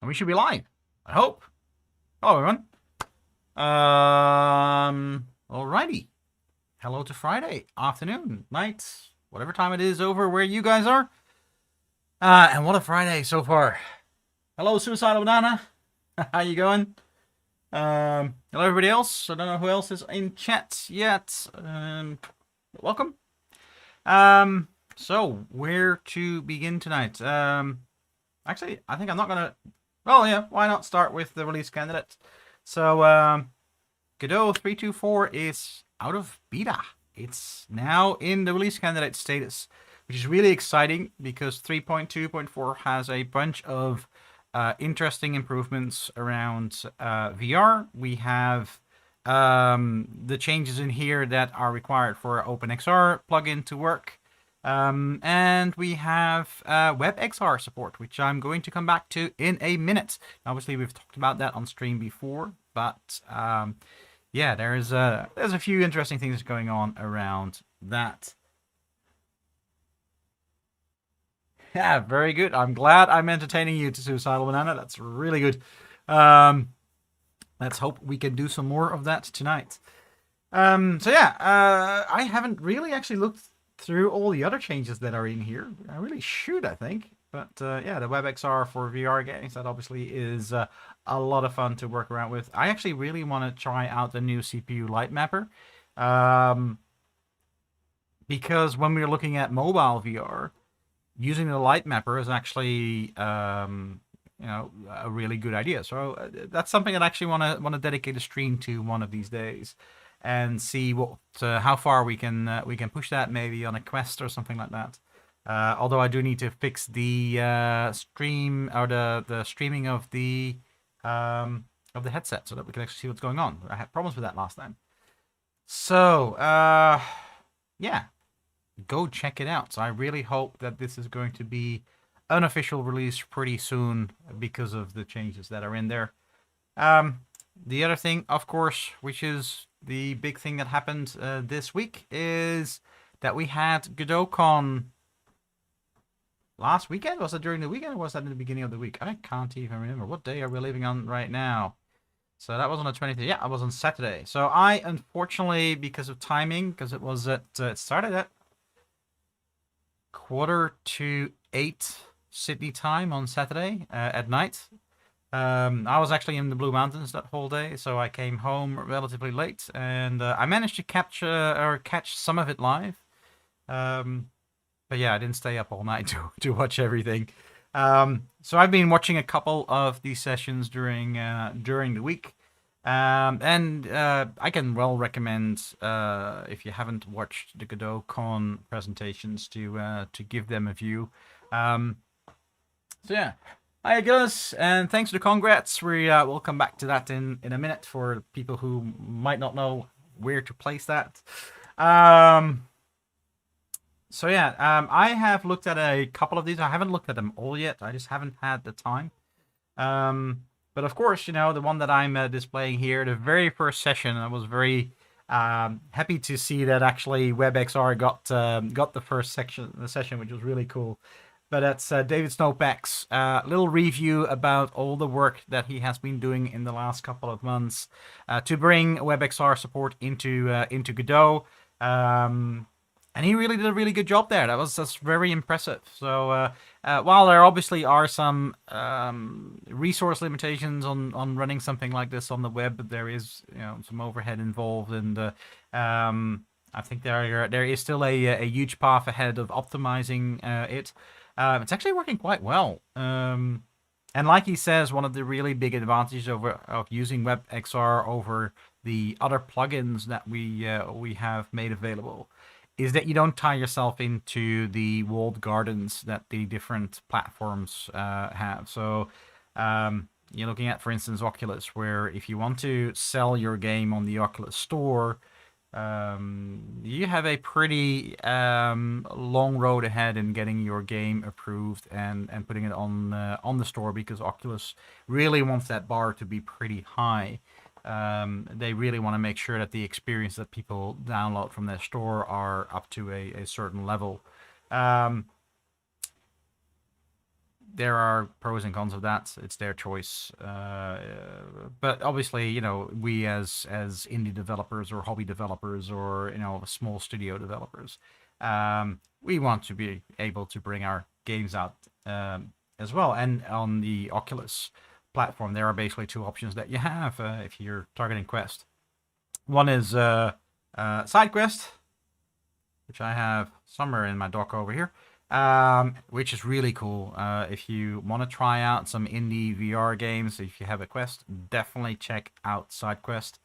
And we should be live. I hope. Hello, everyone. Alrighty. Hello to Friday afternoon, night, whatever time it is over where you guys are. And what a Friday so far. Hello, Suicidal Banana. How you going? Hello, everybody else. I don't know who else is in chat yet. Welcome. So where to begin tonight? Actually, I think I'm not gonna. Oh yeah, why not start with the release candidate? So Godot 3.2.4 is out of beta. It's now in the release candidate status, which is really exciting because 3.2.4 has a bunch of interesting improvements around VR. We have the changes in here that are required for OpenXR plugin to work. And we have WebXR support, which I'm going to come back to in a minute. Obviously, we've talked about that on stream before, but yeah, there's a few interesting things going on around that. Yeah, very good. I'm glad I'm entertaining you to Suicidal Banana. That's really good. Let's hope we can do some more of that tonight. So yeah, I haven't really actually looked through all the other changes that are in here. I really should, I think. But yeah, the WebXR for VR games, that obviously is a lot of fun to work around with. I actually really want to try out the new CPU light mapper. Because when we're looking at mobile VR, using the light mapper is actually a really good idea. So that's something that I actually want to dedicate a stream to one of these days, and see what how far we can push that, maybe on a quest or something like that. Although I do need to fix the stream or the streaming of the headset so that we can actually see what's going on. I had problems with that last time. So yeah, go check it out. So I really hope that this is going to be an official release pretty soon because of the changes that are in there. The other thing, of course, which is the big thing that happened this week, is that we had GodotCon last weekend. Was it during the weekend or was that in the beginning of the week? I can't even remember. What day are we living on right now? So that was on the 23rd. Yeah, it was on Saturday. So I, unfortunately, because of timing, because it was at it started at 7:45 Sydney time on Saturday at night. I was actually in the Blue Mountains that whole day, so I came home relatively late, and I managed to catch some of it live. But yeah, I didn't stay up all night to watch everything. So I've been watching a couple of these sessions during the week. And I can well recommend, if you haven't watched the GodotCon presentations, to give them a view. So yeah, hi Gus, and thanks for the congrats. We'll come back to that in a minute for people who might not know where to place that. So yeah, I have looked at a couple of these. I haven't looked at them all yet. I just haven't had the time. But of course, the one that I'm displaying here, the very first session, I was very happy to see that actually WebXR got the first session, which was really cool. But that's David Snowpack's little review about all the work that he has been doing in the last couple of months to bring WebXR support into Godot. And he really did a really good job there. That's very impressive. So while there obviously are some resource limitations on running something like this on the web, there is some overhead involved, and I think there is still a huge path ahead of optimizing it. It's actually working quite well. And like he says, one of the really big advantages of using WebXR over the other plugins that we have made available is that you don't tie yourself into the walled gardens that the different platforms have. So you're looking at, for instance, Oculus, where if you want to sell your game on the Oculus Store, you have a pretty long road ahead in getting your game approved and putting it on the store, because Oculus really wants that bar to be pretty high. They really want to make sure that the experience that people download from their store are up to a certain level. there are pros and cons of that. It's their choice. But obviously, we as indie developers or hobby developers or small studio developers, we want to be able to bring our games out as well. And on the Oculus platform, there are basically two options that you have if you're targeting Quest. One is Side Quest, which I have somewhere in my dock over here. Which is really cool. If you want to try out some indie VR games, if you have a Quest, definitely check out SideQuest.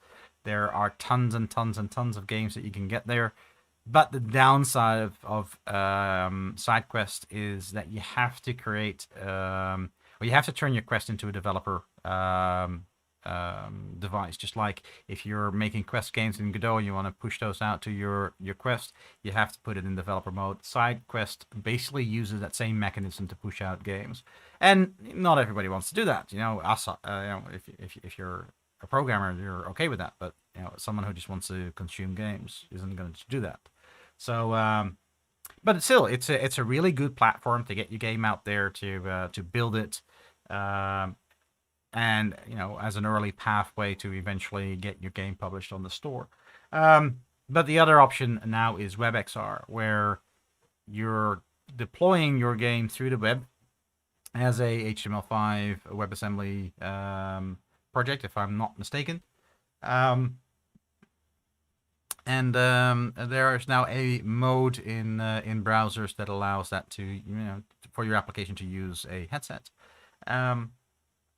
There are tons and tons and tons of games that you can get there. But the downside of SideQuest is that you have to create, or you have to turn your Quest into a developer device. Just like if you're making Quest games in Godot and you want to push those out to your Quest, you have to put it in developer mode. SideQuest basically uses that same mechanism to push out games, and not everybody wants to do that. If you're a programmer, you're okay with that, but someone who just wants to consume games isn't going to do that. So, but still, it's a really good platform to get your game out there, to build it. And as an early pathway to eventually get your game published on the store. But the other option now is WebXR, where you're deploying your game through the web as a HTML5 WebAssembly project, if I'm not mistaken. And there is now a mode in browsers that allows that to for your application to use a headset.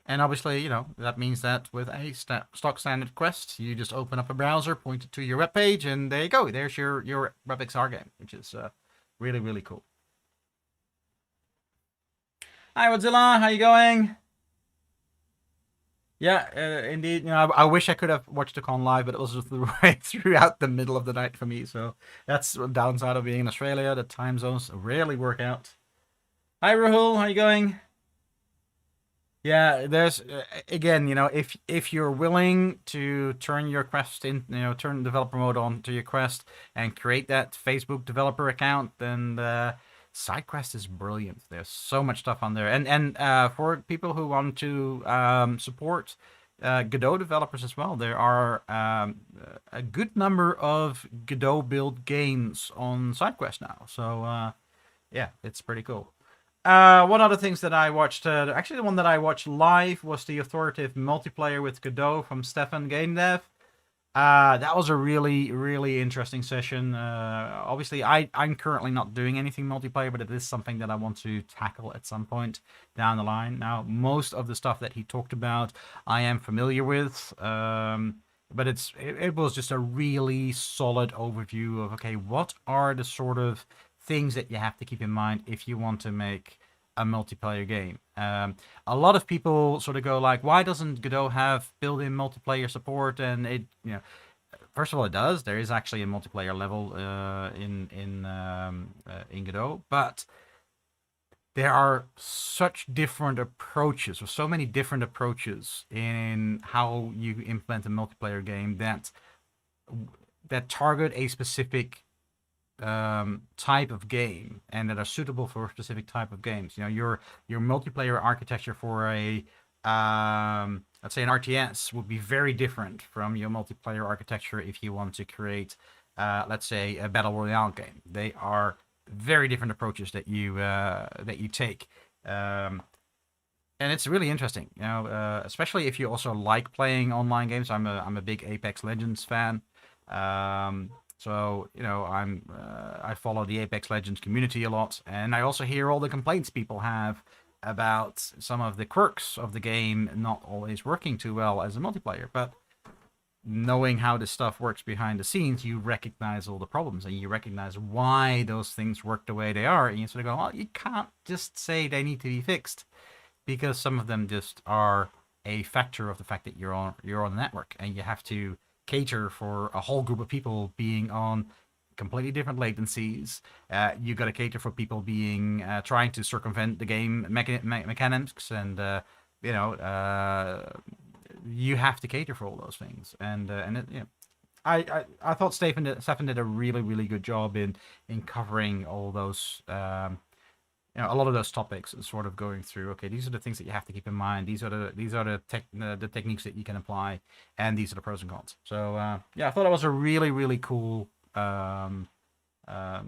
And obviously, that means that with a stock standard Quest, you just open up a browser, point it to your web page, and there you go. There's your WebXR game, which is really, really cool. Hi, Godzilla. How you going? Yeah, indeed. I wish I could have watched the con live, but it was just right throughout the middle of the night for me. So that's the downside of being in Australia. The time zones rarely work out. Hi, Rahul. How you going? Yeah, there's again, if you're willing to turn your Quest in, turn developer mode on to your Quest and create that Facebook developer account, then SideQuest is brilliant. There's so much stuff on there, and for people who want to support Godot developers as well, there are a good number of Godot build games on SideQuest now. So yeah, it's pretty cool. One other things that I watched, actually the one that I watched live was the authoritative multiplayer with Godot from Stefan Game Dev. That was a really, really interesting session. Obviously, I'm currently not doing anything multiplayer, but it is something that I want to tackle at some point down the line. Now, most of the stuff that he talked about, I am familiar with, but it was just a really solid overview of, okay, what are the sort of things that you have to keep in mind if you want to make a multiplayer game. A lot of people sort of go like, why doesn't Godot have built-in multiplayer support? And it, first of all, it does. There is actually a multiplayer level in Godot, but there are such different approaches, or so many different approaches in how you implement a multiplayer game that target a specific type of game and that are suitable for a specific type of games. Your multiplayer architecture for a let's say an RTS would be very different from your multiplayer architecture if you want to create let's say a battle royale game. They are very different approaches that you take. And it's really interesting, especially if you also like playing online games. I'm a big Apex Legends fan. So I follow the Apex Legends community a lot, and I also hear all the complaints people have about some of the quirks of the game not always working too well as a multiplayer. But knowing how this stuff works behind the scenes, you recognize all the problems and you recognize why those things work the way they are, and you sort of go, well, you can't just say they need to be fixed, because some of them just are a factor of the fact that you're on the network, and you have to cater for a whole group of people being on completely different latencies. You got to cater for people being trying to circumvent the game mechanics, and you have to cater for all those things. I thought Stefan did a really, really good job in covering all those a lot of those topics and sort of going through. Okay, these are the things that you have to keep in mind. These are the techniques that you can apply, and these are the pros and cons. So yeah, I thought it was a really cool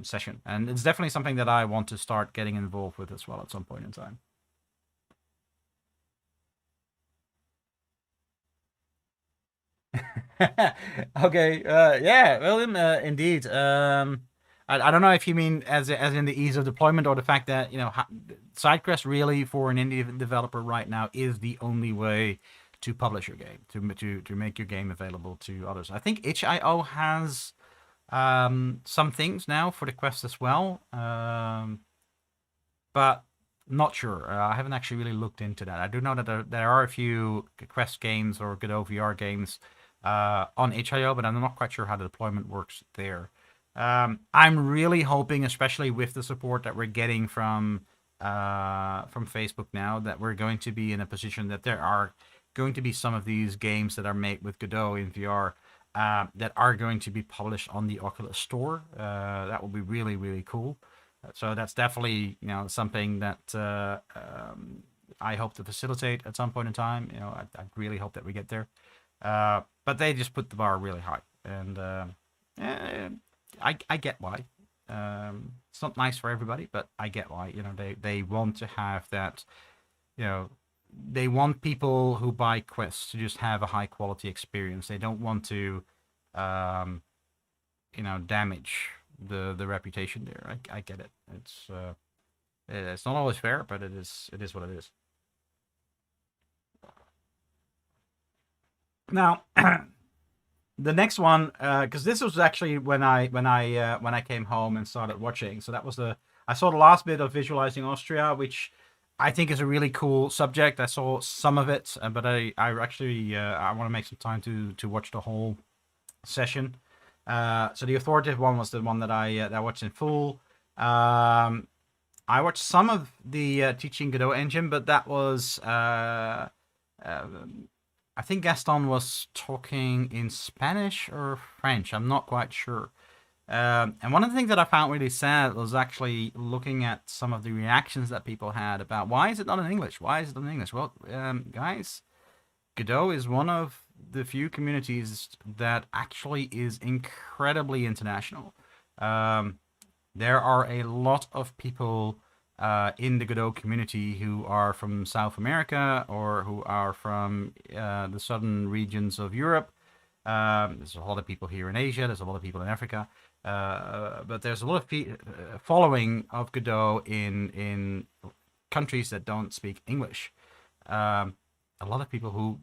session, and it's definitely something that I want to start getting involved with as well at some point in time. Okay. Yeah. Well, indeed. I don't know if you mean as in the ease of deployment or the fact that SideQuest really for an indie developer right now is the only way to publish your game to make your game available to others. I think itch.io has some things now for the Quest as well, but not sure. I haven't actually really looked into that. I do know that there are a few Quest games or Godot VR games on itch.io, but I'm not quite sure how the deployment works there. I'm really hoping, especially with the support that we're getting from Facebook now, that we're going to be in a position that there are going to be some of these games that are made with Godot in VR that are going to be published on the Oculus Store. That would be really cool. So that's definitely something that I hope to facilitate at some point in time. I really hope that we get there. But they just put the bar really high, and I get why. It's not nice for everybody, but I get why. They want to have that. They want people who buy quests to just have a high quality experience. They don't want to, damage the reputation there. I get it. It's not always fair, but it is what it is. Now, the next one, because this was actually when I came home and started watching. So that was I saw the last bit of Visualizing Austria, which I think is a really cool subject. I saw some of it, but I actually I want to make some time to watch the whole session. So the authoritative one was the one that I watched in full. I watched some of the teaching Godot engine, but that was I think Gaston was talking in Spanish or French. I'm not quite sure. And one of the things that I found really sad was actually looking at some of the reactions that people had about why is it not in English? Why is it not in English? Well, guys, Godot is one of the few communities that actually is incredibly international. There are a lot of people in the Godot community who are from South America or who are from the southern regions of Europe. There's a lot of people here in Asia. There's a lot of people in Africa. But there's a lot of following of Godot in countries that don't speak English. A lot of people who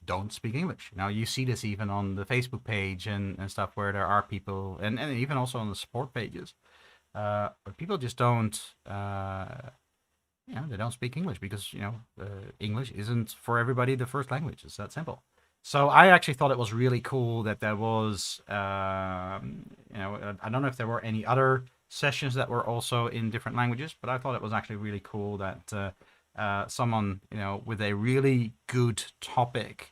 don't speak English. Now you see this even on the Facebook page and stuff where there are people, and even also on the support pages. But people just don't, they don't speak English because, English isn't for everybody the first language. It's that simple. So I actually thought it was really cool that there was, I don't know if there were any other sessions that were also in different languages, but I thought it was actually really cool that someone, with a really good topic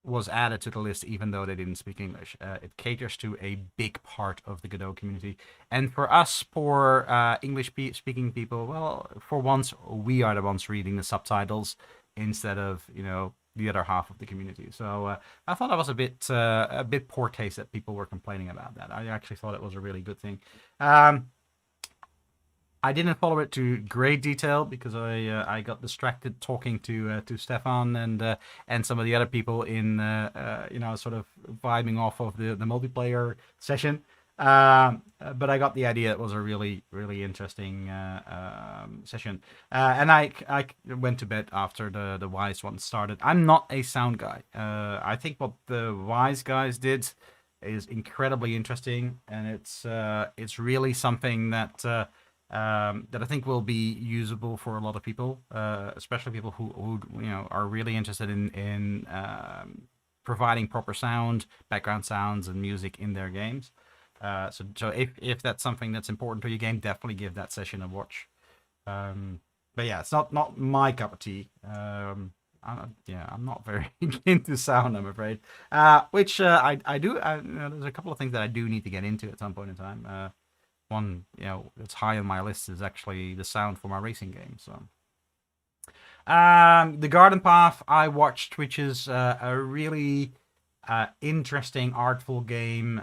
was added to the list, even though they didn't speak English. It caters to a big part of the Godot community. And for us, poor English-speaking people, well, for once, we are the ones reading the subtitles instead of, the other half of the community. So I thought that was a bit poor taste that people were complaining about that. I actually thought it was a really good thing. I didn't follow it to great detail because I got distracted talking to Stefan and some of the other people in sort of vibing off of the multiplayer session. But I got the idea. It was a really interesting session, and I went to bed after the Wise one started. I'm not a sound guy. I think what the Wise guys did is incredibly interesting, and it's really something that I think will be usable for a lot of people, especially people who are really interested in providing proper sound, background sounds, and music in their games. So if that's something that's important to your game, definitely give that session a watch. But yeah, it's not my cup of tea. I'm not very into sound, I'm afraid. Which I do. There's a couple of things that I do need to get into at some point in time. one, that's high on my list is actually the sound for my racing game. So, the Garden Path I watched, which is a really interesting, artful game.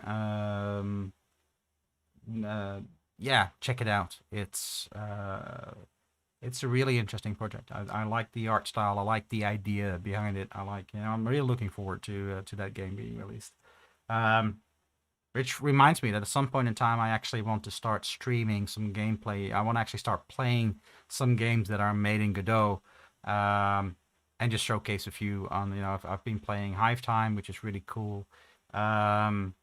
Yeah, check it out. It's a really interesting project. I like the art style. I like the idea behind it. I'm really looking forward to that game being released. Um, which reminds me that at some point in time, I actually want to start streaming some gameplay. I want to actually start playing some games that are made in Godot, and just showcase a few on. I've been playing Hive Time, which is really cool. Um,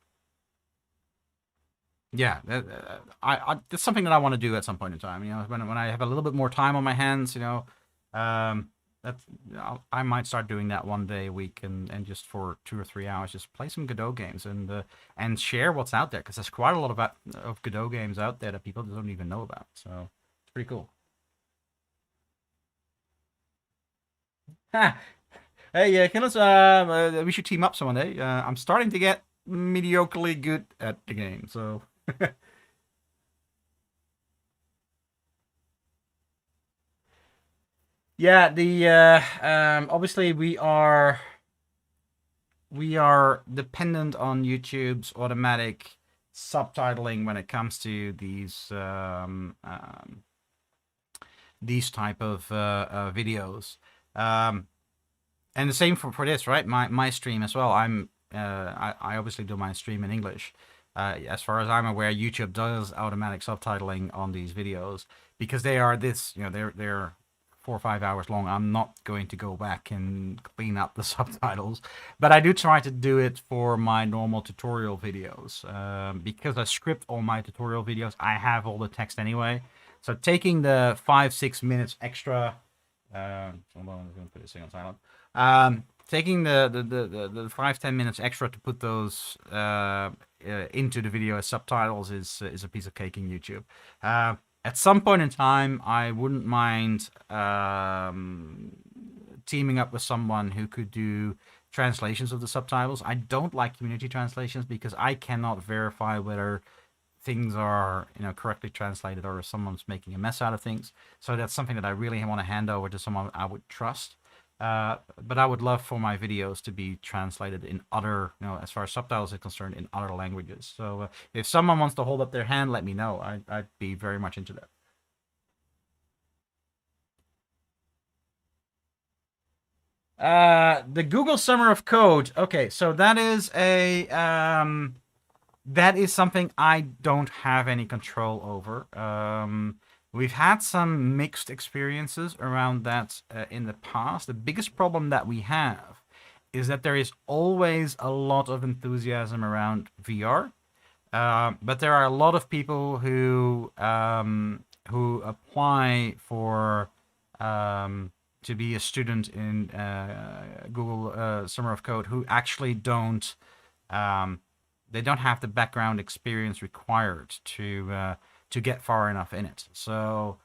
yeah, that's something that I want to do at some point in time. When I have a little bit more time on my hands, um, that's I might start doing that one day a week, and just for 2 or 3 hours, just play some Godot games and share what's out there, because there's quite a lot of Godot games out there that people don't even know about. So it's pretty cool. Ha! Hey, Killers, we should team up some day. I'm starting to get mediocrely good at the game, so. Yeah, the obviously we are dependent on YouTube's automatic subtitling when it comes to these type of videos. Um, and the same for this, right? My stream as well. I obviously do my stream in English. As far as I'm aware, YouTube does automatic subtitling on these videos because they are they're 4 or 5 hours long. I'm not going to go back and clean up the subtitles, but I do try to do it for my normal tutorial videos. Because I script all my tutorial videos, I have all the text anyway. So taking the 5-6 minutes extra. Hold on, I'm going to put this thing on silent. Taking the 5-10 minutes extra to put those into the video as subtitles is a piece of cake in YouTube. At some point in time, I wouldn't mind teaming up with someone who could do translations of the subtitles. I don't like community translations because I cannot verify whether things are correctly translated or if someone's making a mess out of things. So that's something that I really want to hand over to someone I would trust. But I would love for my videos to be translated in other, as far as subtitles are concerned, in other languages. So if someone wants to hold up their hand, let me know. I'd be very much into that. The Google Summer of Code. Okay, so that is something I don't have any control over. We've had some mixed experiences around that in the past. The biggest problem that we have is that there is always a lot of enthusiasm around VR, but there are a lot of people who apply for to be a student in Google Summer of Code who actually don't. They don't have the background experience required to get far enough in it. So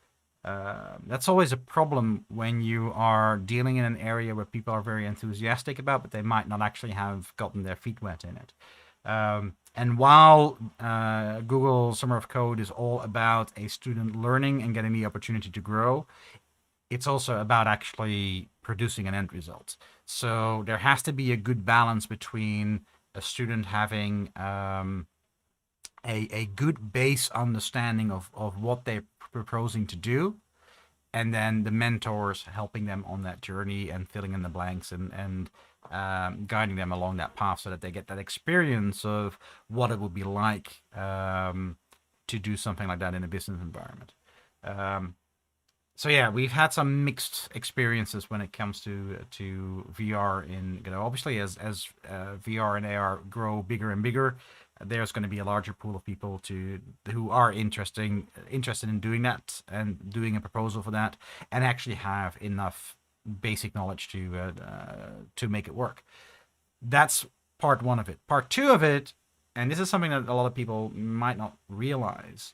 that's always a problem when you are dealing in an area where people are very enthusiastic about, but they might not actually have gotten their feet wet in it. And while Google Summer of Code is all about a student learning and getting the opportunity to grow, it's also about actually producing an end result. So there has to be a good balance between a student having a good base understanding of what they're proposing to do, and then the mentors helping them on that journey and filling in the blanks and guiding them along that path so that they get that experience of what it would be like to do something like that in a business environment. So yeah, we've had some mixed experiences when it comes to VR in obviously as VR and AR grow bigger and bigger, there's going to be a larger pool of people who are interested in doing that and doing a proposal for that and actually have enough basic knowledge to make it work. That's part one of it. Part two of it, and this is something that a lot of people might not realize.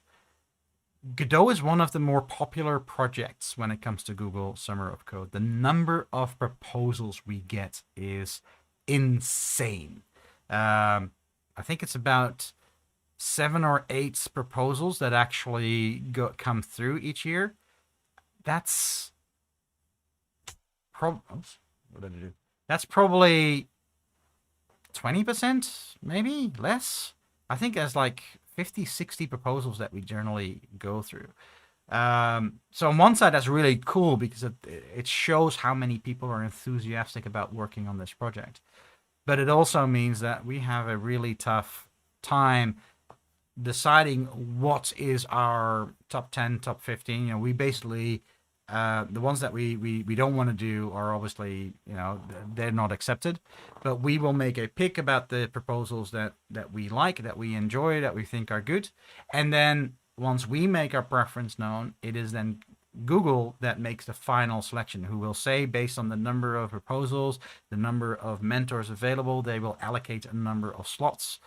Godot is one of the more popular projects when it comes to Google Summer of Code. The number of proposals we get is insane. I think it's about 7 or 8 proposals that actually come through each year. That's what did I do? That's probably 20%, maybe less. I think there's like 50, 60 proposals that we generally go through. So on one side, that's really cool because it shows how many people are enthusiastic about working on this project. But it also means that we have a really tough time deciding what is our top 10, top 15. You know, we basically, the ones that we don't want to do are obviously, you know, they're not accepted. But we will make a pick about the proposals that we like, that we enjoy, that we think are good. And then once we make our preference known, it is then Google that makes the final selection, who will say, based on the number of proposals, the number of mentors available, they will allocate a number of slots.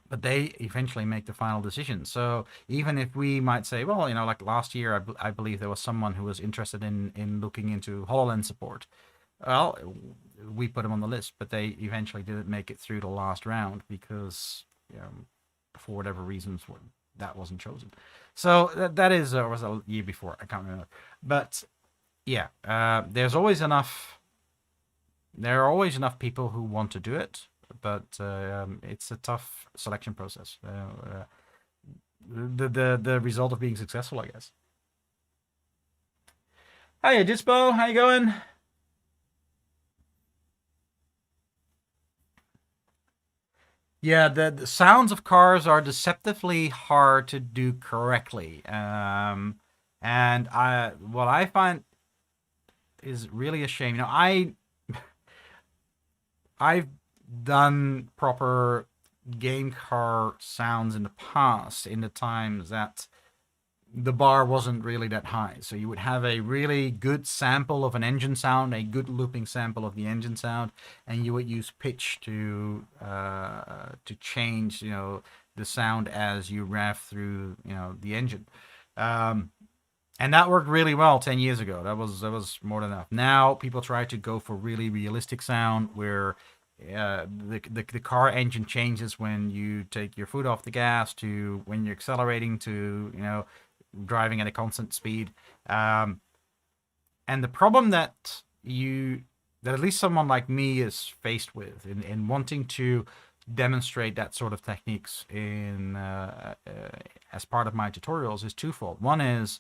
But they eventually make the final decision. So even if we might say, well, you know, like last year, I believe there was someone who was interested in looking into HoloLens support. Well, we put them on the list, but they eventually didn't make it through the last round because, you know, for whatever reasons, that wasn't chosen. So that is, was a year before, I can't remember. But yeah, there's always enough. There are always enough people who want to do it, but it's a tough selection process. The result of being successful, I guess. Hiya, Dispo, how you going? Yeah, the sounds of cars are deceptively hard to do correctly. And what I find is really a shame. You know, I've done proper game car sounds in the past, in the times that the bar wasn't really that high. So you would have a really good sample of an engine sound, a good looping sample of the engine sound, and you would use pitch to change, you know, the sound as you rev through, you know, the engine. And that worked really well 10 years ago. That was more than enough. Now people try to go for really realistic sound where the car engine changes when you take your foot off the gas to when you're accelerating to, you know, driving at a constant speed. And the problem that at least someone like me is faced with in wanting to demonstrate that sort of techniques in as part of my tutorials is twofold. One is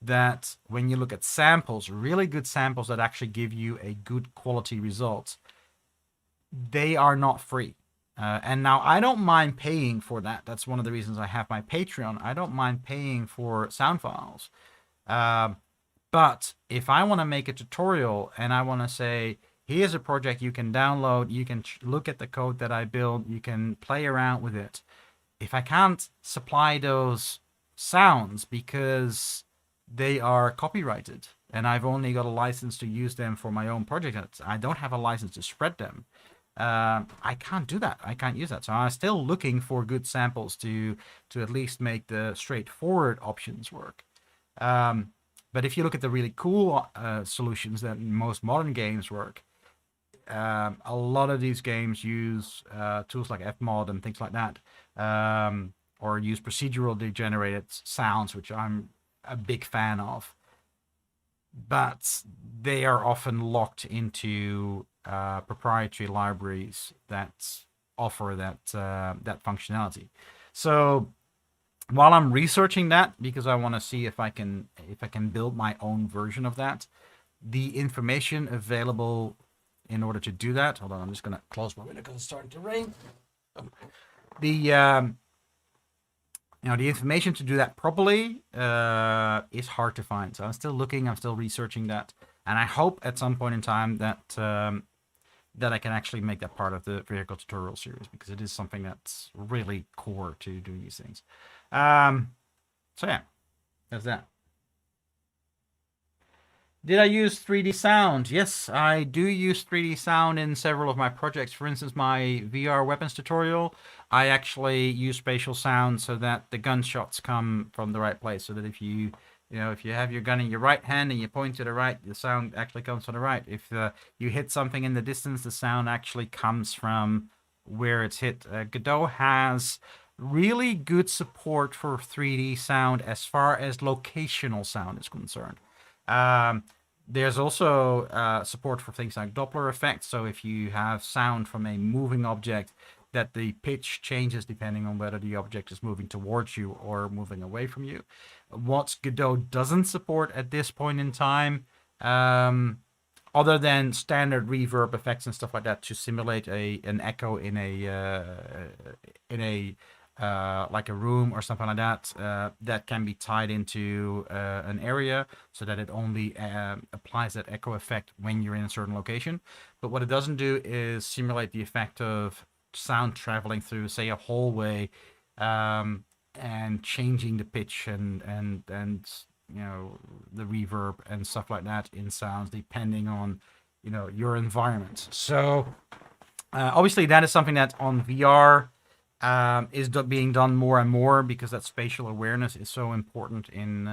that when you look at samples, really good samples that actually give you a good quality result, they are not free. And now I don't mind paying for that. That's one of the reasons I have my Patreon. I don't mind paying for sound files. But if I want to make a tutorial and I want to say, here's a project you can download, you can look at the code that I build, you can play around with it. If I can't supply those sounds because they are copyrighted and I've only got a license to use them for my own project, I don't have a license to spread them. I can't do that. I can't use that. So I'm still looking for good samples to at least make the straightforward options work. But if you look at the really cool solutions that most modern games work, a lot of these games use tools like Fmod and things like that, or use procedural degenerated sounds, which I'm a big fan of. But they are often locked into proprietary libraries that offer that functionality. So while I'm researching that, because I want to see if I can build my own version of that, the information available in order to do that. Hold on, I'm just gonna close my window because it's starting to rain. The information to do that properly is hard to find. So I'm still looking, I'm still researching that, and I hope at some point in time that I can actually make that part of the vehicle tutorial series, because it is something that's really core to doing these things. So yeah, that's that. Did I use 3D sound? Yes, I do use 3D sound in several of my projects. For instance, my VR weapons tutorial, I actually use spatial sound so that the gunshots come from the right place. So that if you have your gun in your right hand and you point to the right, the sound actually comes from the right. If you hit something in the distance, the sound actually comes from where it's hit. Godot has really good support for 3D sound as far as locational sound is concerned. Um, there's also support for things like Doppler effects. So if you have sound from a moving object, that the pitch changes depending on whether the object is moving towards you or moving away from you. What Godot doesn't support at this point in time, other than standard reverb effects and stuff like that, to simulate an echo in a like a room or something like that, that can be tied into an area so that it only applies that echo effect when you're in a certain location. But what it doesn't do is simulate the effect of sound traveling through, say, a hallway, and changing the pitch and the reverb and stuff like that in sounds depending on your environment. So obviously that is something that on VR is being done more and more, because that spatial awareness is so important in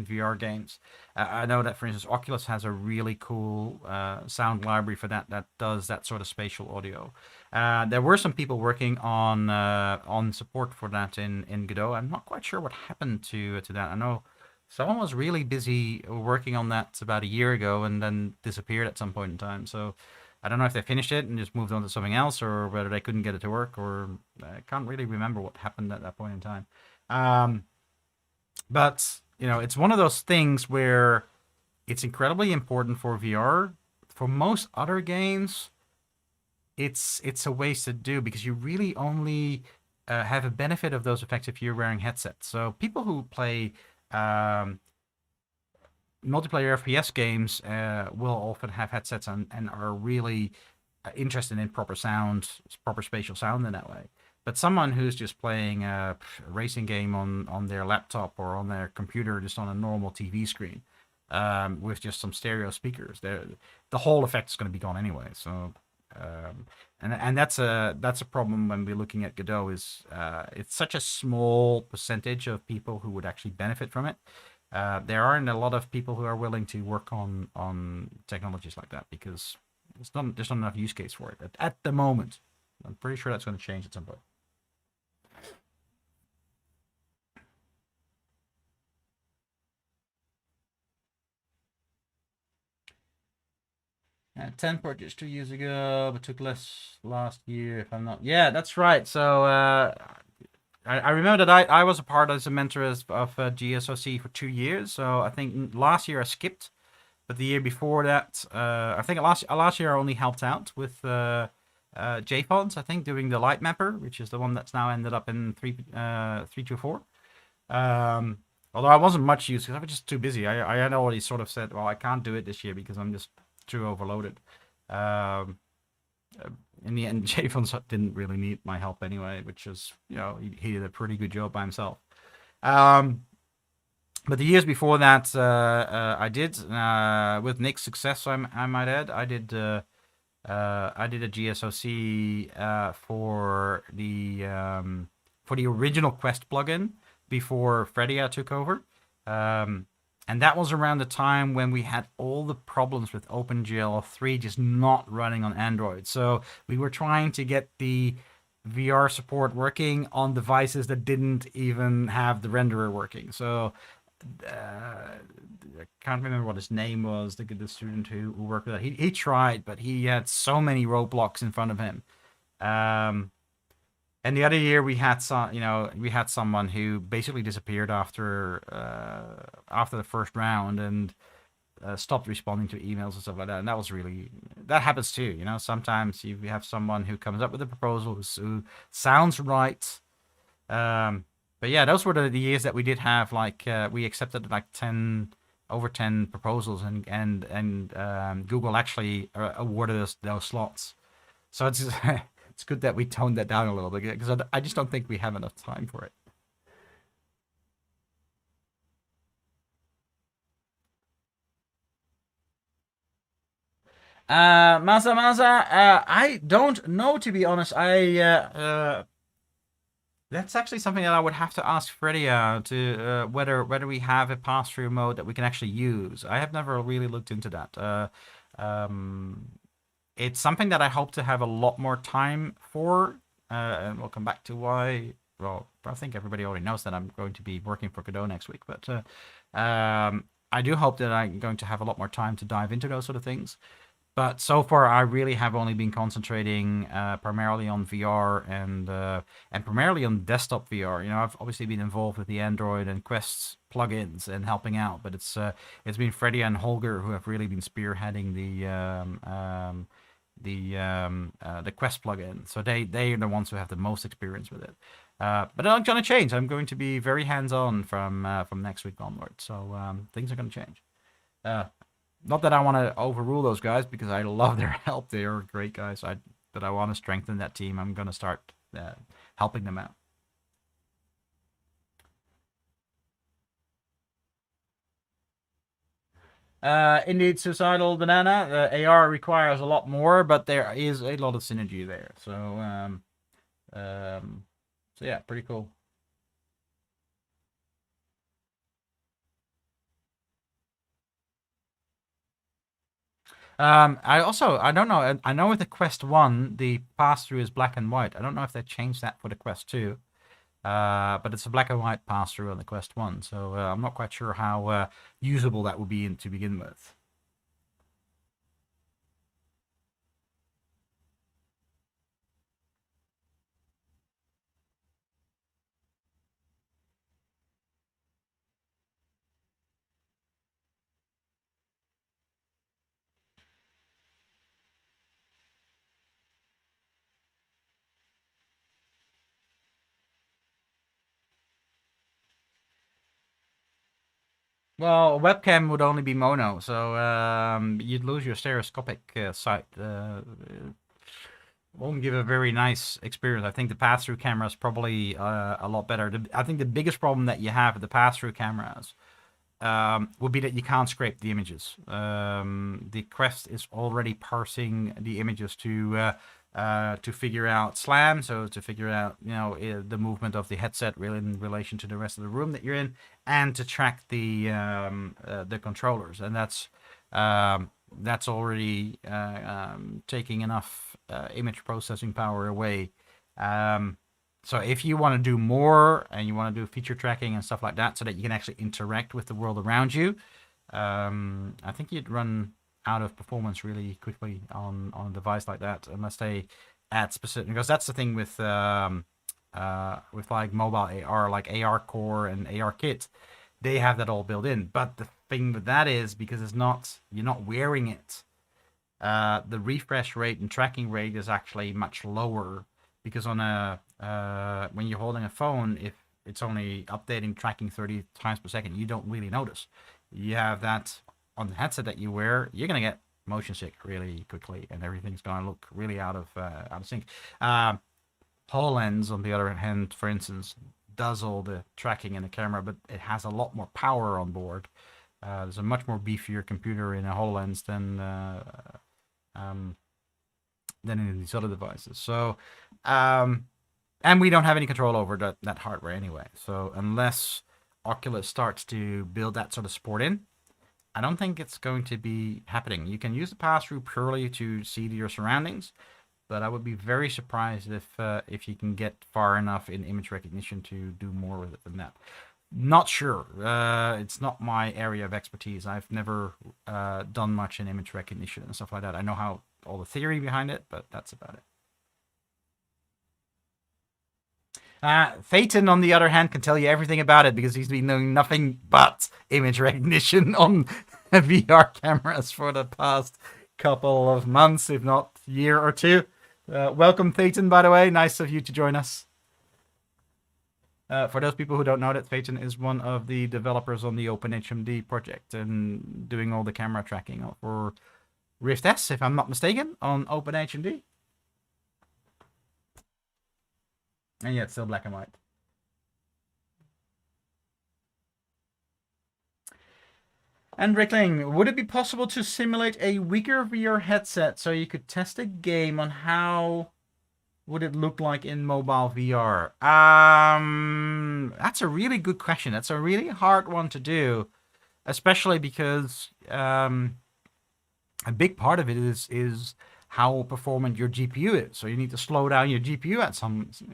VR games. I know that, for instance, Oculus has a really cool sound library for that does that sort of spatial audio. There were some people working on support for that in Godot. I'm not quite sure what happened to that. I know someone was really busy working on that about a year ago and then disappeared at some point in time. So I don't know if they finished it and just moved on to something else, or whether they couldn't get it to work, or I can't really remember what happened at that point in time. But it's one of those things where it's incredibly important for VR. For most other games, it's a waste to do, because you really only have a benefit of those effects if you're wearing headsets. So people who play multiplayer FPS games will often have headsets and are really interested in proper sound, proper spatial sound in that way. But someone who's just playing a racing game on their laptop or on their computer, just on a normal TV screen, with just some stereo speakers, the whole effect is going to be gone anyway. So, and that's a problem when we're looking at Godot. Is it's such a small percentage of people who would actually benefit from it. There aren't a lot of people who are willing to work on technologies like that, because there's not enough use case for it at the moment. I'm pretty sure that's going to change at some point. 10 projects 2 years ago, but took less last year, if I'm not. Yeah, that's right. So I remember that I was a part as a mentor of GSOC for 2 years. So I think last year I skipped, but the year before that, I think last year I only helped out with JFONs, I think, doing the light mapper, which is the one that's now ended up in 324. Although I wasn't much use because I was just too busy. I had already sort of said, well, I can't do it this year because I'm just too overloaded. In the end, JFONs didn't really need my help anyway, which is, he did a pretty good job by himself. But the years before that, I did, with Nick's success, I might add, I did a GSOC for the original Quest plugin before Fredia took over. And that was around the time when we had all the problems with OpenGL 3 just not running on Android. So we were trying to get the VR support working on devices that didn't even have the renderer working. So I can't remember what his name was, the student who worked with that. He tried, but he had so many roadblocks in front of him. And the other year we had someone who basically disappeared after the first round and stopped responding to emails and stuff like that. And that happens too. Sometimes you have someone who comes up with a proposal who sounds right. But yeah, those were the years that we did have, like, we accepted like over 10 proposals, and Google actually awarded us those slots. So it's it's good that we toned that down a little bit, because I just don't think we have enough time for it. Maza, I don't know, to be honest. That's actually something that I would have to ask Fredia to whether we have a pass-through mode that we can actually use. I have never really looked into that. It's something that I hope to have a lot more time for and we'll come back to why. Well, I think everybody already knows that I'm going to be working for Godot next week, but I do hope that I'm going to have a lot more time to dive into those sort of things. But so far, I really have only been concentrating primarily on VR and primarily on desktop VR. You know, I've obviously been involved with the Android and Quest plugins and helping out, but it's been Freddie and Holger who have really been spearheading the Quest plugin. So they are the ones who have the most experience with it. But I'm going to change. I'm going to be very hands-on from next week onward. So things are going to change. Not that I want to overrule those guys because I love their help. They are great guys. But I want to strengthen that team. I'm going to start helping them out. Indeed, Suicidal Banana. AR requires a lot more, but there is a lot of synergy there. So yeah, pretty cool. I don't know. I know with the Quest 1, the pass-through is black and white. I don't know if they changed that for the Quest 2. But it's a black and white pass-through on the Quest 1, so I'm not quite sure how usable that would be to begin with. Well, a webcam would only be mono, so you'd lose your stereoscopic sight. Won't give a very nice experience. I think the pass-through camera is probably a lot better. I think the biggest problem that you have with the pass-through cameras would be that you can't scrape the images. The Quest is already parsing the images to figure out slam, so to figure out the movement of the headset really in relation to the rest of the room that you're in, and to track the controllers, and that's already taking enough image processing power away. So if you want to do more and you want to do feature tracking and stuff like that so that you can actually interact with the world around you, I think you'd run out of performance really quickly on a device like that unless they add specific, because that's the thing with like mobile AR, like AR Core and AR Kit, they have that all built in. But the thing with that is because you're not wearing it, the refresh rate and tracking rate is actually much lower, because on when you're holding a phone, if it's only updating tracking 30 times per second, you don't really notice. You have that on the headset that you wear, you're gonna get motion sick really quickly, and everything's gonna look really out of sync. HoloLens, on the other hand, for instance, does all the tracking in the camera, but it has a lot more power on board. There's a much more beefier computer in a HoloLens than in these other devices. So, and we don't have any control over that hardware anyway. So unless Oculus starts to build that sort of support in, I don't think it's going to be happening. You can use the pass-through purely to see your surroundings, but I would be very surprised if you can get far enough in image recognition to do more with it than that. Not sure. It's not my area of expertise. I've never done much in image recognition and stuff like that. I know how all the theory behind it, but that's about it. Phaeton, on the other hand, can tell you everything about it because he's been doing nothing but image recognition on VR cameras for the past couple of months, if not year or two. Welcome, Phaeton, by the way. Nice of you to join us. For those people who don't know that, Phaeton is one of the developers on the OpenHMD project and doing all the camera tracking for Rift S, if I'm not mistaken, on OpenHMD. And yeah, it's still black and white. And Rickling, would it be possible to simulate a weaker VR headset so you could test a game on how would it look like in mobile VR? That's a really good question. That's a really hard one to do, especially because a big part of it is how performant your GPU is. So you need to slow down your GPU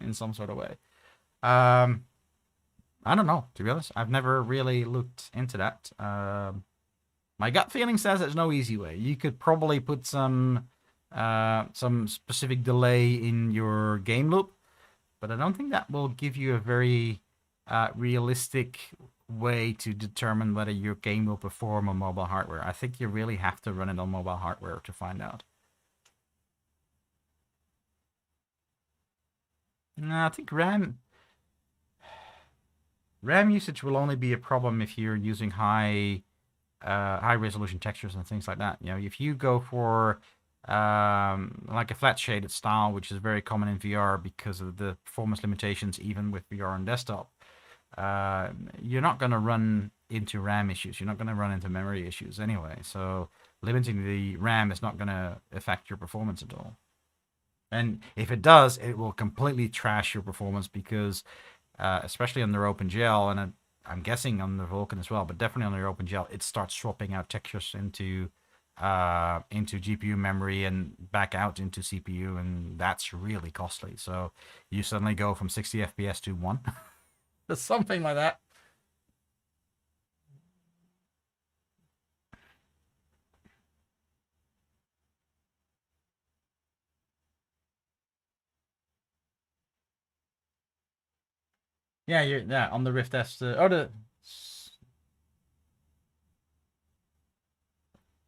in some sort of way. I don't know, to be honest. I've never really looked into that. My gut feeling says there's no easy way. You could probably put some specific delay in your game loop, but I don't think that will give you a very realistic way to determine whether your game will perform on mobile hardware. I think you really have to run it on mobile hardware to find out. No, I think RAM usage will only be a problem if you're using high resolution textures and things like that. You know, if you go for like a flat shaded style, which is very common in VR because of the performance limitations, even with VR on desktop, you're not going to run into RAM issues. You're not going to run into memory issues anyway. So limiting the RAM is not going to affect your performance at all. And if it does, it will completely trash your performance because, especially on the OpenGL, and I'm guessing on the Vulkan as well, but definitely on the OpenGL, it starts swapping out textures into GPU memory and back out into CPU, and that's really costly. So you suddenly go from 60 FPS to 1, something like that. Yeah, you're on the Rift S. The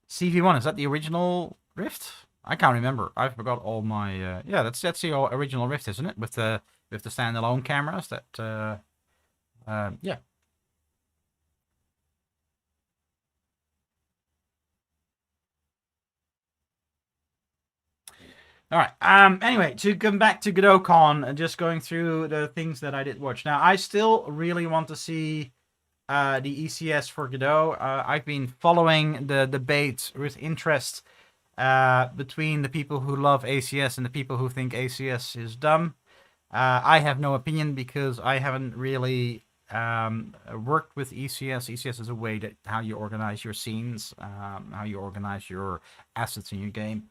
CV1, is that the original Rift? I can't remember. I forgot all my. Yeah, that's the original Rift, isn't it? With the standalone cameras. That. Yeah. All right. Anyway, to come back to GodotCon and just going through the things that I did watch. Now, I still really want to see the ECS for Godot. I've been following the debate with interest between the people who love ACS and the people who think ACS is dumb. I have no opinion because I haven't really worked with ECS. ECS is a way that how you organize your scenes, how you organize your assets in your game.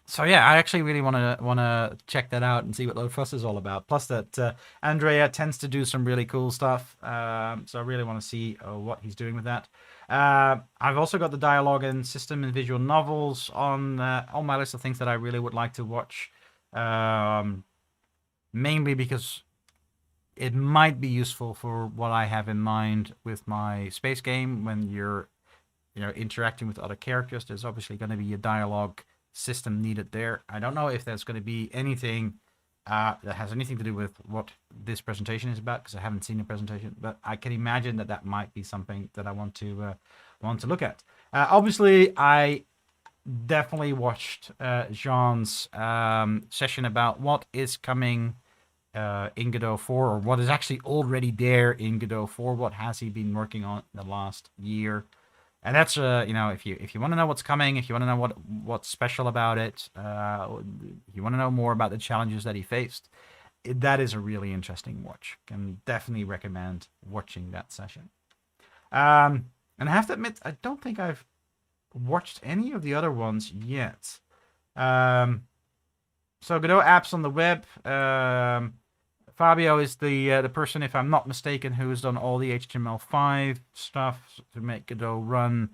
So yeah, I actually really want to check that out and see what Load Fuss is all about. Plus that Andrea tends to do some really cool stuff. So I really want to see what he's doing with that. I've also got the dialogue and system and visual novels on my list of things that I really would like to watch. Mainly because it might be useful for what I have in mind with my space game. When you're interacting with other characters, there's obviously going to be a dialogue system needed there. I don't know if there's going to be anything that has anything to do with what this presentation is about, because I haven't seen the presentation, but I can imagine that might be something that I want to look at. Obviously, I definitely watched Jean's session about what is coming in Godot 4, or what is actually already there in Godot 4. What has he been working on the last year? And that's if you want to know what's coming, if you want to know what's special about it, if you want to know more about the challenges that he faced, that is a really interesting watch. Can definitely recommend watching that session. And I have to admit, I don't think I've watched any of the other ones yet. So Godot apps on the web. Fabio is the person, if I'm not mistaken, who has done all the HTML5 stuff to make Godot run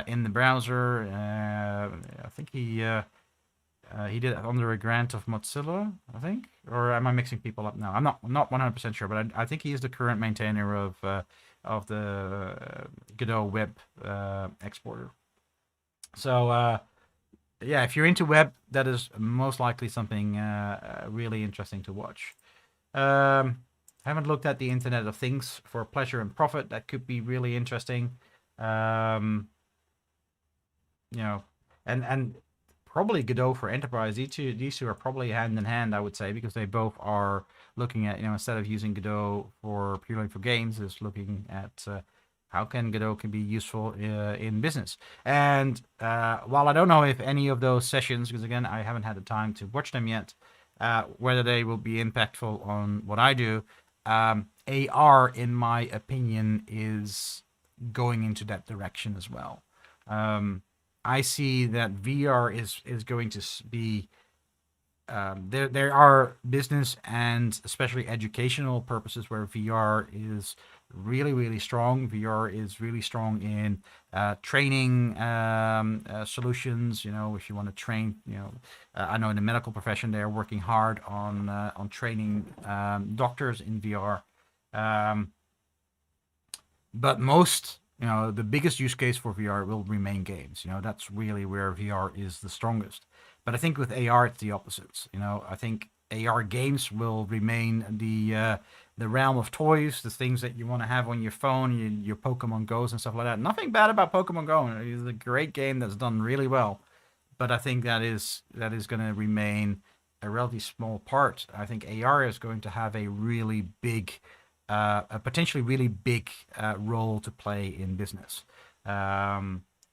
in the browser. I think he did it under a grant of Mozilla, I think, or am I mixing people up now? I'm not 100% sure, but I think he is the current maintainer of the Godot web exporter. So yeah, if you're into web, that is most likely something really interesting to watch. Haven't looked at the Internet of Things for pleasure and profit. That could be really interesting. And probably Godot for enterprise. These two are probably hand in hand, I would say, because they both are looking at, instead of using Godot purely for games, is looking at how Godot can be useful in business. And while I don't know if any of those sessions, because again, I haven't had the time to watch them yet, whether they will be impactful on what I do, AR, in my opinion, is going into that direction as well. I see that VR is going to be there are business and especially educational purposes where VR is really strong. VR is really strong in training solutions. You know, if you want to train, you know, I know in the medical profession they're working hard on training doctors in VR. Um, but most, you know, the biggest use case for VR will remain games. You know, that's really where VR is the strongest. But I think with AR, it's the opposites. You know, I think AR games will remain the realm of toys, the things that you want to have on your phone, your Pokemon Go's and stuff like that. Nothing bad about Pokemon Go. It's a great game that's done really well. But I think that is going to remain a relatively small part. I think AR is going to have a really big, a potentially really big role to play in business.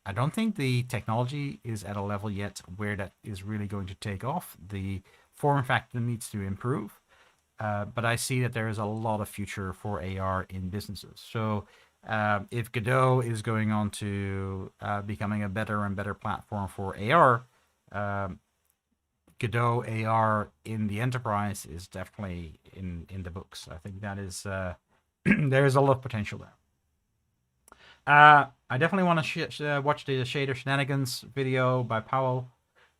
I don't think the technology is at a level yet where that is really going to take off. The form factor needs to improve, but I see that there is a lot of future for AR in businesses. So if Godot is going on to becoming a better and better platform for AR, Godot AR in the enterprise is definitely in the books. I think that is there is a lot of potential there. I definitely want to watch the Shader Shenanigans video by Powell.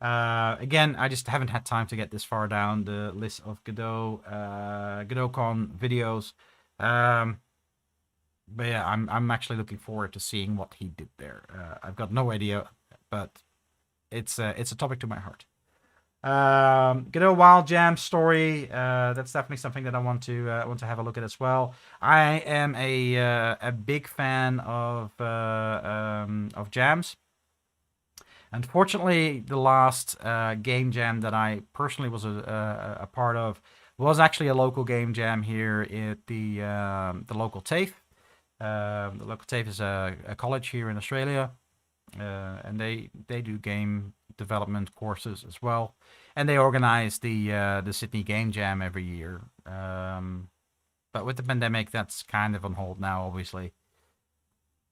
Again, I just haven't had time to get this far down the list of Godot, GodotCon videos. But yeah, I'm actually looking forward to seeing what he did there. I've got no idea, but it's a topic to my heart. Godot Wild Jam story. That's definitely something that I want to have a look at as well. I am a big fan of jams. Unfortunately, the last game jam that I personally was a part of was actually a local game jam here at the local TAFE. The local TAFE is a college here in Australia, and they do game development courses as well, and they organize the Sydney Game Jam every year. But with the pandemic, that's kind of on hold now, obviously.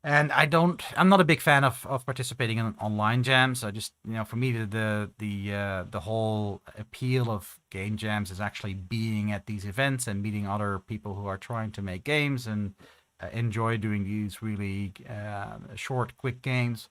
And I'm not a big fan of participating in online jams. I just, you know, for me, the whole appeal of game jams is actually being at these events and meeting other people who are trying to make games and enjoy doing these really short, quick games.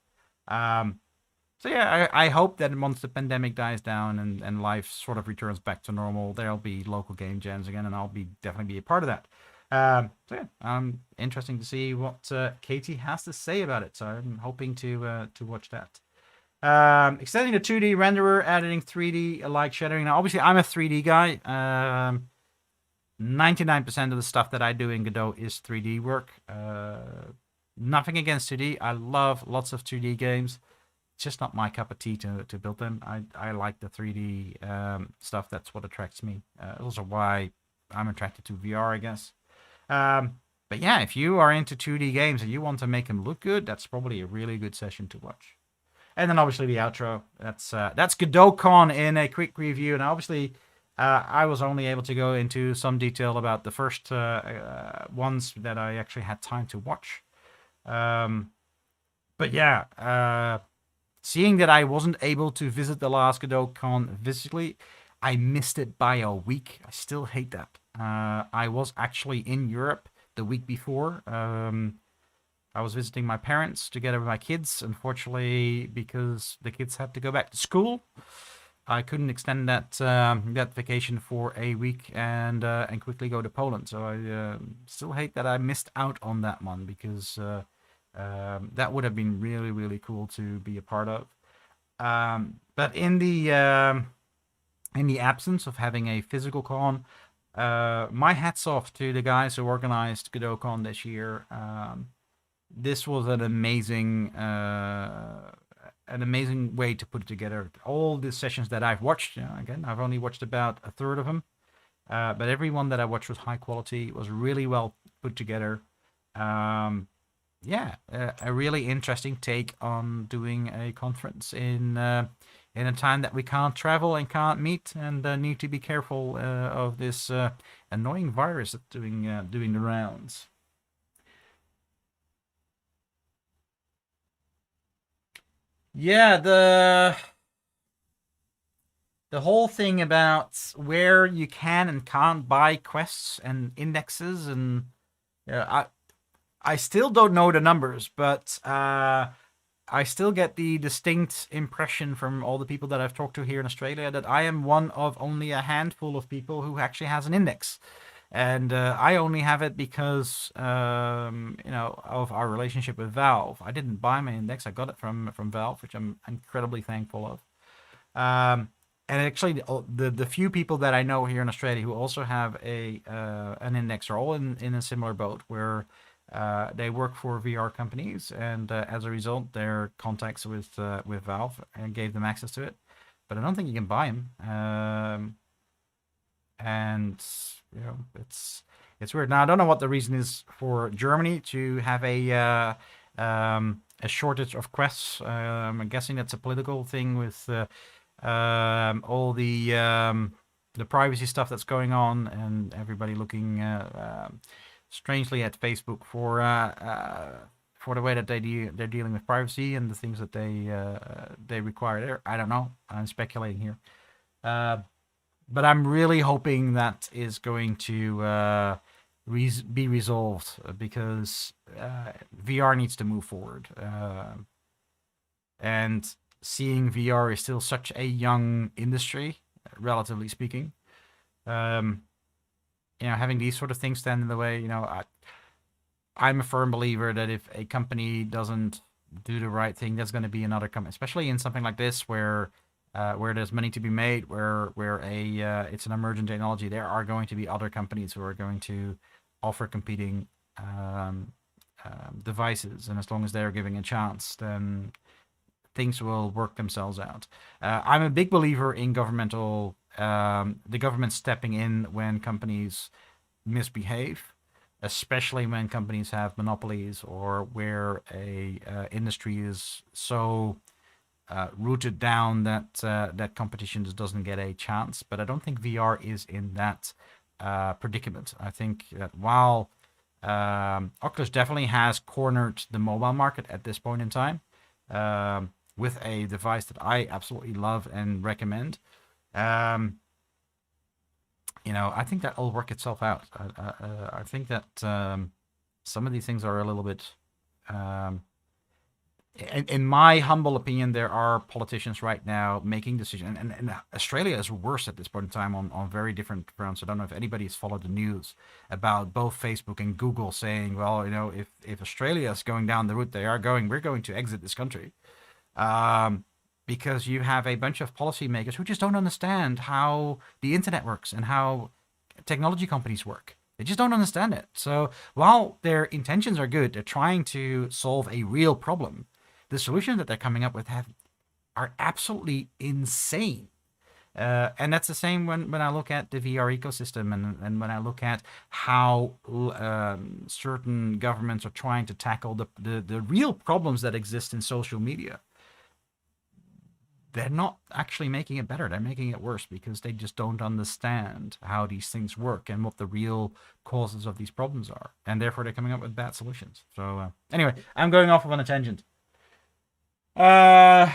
So yeah, I hope that once the pandemic dies down and life sort of returns back to normal, there'll be local game jams again, and I'll definitely be a part of that. So yeah, interesting to see what Katie has to say about it. So I'm hoping to watch that. Extending the 2D renderer, adding 3D like shadowing. Now, obviously, I'm a 3D guy. 99% of the stuff that I do in Godot is 3D work. Nothing against 2D. I love lots of 2D games. It's just not my cup of tea to build them. I like the 3D stuff. That's what attracts me. Also why I'm attracted to VR, I guess. But yeah, if you are into 2D games and you want to make them look good, that's probably a really good session to watch. And then obviously the outro. That's GodotCon in a quick review. And obviously, I was only able to go into some detail about the first ones that I actually had time to watch. But yeah, seeing that I wasn't able to visit the last GodotCon physically, I missed it by a week. I still hate that. I was actually in Europe the week before. I was visiting my parents together with my kids. Unfortunately, because the kids had to go back to school, I couldn't extend that vacation for a week and quickly go to Poland. So I still hate that I missed out on that one because that would have been really, really cool to be a part of. But in the absence of having a physical con, my hats off to the guys who organized GodotCon this year. This was an amazing way to put it together. All the sessions that I've watched, again, I've only watched about a third of them, but every one that I watched was high quality. It was really well put together. Yeah, a really interesting take on doing a conference in a time that we can't travel and can't meet and need to be careful of this annoying virus that's doing the rounds. Yeah, the whole thing about where you can and can't buy quests and indexes, and yeah, I still don't know the numbers, but I still get the distinct impression from all the people that I've talked to here in Australia that I am one of only a handful of people who actually has an index. And I only have it because, of our relationship with Valve. I didn't buy my index; I got it from Valve, which I'm incredibly thankful of. And actually, the few people that I know here in Australia who also have a an index are all in a similar boat where they work for VR companies, and as a result, their contacts with Valve and gave them access to it. But I don't think you can buy them. And it's weird. Now I don't know what the reason is for Germany to have a shortage of quests. I'm guessing that's a political thing with all the privacy stuff that's going on, and everybody looking strangely at Facebook for the way that they're dealing with privacy and the things that they require there. I don't know. I'm speculating here. Uh, but I'm really hoping that is going to be resolved because VR needs to move forward. And seeing VR is still such a young industry, relatively speaking. Um, having these sort of things stand in the way, I'm a firm believer that if a company doesn't do the right thing, there's going to be another company, especially in something like this where there's money to be made, where it's an emergent technology. There are going to be other companies who are going to offer competing devices, and as long as they're giving a chance, then things will work themselves out. I'm a big believer in the government stepping in when companies misbehave, especially when companies have monopolies or where a industry is so rooted down that competition just doesn't get a chance. But I don't think VR is in that predicament. I think that while Oculus definitely has cornered the mobile market at this point in time, with a device that I absolutely love and recommend. I think that'll work itself out. I think that some of these things are a little bit, in my humble opinion, there are politicians right now making decisions, and Australia is worse at this point in time on very different fronts. I don't know if anybody's followed the news about both Facebook and Google saying, well, if Australia is going down the route they are going, we're going to exit this country. Because you have a bunch of policymakers who just don't understand how the internet works and how technology companies work. They just don't understand it. So while their intentions are good, they're trying to solve a real problem. The solutions that they're coming up with are absolutely insane. And that's the same when I look at the VR ecosystem and when I look at how certain governments are trying to tackle the real problems that exist in social media. They're not actually making it better. They're making it worse because they just don't understand how these things work and what the real causes of these problems are. And therefore, they're coming up with bad solutions. So anyway, I'm going off on a tangent. Yeah,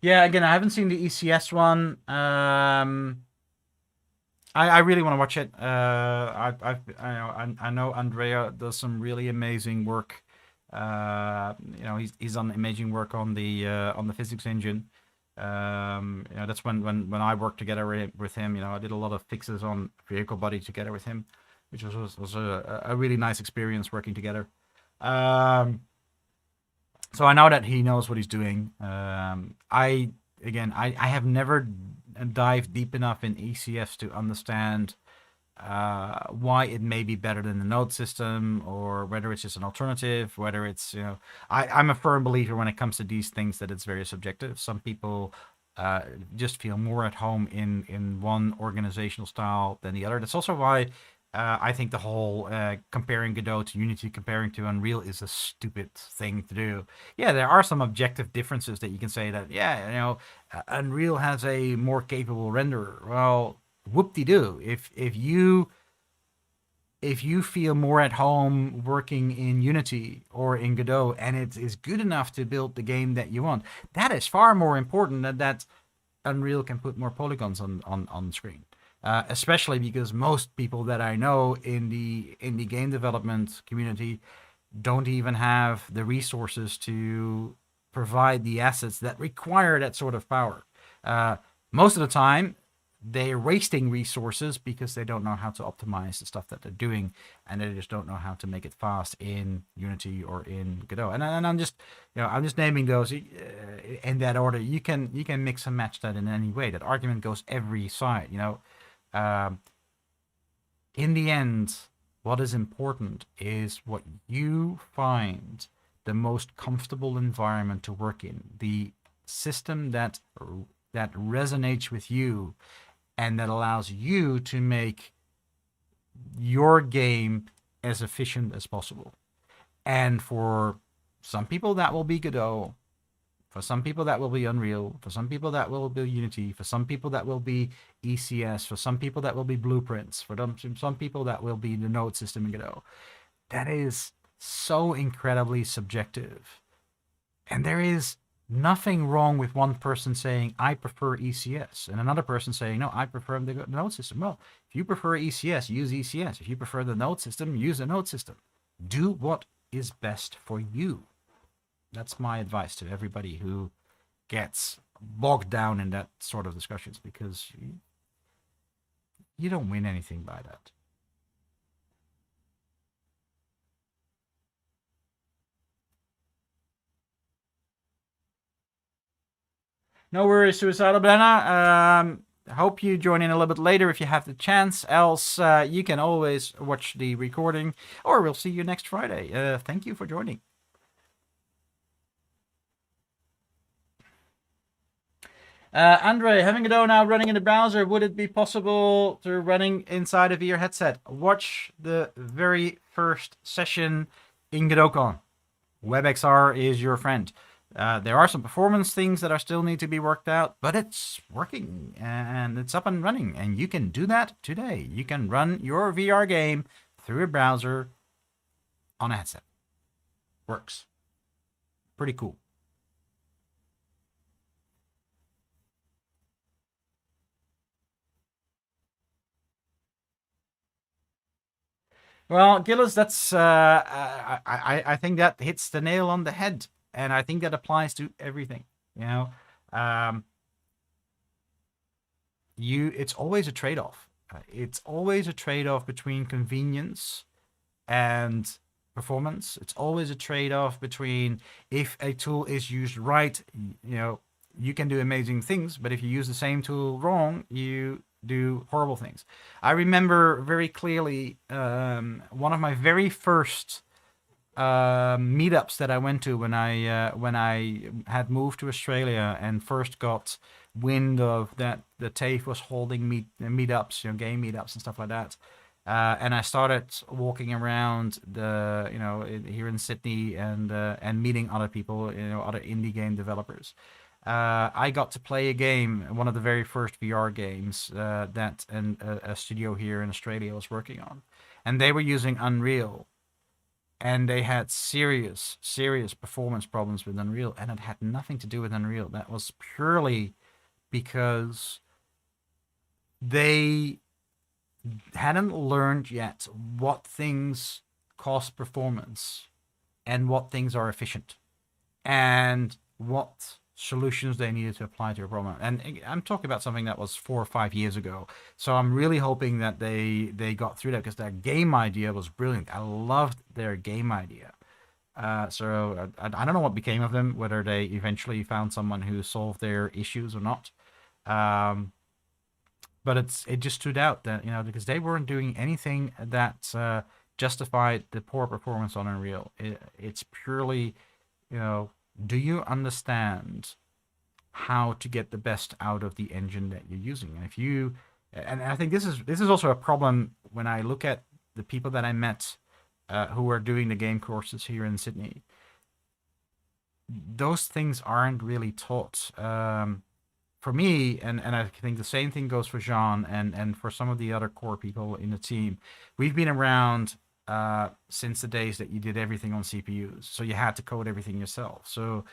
again, I haven't seen the ECS one. I really want to watch it. I know Andrea does some really amazing work. He's done amazing work on the physics engine. That's when I worked together with him. I did a lot of fixes on vehicle body together with him, which was a really nice experience working together. So I know that he knows what he's doing. I have never dived deep enough in ECS to understand why it may be better than the node system, or whether it's just an alternative, whether it's, I'm a firm believer when it comes to these things that it's very subjective. Some people just feel more at home in one organizational style than the other. That's also why I think the whole comparing Godot to Unity, comparing to Unreal is a stupid thing to do. Yeah, there are some objective differences that you can say that, Unreal has a more capable renderer. Well, whoop-de-doo. If if you feel more at home working in Unity or in Godot and it is good enough to build the game that you want, that is far more important than that Unreal can put more polygons on screen. Especially because most people that I know in the indie game development community don't even have the resources to provide the assets that require that sort of power. Most of the time, they're wasting resources because they don't know how to optimize the stuff that they're doing, and they just don't know how to make it fast in Unity or in Godot. And I'm just, I'm just naming those in that order. You can mix and match that in any way. That argument goes every side. In the end, what is important is what you find the most comfortable environment to work in, the system that resonates with you and that allows you to make your game as efficient as possible. And for some people that will be Godot, for some people that will be Unreal, for some people that will be Unity, for some people that will be ECS, for some people that will be Blueprints, for some people that will be the node system in Godot. That is so incredibly subjective. And there is nothing wrong with one person saying, I prefer ECS, and another person saying, no, I prefer the node system. Well, if you prefer ECS, use ECS. If you prefer the node system, use the node system. Do what is best for you. That's my advice to everybody who gets bogged down in that sort of discussions, because you don't win anything by that. No worries, Suicidal Banana. Hope you join in a little bit later if you have the chance. Else, you can always watch the recording, or we'll see you next Friday. Thank you for joining. Andre, having Godot now running in the browser, would it be possible to running inside a VR headset? Watch the very first session in GodotCon. WebXR is your friend. There are some performance things that are still need to be worked out, but it's working and it's up and running, and you can do that today. You can run your VR game through a browser on a headset. Works. Pretty cool. Well, Gillis, that's I think that hits the nail on the head, and I think that applies to everything. It's always a trade-off. It's always a trade-off between convenience and performance. It's always a trade-off between, if a tool is used right, you can do amazing things, but if you use the same tool wrong, you do horrible things. I remember very clearly one of my very first meetups that I went to when I had moved to Australia and first got wind of that the TAFE was holding meetups, game meetups and stuff like that. And I started walking around here in Sydney and meeting other people, other indie game developers. I got to play a game, one of the very first VR games that a studio here in Australia was working on, and they were using Unreal, and they had serious performance problems with Unreal, and it had nothing to do with Unreal. That was purely because they hadn't learned yet what things cost performance and what things are efficient and what solutions they needed to apply to a problem. And I'm talking about something that was 4 or 5 years ago. So I'm really hoping that they got through that, because their game idea was brilliant. I loved their game idea. So I don't know what became of them, whether they eventually found someone who solved their issues or not. But it just stood out that, because they weren't doing anything that justified the poor performance on Unreal. It's purely, do you understand how to get the best out of the engine that you're using? And I think this is also a problem when I look at the people that I met who are doing the game courses here in Sydney. Those things aren't really taught. for me, and I think the same thing goes for Jean and for some of the other core people in the team, we've been around since the days that you did everything on CPUs. So you had to code everything yourself. So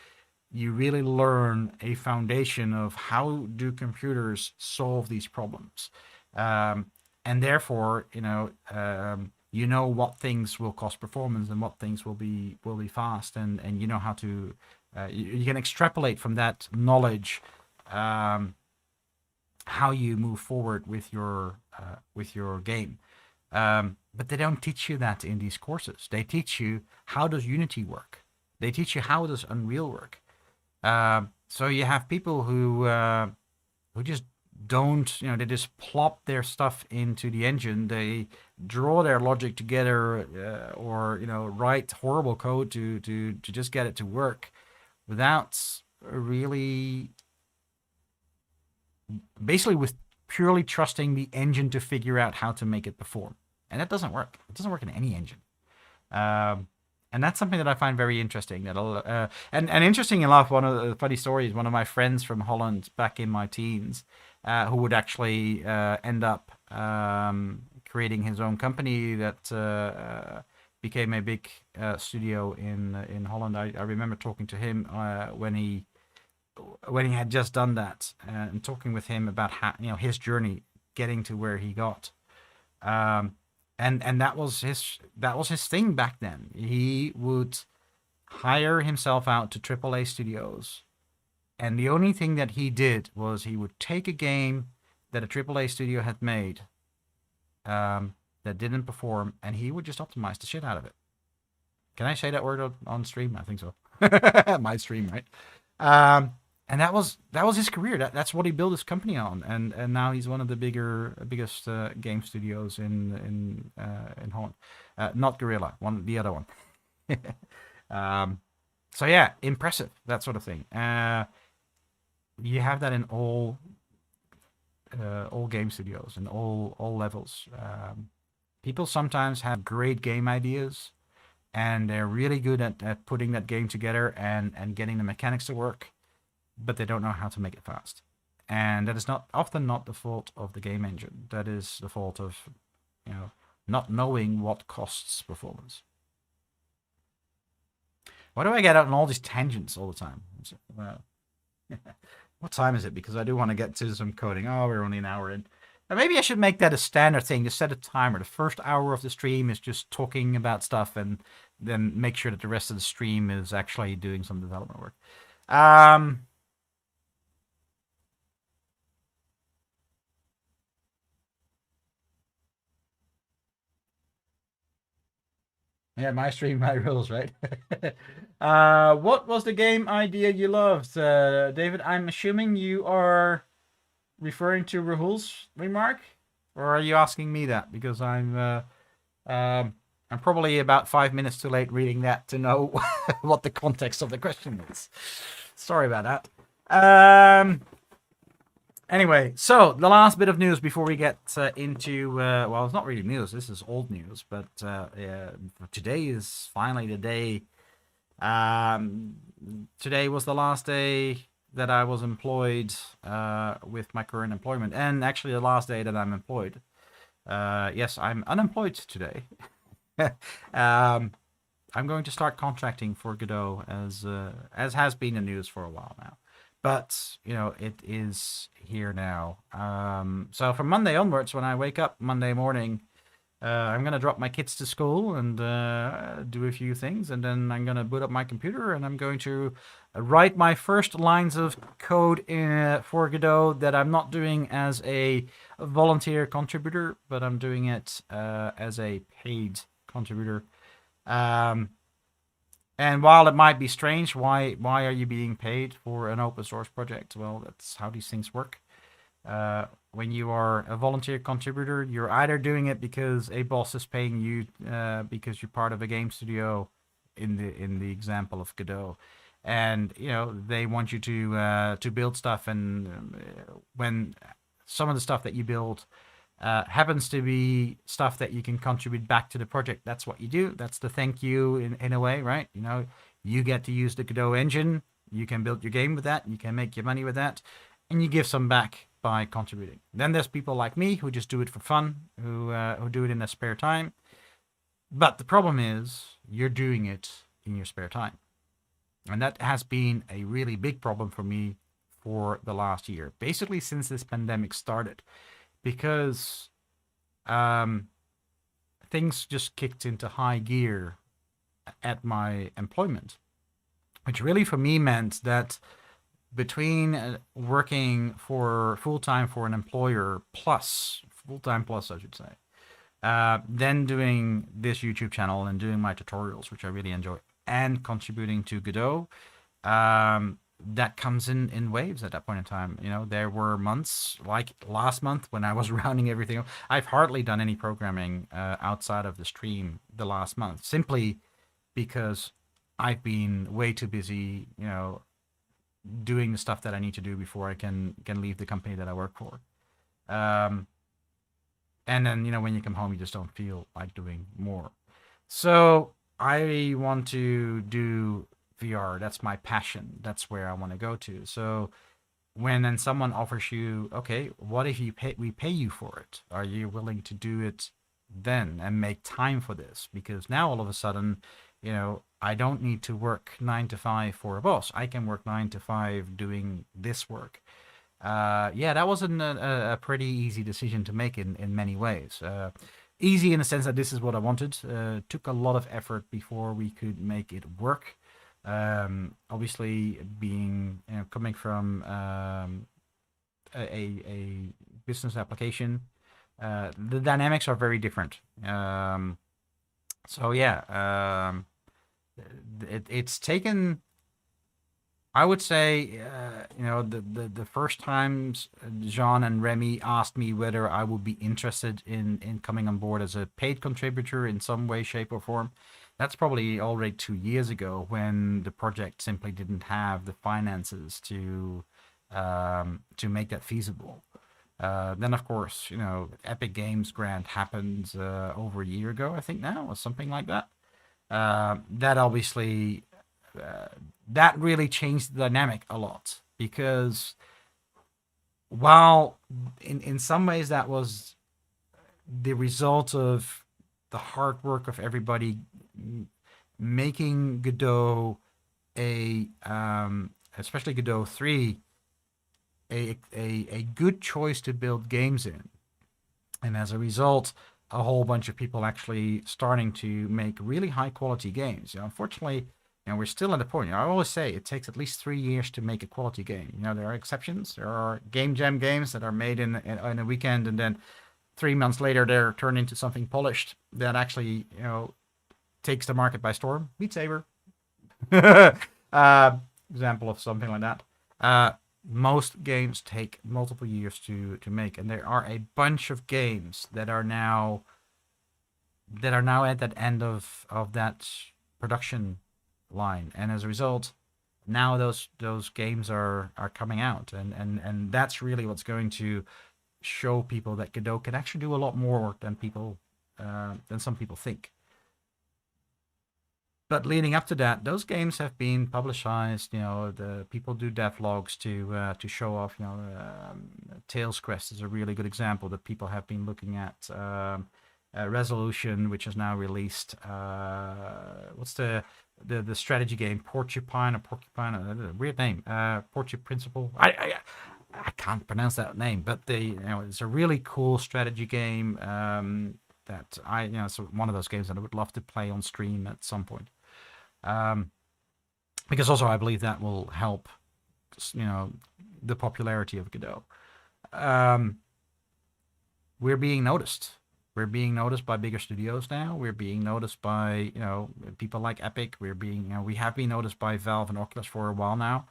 you really learn a foundation of how do computers solve these problems. And therefore, you know what things will cost performance and what things will be fast, and you know how to you can extrapolate from that knowledge how you move forward with your game. But they don't teach you that in these courses. They teach you how does Unity work. They teach you how does Unreal work. So you have people who just don't, they just plop their stuff into the engine. They draw their logic together, or write horrible code to just get it to work, without really, basically with purely trusting the engine to figure out how to make it perform. And that doesn't work. It doesn't work in any engine. And that's something that I find very interesting. And interesting enough, one of the funny stories, one of my friends from Holland back in my teens, who would actually end up creating his own company that became a big studio in Holland. I remember talking to him when he had just done that, and talking with him about how, his journey getting to where he got. And that was his thing back then. He would hire himself out to AAA studios, and the only thing that he did was he would take a game that a AAA studio had made that didn't perform, and he would just optimize the shit out of it. Can I say that word on stream? I think so. My stream, right? And that was his career. That's what he built his company on, and now he's one of the biggest game studios in Holland. Not Gorilla, the other one. So yeah, impressive, that sort of thing. You have that in all game studios and all levels. People sometimes have great game ideas, and they're really good at putting that game together and getting the mechanics to work, but they don't know how to make it fast. And that is often not the fault of the game engine. That is the fault of, not knowing what costs performance. Why do I get out on all these tangents all the time? What time is it? Because I do want to get to some coding. Oh, we're only an hour in. Now, maybe I should make that a standard thing. Just set a timer. The first hour of the stream is just talking about stuff, and then make sure that the rest of the stream is actually doing some development work. Yeah, my stream, my rules, right? What was the game idea you loved? David, I'm assuming you are referring to Rahul's remark? Or are you asking me that? Because I'm probably about 5 minutes too late reading that to know what the context of the question is. Sorry about that. Anyway, so the last bit of news before we get into, well, it's not really news. This is old news, but today is finally the day. Today was the last day that I was employed with my current employment, and actually the last day that I'm employed. Yes, I'm unemployed today. I'm going to start contracting for Godot, as has been the news for a while now. But, it is here now. So from Monday onwards, when I wake up Monday morning, I'm going to drop my kids to school and do a few things. And then I'm going to boot up my computer, and I'm going to write my first lines of code for Godot that I'm not doing as a volunteer contributor, but I'm doing it as a paid contributor. And while it might be strange, why are you being paid for an open source project? Well, that's how these things work. When you are a volunteer contributor, you're either doing it because a boss is paying you because you're part of a game studio, in the example of Godot, and they want you to build stuff, and when some of the stuff that you build happens to be stuff that you can contribute back to the project, that's what you do. That's the thank you in a way, right? You get to use the Godot engine. You can build your game with that. You can make your money with that. and you give some back by contributing. Then there's people like me who just do it for fun, who do it in their spare time. But the problem is you're doing it in your spare time. And that has been a really big problem for me for the last year, basically since this pandemic started, because things just kicked into high gear at my employment, which really for me meant that between working for full-time for an employer plus, full-time plus I should say, then doing this YouTube channel and doing my tutorials, which I really enjoy, and contributing to Godot, that comes in waves at that point in time. You know, there were months, like last month when I was rounding everything up. I've hardly done any programming outside of the stream the last month, simply because I've been way too busy, you know, doing the stuff that I need to do before I can leave the company that I work for. And then, you know, when you come home, you just don't feel like doing more. So I want to do VR. That's my passion. That's where I want to go to. So when then someone offers you, okay, what if we pay you for it? Are you willing to do it then and make time for this? Because now all of a sudden, you know, I don't need to work 9 to 5 for a boss. I can work 9 to 5 doing this work. Yeah, that wasn't a pretty easy decision to make in many ways. Easy in the sense that this is what I wanted. Took a lot of effort before we could make it work. Obviously, being, you know, coming from a business application, the dynamics are very different. So yeah, it's taken, I would say, you know, the first times Jean and Remy asked me whether I would be interested in coming on board as a paid contributor in some way, shape, or form. That's probably already 2 years ago, when the project simply didn't have the finances to make that feasible. Then, of course, you know, Epic Games grant happened over a year ago, I think now, or something like that. That obviously, that really changed the dynamic a lot, because while in some ways that was the result of the hard work of everybody making Godot especially Godot 3, a good choice to build games in. And as a result, a whole bunch of people actually starting to make really high quality games. You know, unfortunately, you know, we're still at the point. You know, I always say it takes at least 3 years to make a quality game. You know, there are exceptions. There are game jam games that are made in a weekend, and then 3 months later they're turned into something polished that actually, you know, takes the market by storm. Beat Saber, example of something like that. Most games take multiple years to make, and there are a bunch of games that are now at that end of that production line, and as a result, now those games are coming out, and that's really what's going to show people that Godot can actually do a lot more than some people think. But leading up to that, those games have been publicized. You know, the people do devlogs to show off. You know, Tales Quest is a really good example that people have been looking at. Resolution, which is now released. What's the strategy game? Porcupine, weird name. Porcupine Principle. I can't pronounce that name, but you know, it's a really cool strategy game. That you know, it's one of those games that I would love to play on stream at some point. Because also I believe that will help, you know, the popularity of Godot. We're being noticed. We're being noticed by bigger studios now. We're being noticed by, you know, people like Epic. We have been noticed by Valve and Oculus for a while now.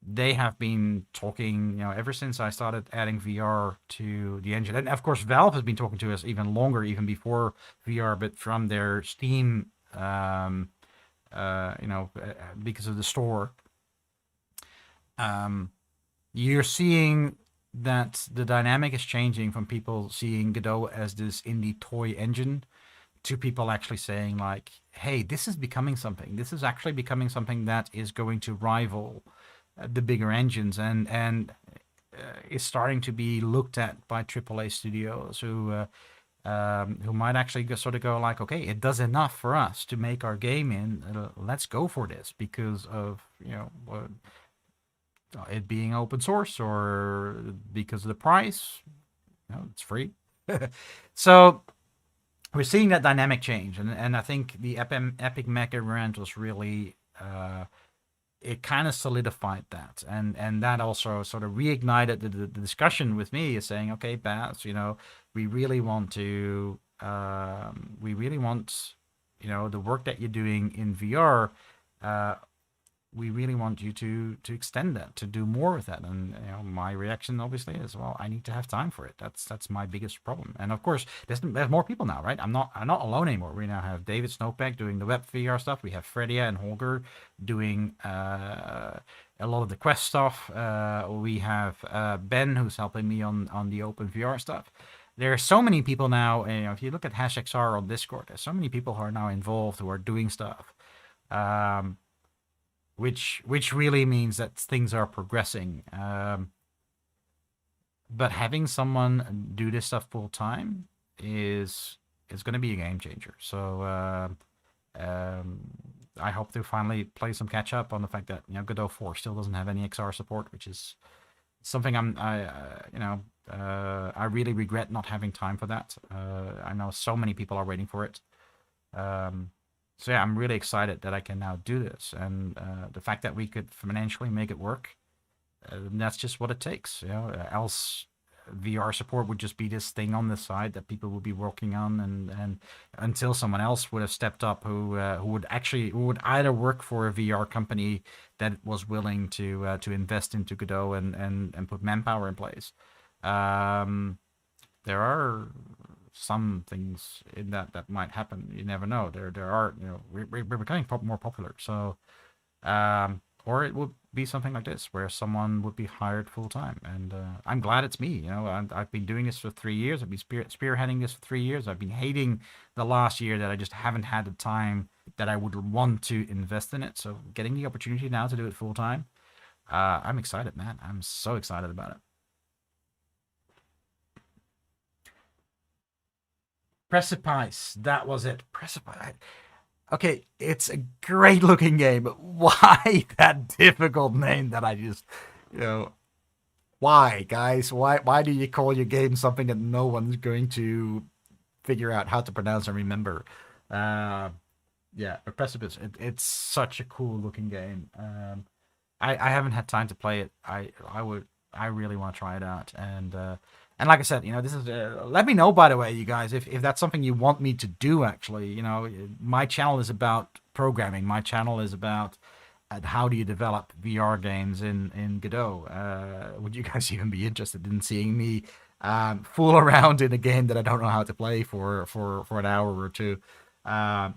They have been talking, you know, ever since I started adding VR to the engine. And of course, Valve has been talking to us even longer, even before VR, but from their Steam, you know, because of the store. You're seeing that the dynamic is changing from people seeing Godot as this indie toy engine to people actually saying like, hey, this is becoming something. This is actually becoming something that is going to rival the bigger engines, and is starting to be looked at by AAA studios who might actually sort of go like, okay, it does enough for us to make our game in. Let's go for this because of it being open source or because of the price. It's free. So we're seeing that dynamic change, and I think the Epic Mech event was really it kind of solidified that, and that also sort of reignited the discussion with me, is saying, okay, Baz, we really want to the work that you're doing in VR, we really want you to extend that, to do more with that. And my reaction obviously is, well, I need to have time for it. That's my biggest problem. And of course, there's more people now, right? I'm not alone anymore. We now have David Snowpack doing the web VR stuff. We have Fredia and Holger doing a lot of the Quest stuff. We have Ben, who's helping me on the Open VR stuff. There are so many people now. If you look at #XR on Discord, there's so many people who are now involved, who are doing stuff. Which really means that things are progressing. But having someone do this stuff full time is going to be a game changer. So I hope to finally play some catch up on the fact that Godot 4 still doesn't have any XR support, which is something I really regret not having time for that. I know so many people are waiting for it. So yeah, I'm really excited that I can now do this, and the fact that we could financially make it work, that's just what it takes. Else VR support would just be this thing on the side that people would be working on, and until someone else would have stepped up who would either work for a VR company that was willing to invest into Godot and put manpower in place. There are some things in that might happen. You never know. There are, we're becoming more popular. So, or it would be something like this where someone would be hired full time. And I'm glad it's me. I've been doing this for 3 years. I've been spearheading this for 3 years. I've been hating the last year that I just haven't had the time that I would want to invest in it. So getting the opportunity now to do it full time, I'm excited, man. I'm so excited about it. Precipice, that was it. Precipice. Okay, it's a great looking game, but why that difficult name that I just, why, guys? Why do you call your game something that no one's going to figure out how to pronounce and remember? Yeah, Precipice. It's such a cool looking game. I haven't had time to play it. I really want to try it out, and like I said, this is. Let me know, by the way, you guys, if that's something you want me to do. Actually, my channel is about programming. My channel is about how do you develop VR games in Godot. Would you guys even be interested in seeing me fool around in a game that I don't know how to play for an hour or two? To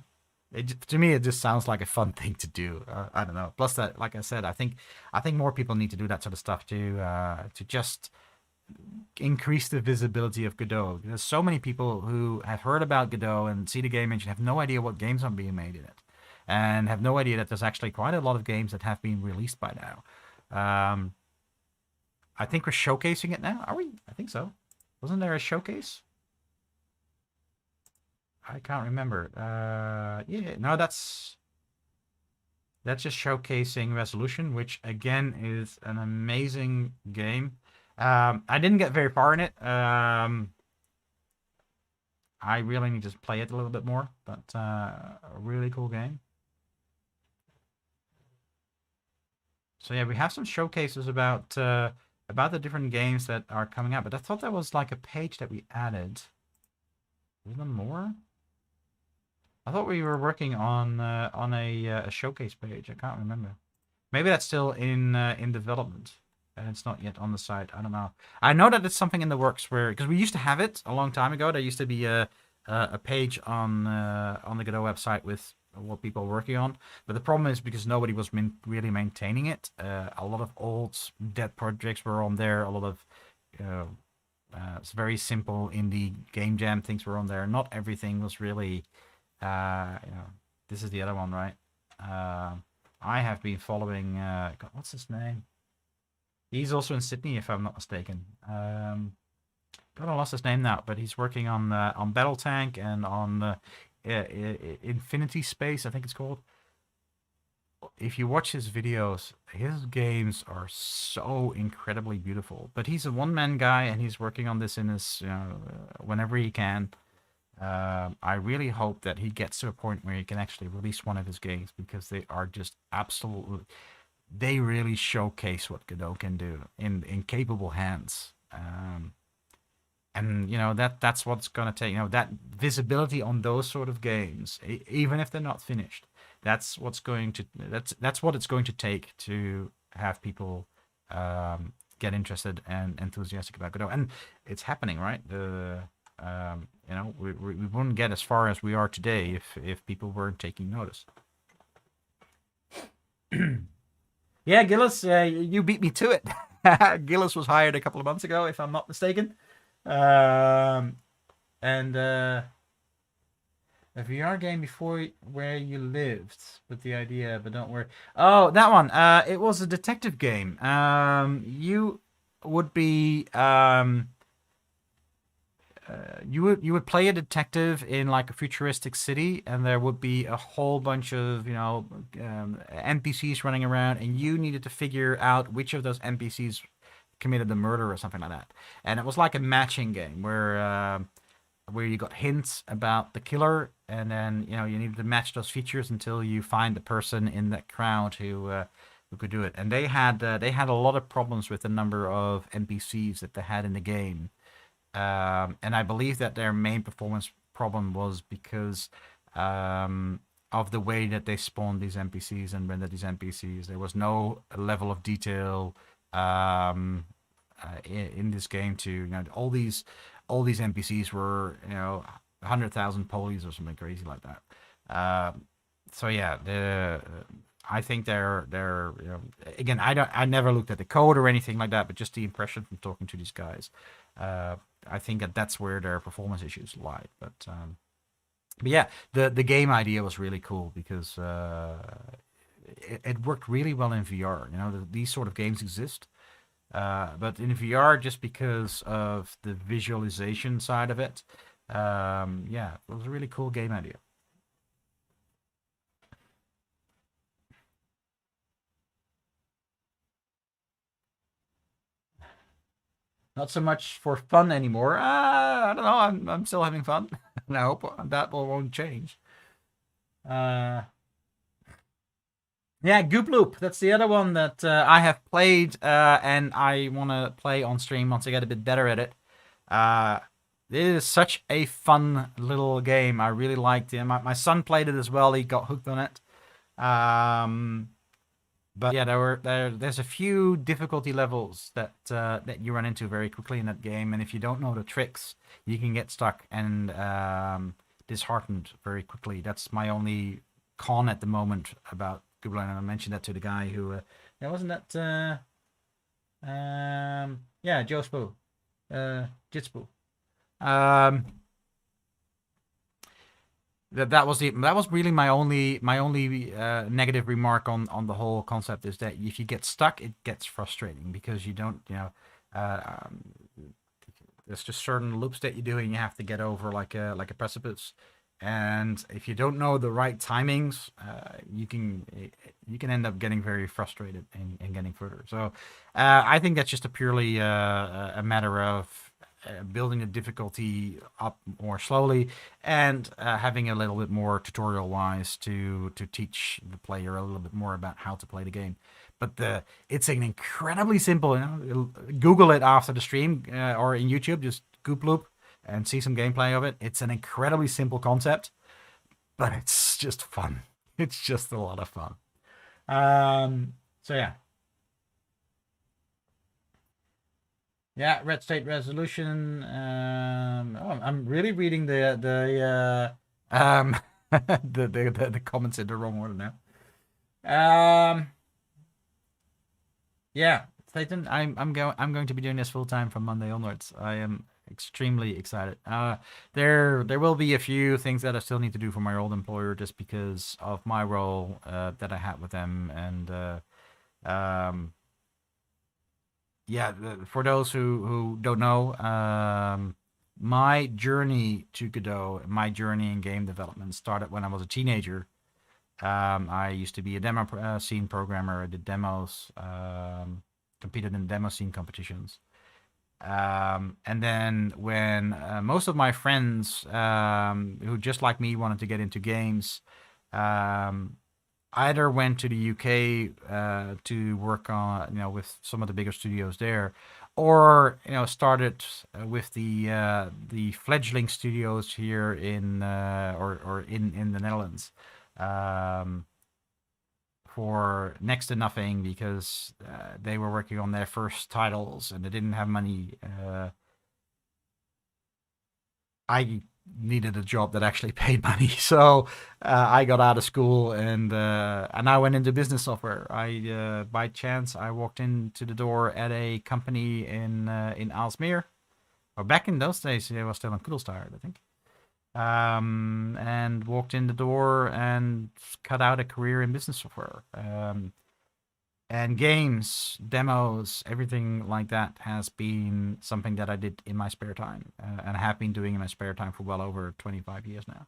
me, it just sounds like a fun thing to do. I don't know. Plus, that, like I said, I think more people need to do that sort of stuff to just increase the visibility of Godot. There's so many people who have heard about Godot and see the game engine, have no idea what games are being made in it, and have no idea that there's actually quite a lot of games that have been released by now. I think we're showcasing it now. Are we? I think so. Wasn't there a showcase? I can't remember. Yeah, no, that's just showcasing Resolution, which again is an amazing game. I didn't get very far in it. I really need to play it a little bit more, but a really cool game. So yeah, we have some showcases about the different games that are coming out, but I thought that was like a page that we added. Is there more? I thought we were working on a showcase page. I can't remember. Maybe that's still in development. And it's not yet on the site. I don't know. I know that it's something in the works where, because we used to have it a long time ago. There used to be a page on the Godot website with what people were working on. But the problem is because nobody was really maintaining it. A lot of old dead projects were on there. A lot of it's very simple indie game jam things were on there. Not everything was really. This is the other one, right? I have been following. God, what's his name? He's also in Sydney, if I'm not mistaken. God, I lost his name now, but he's working on Battle Tank and on Infinity Space, I think it's called. If you watch his videos, his games are so incredibly beautiful. But he's a one-man guy, and he's working on this in his whenever he can. I really hope that he gets to a point where he can actually release one of his games, because they are just absolutely. They really showcase what Godot can do in capable hands. And that's what's gonna take. That visibility on those sort of games, even if they're not finished. That's what it's going to take to have people get interested and enthusiastic about Godot. And it's happening, right? We wouldn't get as far as we are today if people weren't taking notice. Yeah, Gillis, you beat me to it. Gillis was hired a couple of months ago, if I'm not mistaken. And a VR game before where you lived with the idea, but don't worry. Oh, that one. It was a detective game. You would be you would play a detective in like a futuristic city, and there would be a whole bunch of NPCs running around, and you needed to figure out which of those NPCs committed the murder or something like that. And it was like a matching game where you got hints about the killer, and then you needed to match those features until you find the person in that crowd who could do it. And they had a lot of problems with the number of NPCs that they had in the game. And I believe that their main performance problem was because of the way that they spawned these NPCs and rendered these NPCs. There was no level of detail in this game to all these NPCs were 100,000 polys or something crazy like that. So yeah, I think they're again, I never looked at the code or anything like that, but just the impression from talking to these guys. I think that's where their performance issues lie. But yeah, the game idea was really cool because it worked really well in VR. These sort of games exist, but in VR, just because of the visualization side of it, yeah, it was a really cool game idea. Not so much for fun anymore. I don't know. I'm still having fun, and I hope that won't change. Yeah, Goop Loop. That's the other one that I have played, and I want to play on stream once I get a bit better at it. It is such a fun little game. I really liked it. My son played it as well. He got hooked on it. But yeah, there's a few difficulty levels that you run into very quickly in that game, and if you don't know the tricks, you can get stuck and disheartened very quickly. That's my only con at the moment about Google, and I mentioned that to the guy who wasn't that yeah, Joe Spoo, Jitspoo. That was really my only negative remark on the whole concept, is that if you get stuck, it gets frustrating because you don't there's just certain loops that you do, and you have to get over like a precipice. And if you don't know the right timings, you can end up getting very frustrated and getting further. So I think that's just a purely a matter of building the difficulty up more slowly, and having a little bit more tutorial wise to teach the player a little bit more about how to play the game. But it's an incredibly simple. Google it after the stream or in YouTube, just Goop Loop, and see some gameplay of it. It's an incredibly simple concept, but it's just fun. It's just a lot of fun. So yeah. Yeah, Red State Resolution. I'm really reading the the comments in the wrong order now. Yeah, Clayton, I'm going to be doing this full time from Monday onwards. I am extremely excited. There will be a few things that I still need to do for my old employer just because of my role that I had with them, and yeah, for those who don't know, my journey to Godot, my journey in game development started when I was a teenager. I used to be a demo scene programmer. I did demos, competed in demo scene competitions. And then when most of my friends who just like me wanted to get into games, either went to the UK to work on, with some of the bigger studios there, or started with the fledgling studios here in or in the Netherlands. For next to nothing because they were working on their first titles and they didn't have money. I needed a job that actually paid money, so I got out of school and I went into business software. I by chance I walked into the door at a company in Aalsmeer, or back in those days it was still in Kudelstaart, I think. And walked in the door and cut out a career in business software. And games, demos, everything like that has been something that I did in my spare time, and I have been doing in my spare time for well over 25 years now.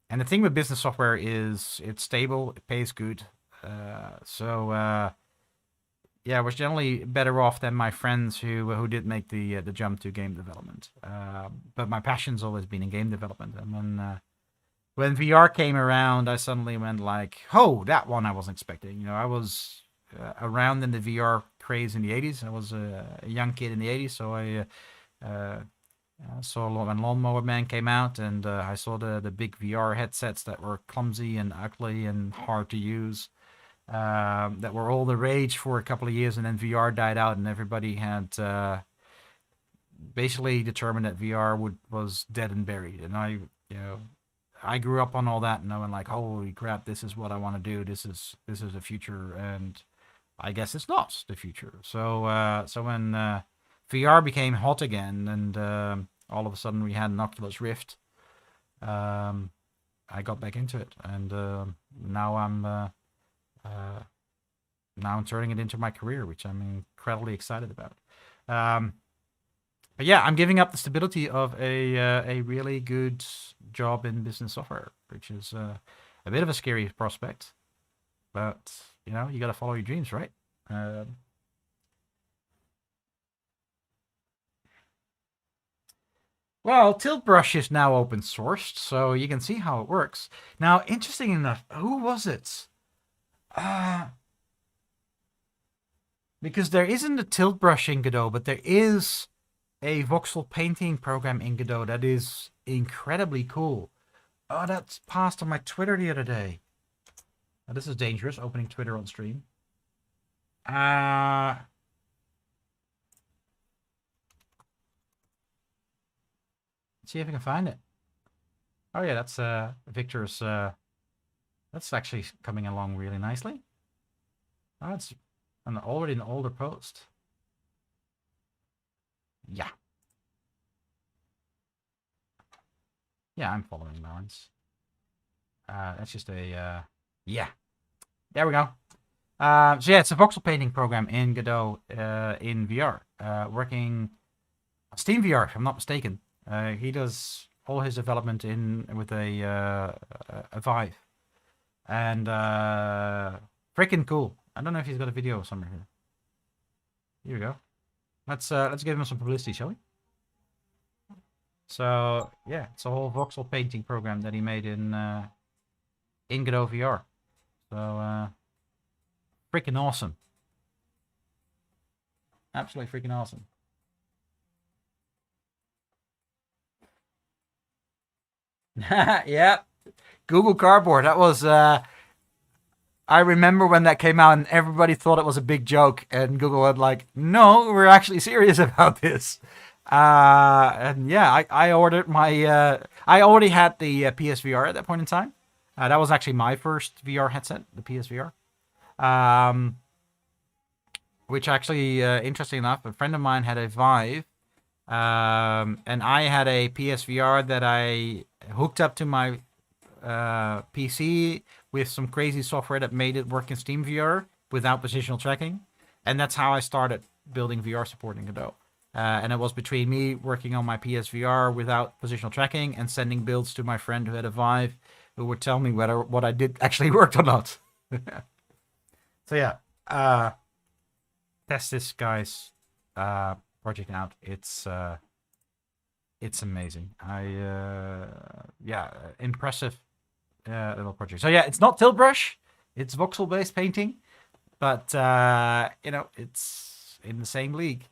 And the thing with business software is it's stable, it pays good. Yeah, I was generally better off than my friends who did make the jump to game development. But my passion's always been in game development. And when VR came around, I suddenly went like, "Oh, that one I wasn't expecting." I was around in the VR craze in the 80s. I was a young kid in the 80s, so I saw when Lawnmower Man came out, and I saw the big VR headsets that were clumsy and ugly and hard to use. That were all the rage for a couple of years, and then VR died out, and everybody had basically determined that VR was dead and buried. And I grew up on all that, and I went like, "Holy crap! This is what I want to do. This is the future." And I guess it's not the future. So when VR became hot again, and all of a sudden we had an Oculus Rift, I got back into it, and now I'm turning it into my career, which I'm incredibly excited about. But yeah, I'm giving up the stability of a really good job in business software, which is a bit of a scary prospect. But you got to follow your dreams, right? Well, Tilt Brush is now open sourced, so you can see how it works. Now, interesting enough, who was it? Because there isn't a tilt brush in Godot, but there is a voxel painting program in Godot that is incredibly cool. Oh, that's passed on my Twitter the other day. Now, this is dangerous, opening Twitter on stream. Let's see if I can find it. Oh yeah, that's Victor's. That's actually coming along really nicely. Oh, it's already an older post. Yeah. Yeah, I'm following Lawrence. That's just a, yeah. There we go. So yeah, it's a voxel painting program in Godot in VR. Working on Steam VR, if I'm not mistaken. He does all his development with a Vive. And freaking cool. I don't know if he's got a video somewhere here. Here we go. Let's give him some publicity, shall we? So yeah, it's a whole voxel painting program that he made in Godot VR. So freaking awesome. Absolutely freaking awesome. Yeah. Google Cardboard. That was I remember when that came out and everybody thought it was a big joke, and Google had like, "No, we're actually serious about this." And yeah, I ordered my I already had the PSVR at that point in time. That was actually my first VR headset, the PSVR. Which actually, interesting enough, a friend of mine had a Vive, And I had a PSVR that I hooked up to my PC with some crazy software that made it work in Steam VR without positional tracking, and that's how I started building VR support in Godot. And it was between me working on my PSVR without positional tracking and sending builds to my friend who had a Vive, who would tell me whether what I did actually worked or not. So yeah, test this guy's project out. It's amazing. Yeah, impressive little project. So yeah, it's not tilt brush, it's voxel based painting, but you know, it's in the same league.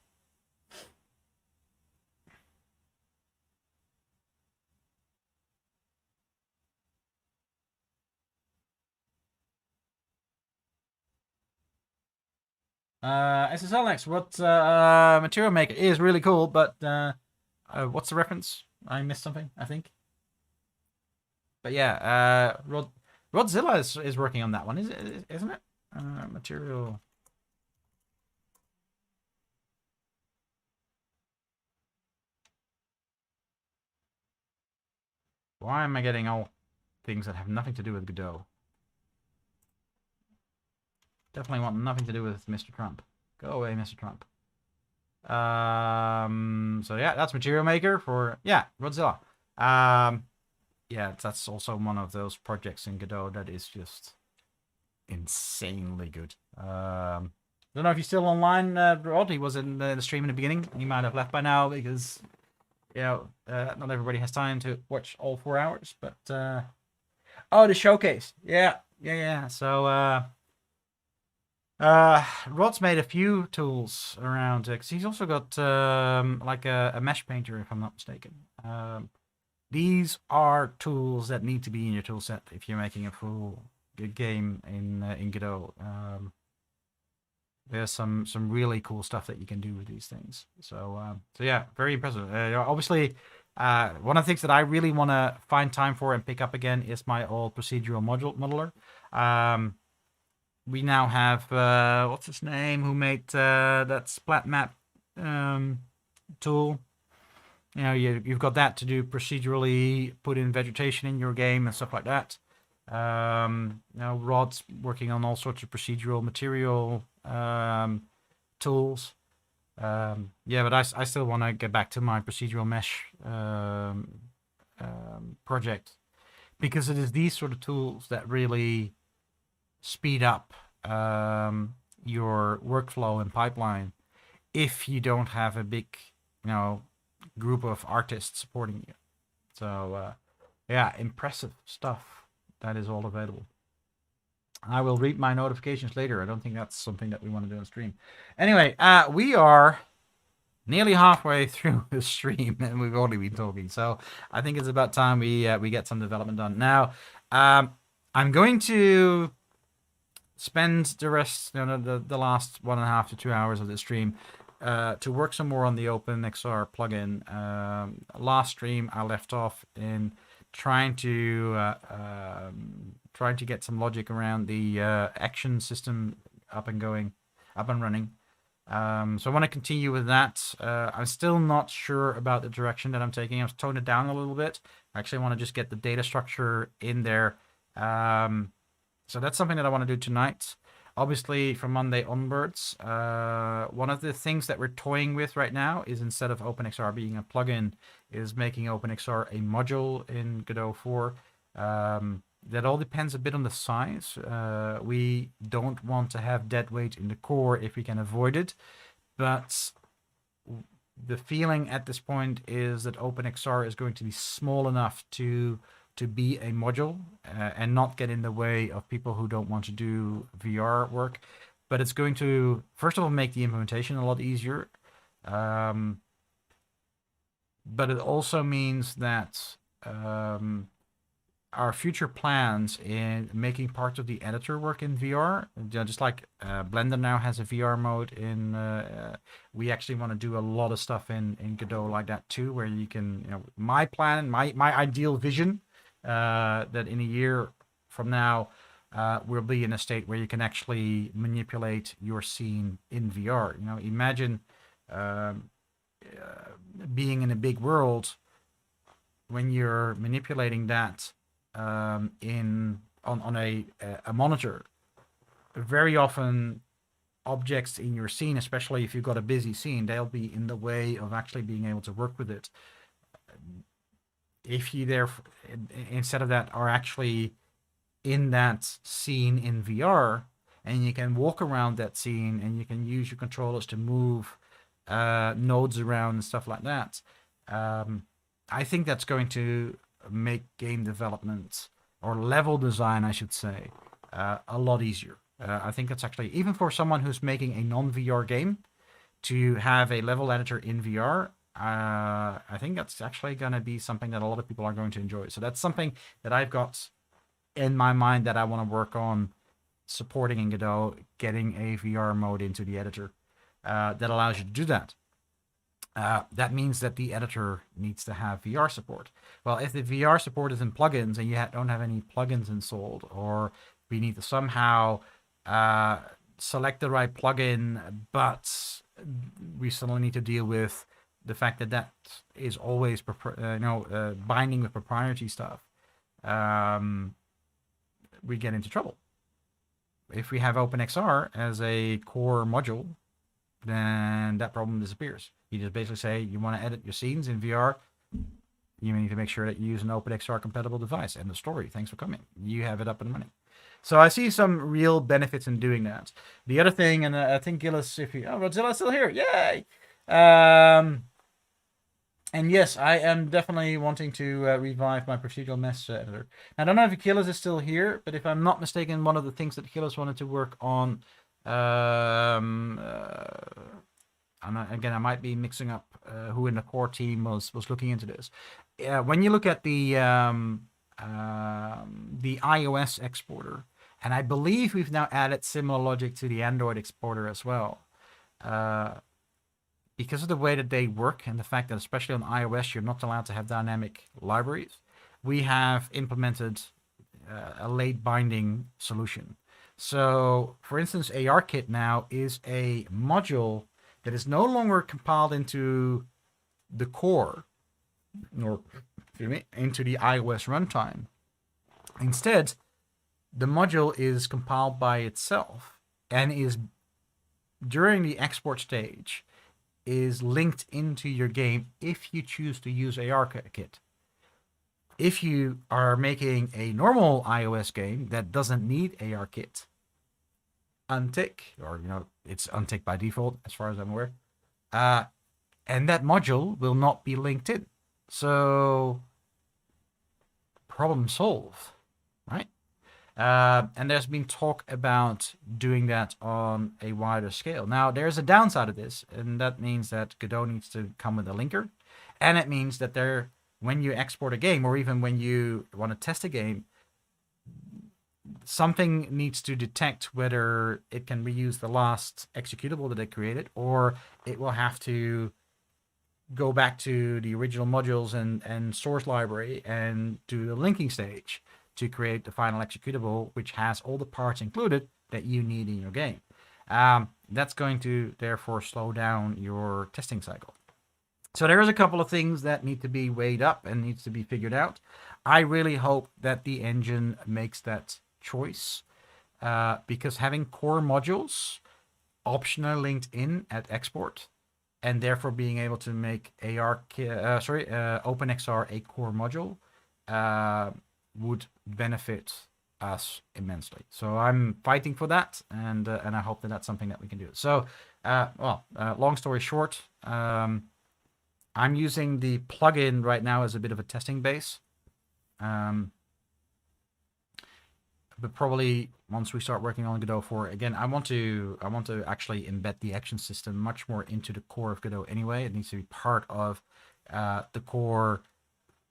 SSL Next, what Material Maker is really cool, but what's the reference? I missed something, I think. But yeah, Rodzilla is working on that one, isn't it? Material. Why am I getting all things that have nothing to do with Godot? Definitely want nothing to do with Mr. Trump. Go away, Mr. Trump. So yeah, that's Material Maker for Rodzilla. Yeah, that's also one of those projects in Godot that is just insanely good. Don't know if he's still online, Rod. He was in the stream in the beginning. He might have left by now because, you know, not everybody has time to watch all 4 hours. But oh, the showcase. Yeah. So Rod's made a few tools around because he's also got like a mesh painter, if I'm not mistaken. These are tools that need to be in your tool set if you're making a full good game in Godot. There's some really cool stuff that you can do with these things. So yeah, very impressive. Obviously, one of the things that I really want to find time for and pick up again is my old procedural modeler. We now have what's his name, who made that splat map tool. You know, you've got that to do procedurally, put in vegetation in your game and stuff like that. Now Rod's working on all sorts of procedural material tools. Yeah, but I still want to get back to my procedural mesh project, because it is these sort of tools that really speed up your workflow and pipeline if you don't have a big, you know, group of artists supporting you. So yeah, impressive stuff that is all available. I will read my notifications later. I don't think that's something that we want to do on stream. Anyway, we are nearly halfway through the stream and we've only been talking. So I think it's about time we get some development done. Now, I'm going to spend the rest, you know, the last 1.5 to 2 hours of the stream to work some more on the OpenXR plugin. Last stream I left off in trying to get some logic around the action system up and running. So I want to continue with that. I'm still not sure about the direction that I'm taking. I've toned it down a little bit. I actually want to just get the data structure in there. So that's something that I want to do tonight. Obviously, from Monday onwards, one of the things that we're toying with right now is, instead of OpenXR being a plugin, is making OpenXR a module in Godot 4. That all depends a bit on the size. We don't want to have dead weight in the core if we can avoid it, but the feeling at this point is that OpenXR is going to be small enough to be a module and not get in the way of people who don't want to do VR work. But it's going to, first of all, make the implementation a lot easier. But it also means that our future plans in making parts of the editor work in VR, just like Blender now has a VR mode in, we actually want to do a lot of stuff in Godot like that too, where you can, you know, my plan, my ideal vision, that in a year from now, we'll be in a state where you can actually manipulate your scene in VR. You know, imagine being in a big world, when you're manipulating that on a monitor, very often objects in your scene, especially if you've got a busy scene, they'll be in the way of actually being able to work with it. If you instead of that are actually in that scene in VR, and you can walk around that scene and you can use your controllers to move nodes around and stuff like that. I think that's going to make game development, or level design, I should say, a lot easier. I think that's actually, even for someone who's making a non-VR game, to have a level editor in VR, I think that's actually going to be something that a lot of people are going to enjoy. So that's something that I've got in my mind that I want to work on supporting in Godot, getting a VR mode into the editor that allows you to do that. That means that the editor needs to have VR support. Well, if the VR support is in plugins and you don't have any plugins installed, or we need to somehow select the right plugin, but we still need to deal with the fact that that is always binding with proprietary stuff, we get into trouble. If we have OpenXR as a core module, then that problem disappears. You just basically say you want to edit your scenes in VR. You need to make sure that you use an OpenXR compatible device. End of story. Thanks for coming. You have it up and running. So I see some real benefits in doing that. The other thing, and I think Gillis, Rodzilla's still here. Yay! And yes, I am definitely wanting to revive my procedural mess editor. I don't know if Achilles is still here, but if I'm not mistaken, one of the things that Achilles wanted to work on, again, I might be mixing up who in the core team was looking into this. When you look at the iOS exporter, and I believe we've now added similar logic to the Android exporter as well. Because of the way that they work and the fact that especially on iOS, you're not allowed to have dynamic libraries, we have implemented a late binding solution. So, for instance, ARKit now is a module that is no longer compiled into the core, or into the iOS runtime. Instead, the module is compiled by itself and is, during the export stage, is linked into your game if you choose to use ARKit. If you are making a normal iOS game that doesn't need ARKit, untick, or it's unticked by default as far as I'm aware, and that module will not be linked in. So, problem solved, right? And there's been talk about doing that on a wider scale. Now, there's a downside of this, and that means that Godot needs to come with a linker. And it means that when you export a game, or even when you want to test a game, something needs to detect whether it can reuse the last executable that it created, or it will have to go back to the original modules and source library and do the linking stage to create the final executable, which has all the parts included that you need in your game. That's going to therefore slow down your testing cycle. So there is a couple of things that need to be weighed up and needs to be figured out. I really hope that the engine makes that choice, because having core modules optionally linked in at export, and therefore being able to make OpenXR a core module, would benefit us immensely. So I'm fighting for that, and I hope that that's something that we can do. So, long story short, I'm using the plugin right now as a bit of a testing base. But probably once we start working on Godot 4, again, I want to actually embed the action system much more into the core of Godot anyway. It needs to be part of the core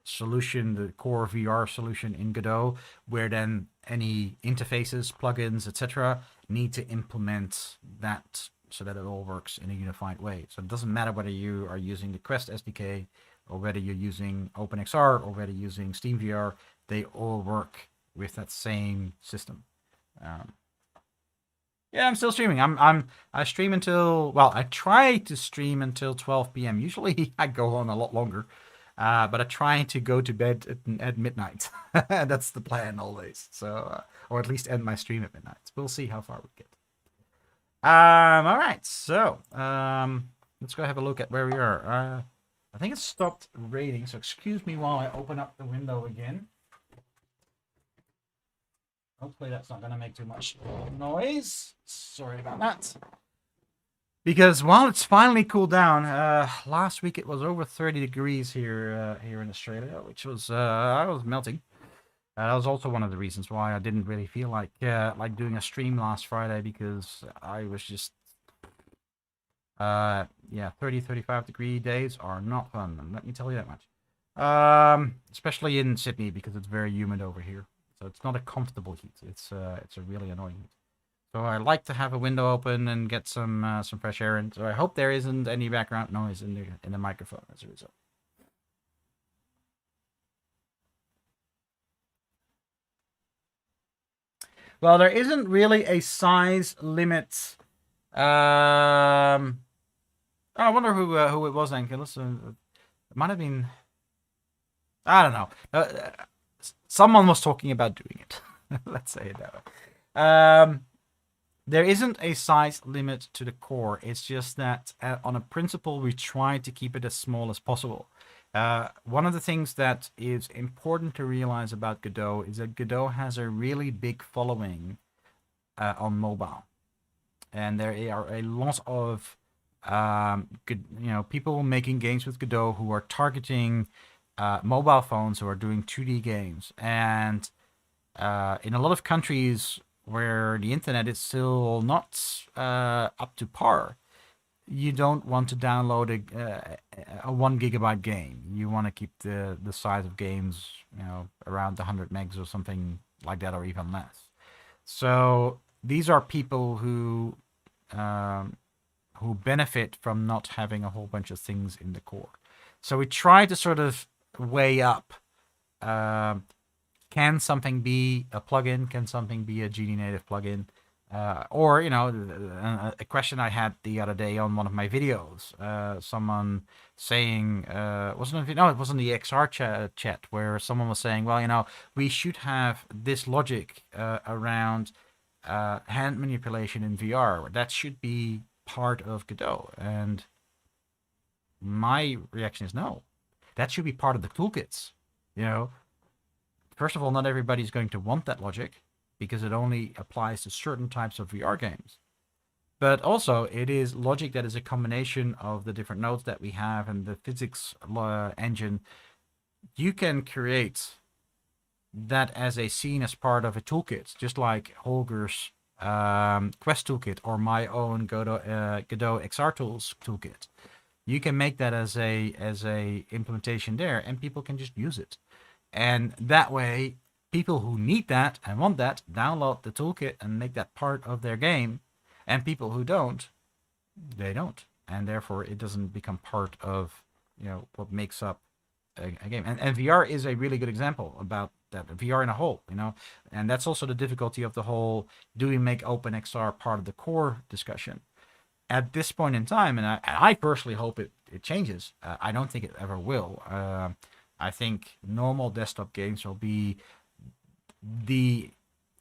solution, the core VR solution in Godot, where then any interfaces, plugins, etc. need to implement that so that it all works in a unified way. So it doesn't matter whether you are using the Quest SDK, or whether you're using OpenXR, or whether you're using SteamVR, they all work with that same system. Yeah, I'm still streaming. I stream until, well, I try to stream until 12 p.m. Usually I go on a lot longer. But I try to go to bed at midnight. That's the plan always. So, or at least end my stream at midnight. We'll see how far we get. All right. So, let's go have a look at where we are. I think it stopped raining. So excuse me while I open up the window again. Hopefully that's not going to make too much noise. Sorry about that. Because while it's finally cooled down, last week it was over 30 degrees here in Australia, which was I was melting. That was also one of the reasons why I didn't really feel like doing a stream last Friday, because I was just 35 degree days are not fun. Let me tell you that much. Especially in Sydney, because it's very humid over here. So it's not a comfortable heat. It's a really annoying heat. So I like to have a window open and get some fresh air in. So I hope there isn't any background noise in the microphone as a result. Well, there isn't really a size limit. I wonder who it was, Anke. Listen, it might have been. I don't know. Someone was talking about doing it. Let's say it that way. There isn't a size limit to the core. It's just that on a principle, we try to keep it as small as possible. One of the things that is important to realize about Godot is that Godot has a really big following on mobile. And there are a lot of people making games with Godot who are targeting mobile phones who are doing 2D games. And in a lot of countries where the internet is still not up to par, you don't want to download a 1 gigabyte game. You want to keep the size of games, around 100 megs or something like that, or even less. So these are people who benefit from not having a whole bunch of things in the core. So we try to sort of weigh up. Can something be a plugin? Can something be a GD native plugin? Or, a question I had the other day on one of my videos. Someone saying, it was on the XR chat where someone was saying, well, we should have this logic around hand manipulation in VR. That should be part of Godot. And my reaction is no. That should be part of the toolkits. First of all, not everybody's going to want that logic, because it only applies to certain types of VR games. But also, it is logic that is a combination of the different nodes that we have and the physics engine. You can create that as a scene as part of a toolkit, just like Holger's Quest toolkit or my own Godot XR tools toolkit. You can make that as a implementation there, and people can just use it. And that way, people who need that and want that download the toolkit and make that part of their game. And people who don't, they don't. And therefore, it doesn't become part of what makes up a game. And VR is a really good example about that. VR in a whole, and that's also the difficulty of the whole, do we make OpenXR part of the core discussion? At this point in time, and I personally hope it changes. I don't think it ever will. I think normal desktop games will be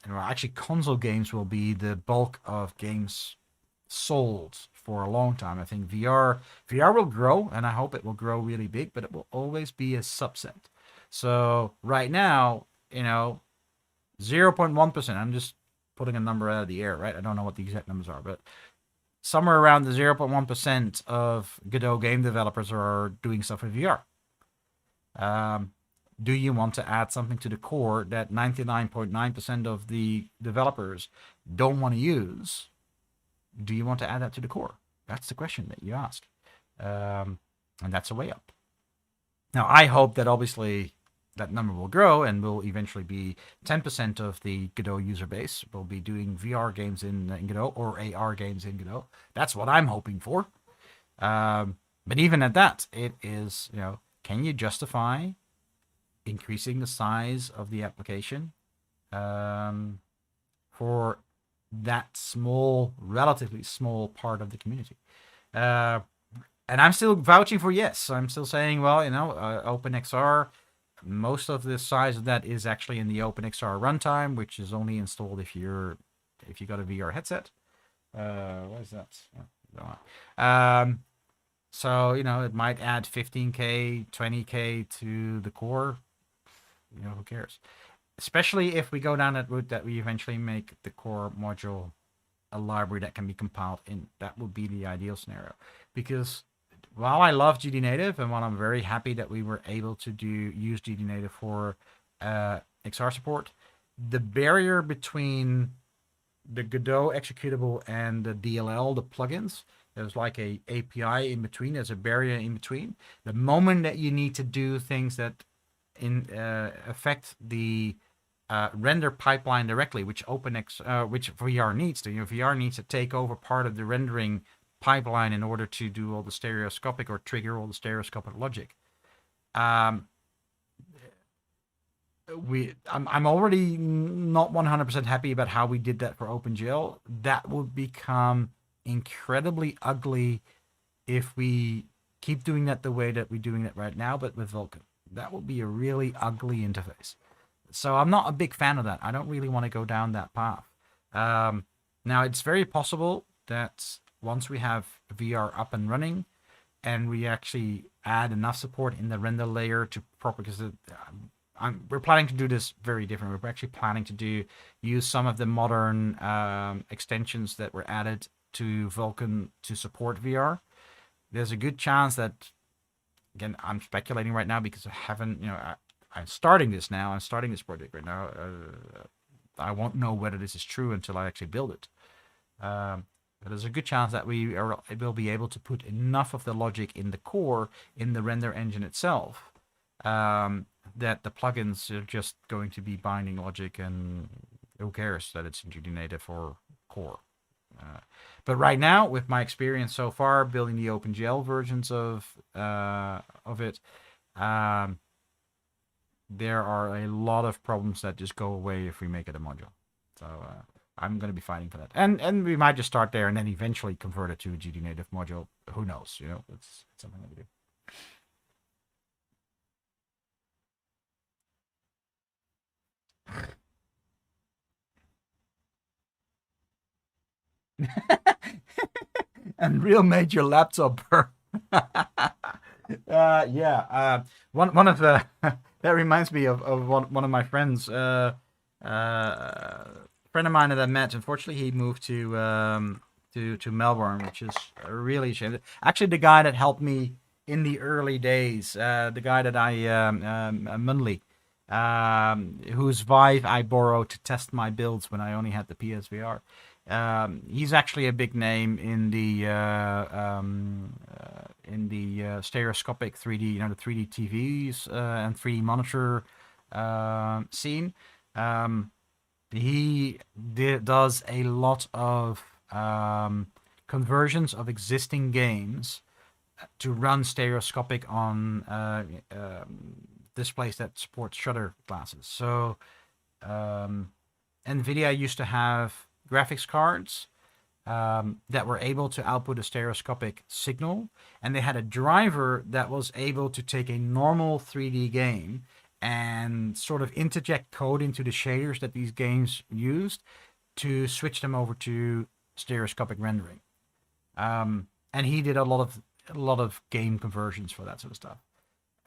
actually console games will be the bulk of games sold for a long time. I think VR will grow, and I hope it will grow really big, but it will always be a subset. So right now, 0.1%, I'm just putting a number out of the air, right? I don't know what the exact numbers are, but somewhere around the 0.1% of Godot game developers are doing stuff with VR. Do you want to add something to the core that 99.9% of the developers don't want to use? Do you want to add that to the core? That's the question that you ask. And that's a way up. Now, I hope that obviously that number will grow and will eventually be 10% of the Godot user base will be doing VR games in Godot or AR games in Godot. That's what I'm hoping for. But even at that, it is, can you justify increasing the size of the application for that small, relatively small part of the community. And I'm still vouching for yes. I'm still saying, well, OpenXR, most of the size of that is actually in the OpenXR runtime, which is only installed if you got a VR headset. What is that? So it might add 15K, 20K to the core. Who cares? Especially if we go down that route that we eventually make the core module a library that can be compiled in. That would be the ideal scenario. Because while I love GD Native and while I'm very happy that we were able to use GD Native for XR support, the barrier between the Godot executable and the DLL, the plugins, there's like a API in between. There's a barrier in between. The moment that you need to do things that affect the render pipeline directly, which which VR needs to. VR needs to take over part of the rendering pipeline in order to do all the stereoscopic or trigger all the stereoscopic logic. I'm already not 100% happy about how we did that for OpenGL. That would become incredibly ugly if we keep doing that the way that we're doing it right now, but with Vulkan. That will be a really ugly interface. So I'm not a big fan of that. I don't really want to go down that path. Now, it's very possible that once we have VR up and running and we actually add enough support in the render layer to because we're planning to do this very different. We're actually planning to use some of the modern extensions that were added to Vulkan to support VR. There's a good chance that, again, I'm speculating right now because I haven't, I'm starting this now. I'm starting this project right now. I won't know whether this is true until I actually build it. But there's a good chance that we will be able to put enough of the logic in the core, in the render engine itself, that the plugins are just going to be binding logic, and who cares that it's in GD Native or core. But right now, with my experience so far building the OpenGL versions of it, there are a lot of problems that just go away if we make it a module. So I'm going to be fighting for that. And we might just start there and then eventually convert it to a GD Native module. Who knows? It's something that we do. Unreal made your laptop burn. Yeah. One of the that reminds me of one of my friends. Friend of mine that I met. Unfortunately, he moved to Melbourne, which is really a shame. Actually, the guy that helped me in the early days, the guy that Munley, whose Vive I borrowed to test my builds when I only had the PSVR. He's actually a big name in the stereoscopic 3D, the 3D TVs and 3D monitor scene. He does a lot of conversions of existing games to run stereoscopic on displays that support shutter glasses. So NVIDIA used to have graphics cards that were able to output a stereoscopic signal, and they had a driver that was able to take a normal 3D game and sort of interject code into the shaders that these games used to switch them over to stereoscopic rendering. And he did a lot of game conversions for that sort of stuff.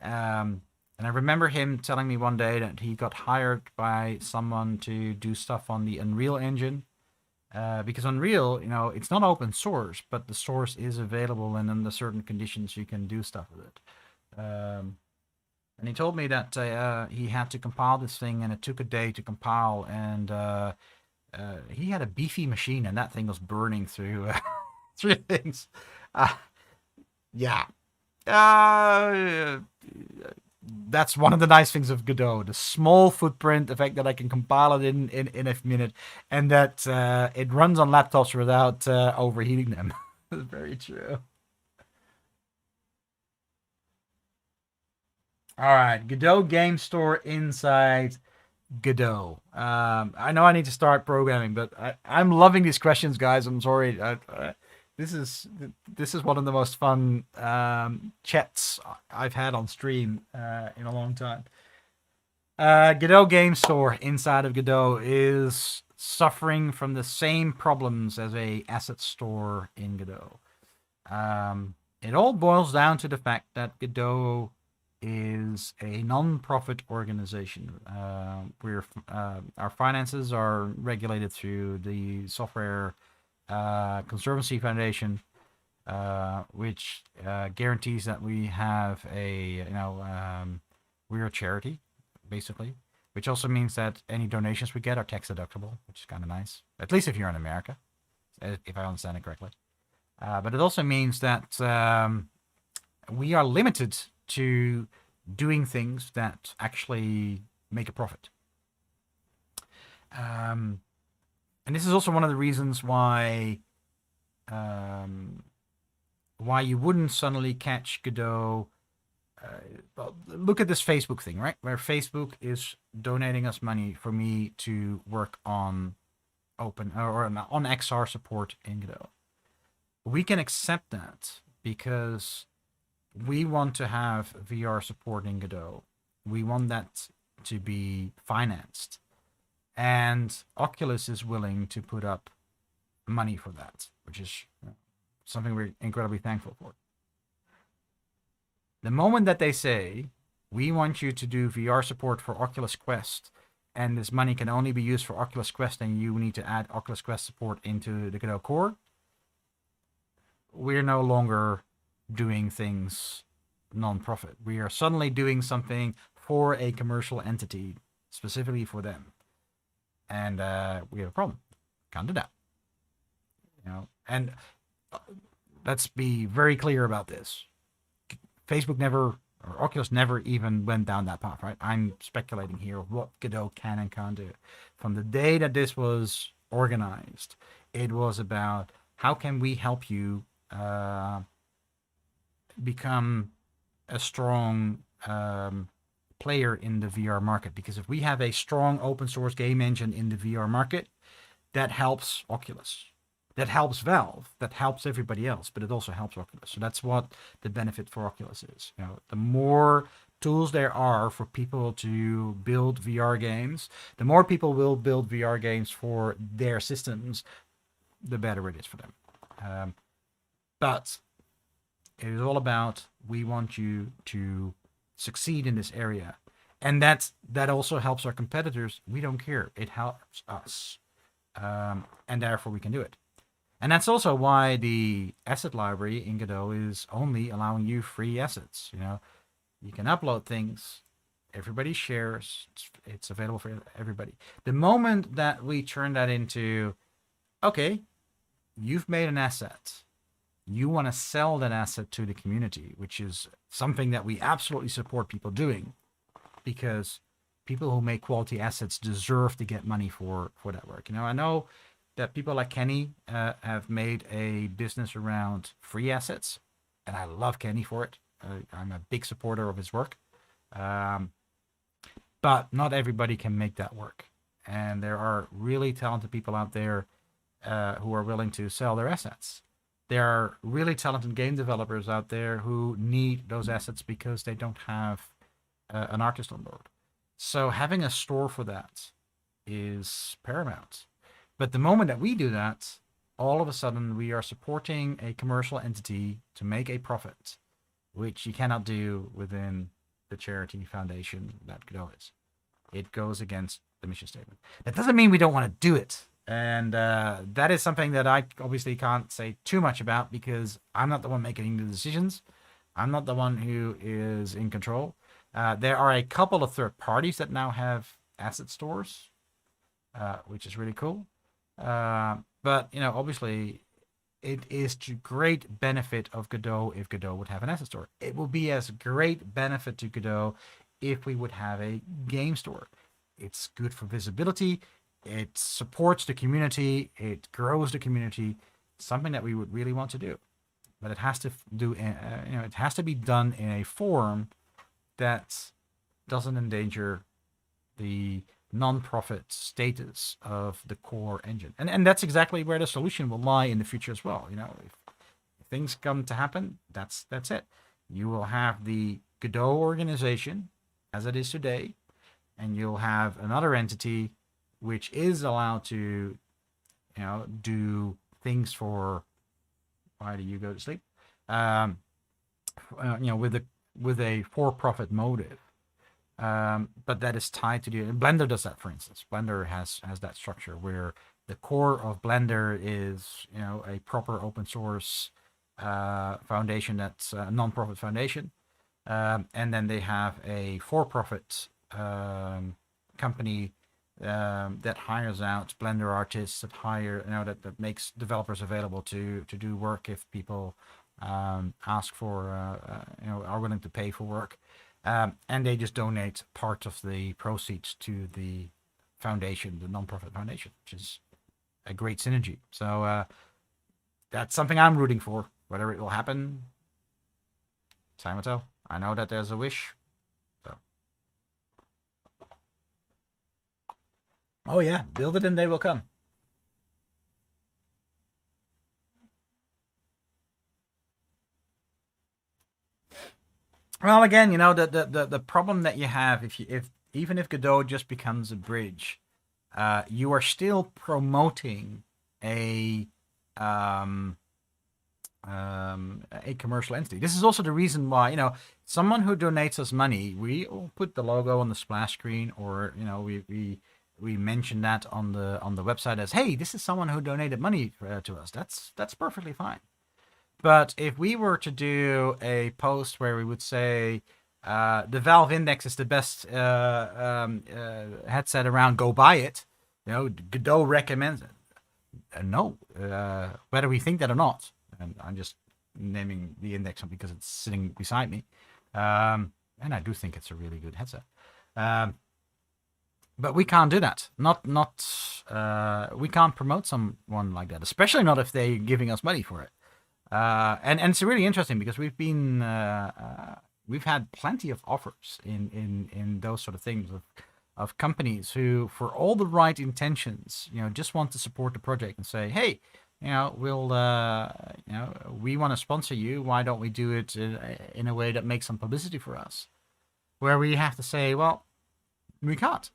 And I remember him telling me one day that he got hired by someone to do stuff on the Unreal Engine. Because Unreal, it's not open source, but the source is available, and under certain conditions you can do stuff with it. And he told me that he had to compile this thing, and it took a day to compile, and he had a beefy machine, and that thing was burning through through things. Yeah. That's one of the nice things of Godot, the small footprint, the fact that I can compile it in a minute, and that it runs on laptops without overheating them. That's very true. All right, Godot Game Store Insight Godot. I know I need to start programming, but I'm loving these questions, guys. I'm sorry. This is this is one of the most fun chats I've had on stream in a long time. Godot Game Store inside of Godot is suffering from the same problems as a asset store in Godot. It all boils down to the fact that Godot is a non-profit organization. Our finances are regulated through the Software Conservancy Foundation, which guarantees that we have we're a charity, basically, which also means that any donations we get are tax deductible, which is kind of nice, at least if you're in America, if I understand it correctly. But it also means that we are limited to doing things that actually make a profit. And this is also one of the reasons why you wouldn't suddenly catch Godot. Well, look at this Facebook thing, right? Where Facebook is donating us money for me to work on on XR support in Godot. We can accept that because we want to have VR support in Godot. We want that to be financed. And Oculus is willing to put up money for that, which is something we're incredibly thankful for. The moment that they say, we want you to do VR support for Oculus Quest, and this money can only be used for Oculus Quest, and you need to add Oculus Quest support into the Godot core, we're no longer doing things non-profit. We are suddenly doing something for a commercial entity, specifically for them. And we have a problem. Can't do that. And let's be very clear about this. Facebook never, or Oculus never even went down that path, right? I'm speculating here of what Godot can and can't do. From the day that this was organized, it was about how can we help you become a strong player in the VR market. Because if we have a strong open source game engine in the VR market, that helps Oculus. That helps Valve. That helps everybody else, but it also helps Oculus. So that's what the benefit for Oculus is. The more tools there are for people to build VR games, the more people will build VR games for their systems, the better it is for them. But it is all about, we want you to succeed in this area. And that also helps our competitors. We don't care. It helps us. And therefore we can do it. And that's also why the asset library in Godot is only allowing you free assets. You can upload things. Everybody shares. It's available for everybody. The moment that we turn that into, okay, you've made an asset. You want to sell that asset to the community, which is something that we absolutely support people doing, because people who make quality assets deserve to get money for that work. I know that people like Kenny have made a business around free assets, and I love Kenny for it. I'm a big supporter of his work. But not everybody can make that work. And there are really talented people out there who are willing to sell their assets. There are really talented game developers out there who need those assets because they don't have an artist on board. So having a store for that is paramount. But the moment that we do that, all of a sudden we are supporting a commercial entity to make a profit, which you cannot do within the charity foundation that Godot is. It goes against the mission statement. That doesn't mean we don't want to do it. And that is something that I obviously can't say too much about, because I'm not the one making the decisions. I'm not the one who is in control. There are a couple of third parties that now have asset stores, which is really cool. But obviously, it is to great benefit of Godot if Godot would have an asset store. It will be as great benefit to Godot if we would have a game store. It's good for visibility. It supports the community. It grows the community. Something that we would really want to do, but it has to it has to be done in a form that doesn't endanger the non-profit status of the core engine. And that's exactly where the solution will lie in the future as well. You know, if things come to happen, that's it. You will have the Godot organization as it is today, and you'll have another entity which is allowed to, you know, do things for. Why do you go to sleep? You know, with a for-profit motive. But that is tied to the Blender does that, for instance. Blender has that structure where the core of Blender is, you know, a proper open source foundation that's a non-profit foundation, and then they have a for-profit company that hires out Blender artists, that hire, you know, that makes developers available to do work if people ask for, you know, are willing to pay for work. And they just donate part of the proceeds to the foundation, the non-profit foundation, which is a great synergy. So that's something I'm rooting for. Whether it will happen, time will tell. I know that there's a wish. So. Oh yeah, build it and they will come. Well, again, you know, the problem that you have if even if Godot just becomes a bridge, you are still promoting a commercial entity. This is also the reason why, you know, someone who donates us money, we will put the logo on the splash screen, or, you know, we mention that on the website as, hey, this is someone who donated money to us. That's perfectly fine. But if we were to do a post where we would say the Valve Index is the best headset around, go buy it, you know, Godot recommends it. No, whether we think that or not, and I'm just naming the Index because it's sitting beside me, and I do think it's a really good headset. But we can't do that. We can't promote someone like that, especially not if they're giving us money for it. And it's really interesting because we've had plenty of offers in those sort of things of companies who, for all the right intentions, you know, just want to support the project and say, hey, you know, we'll, you know, we want to sponsor you. Why don't we do it in a way that makes some publicity for us? Where we have to say, well, we can't,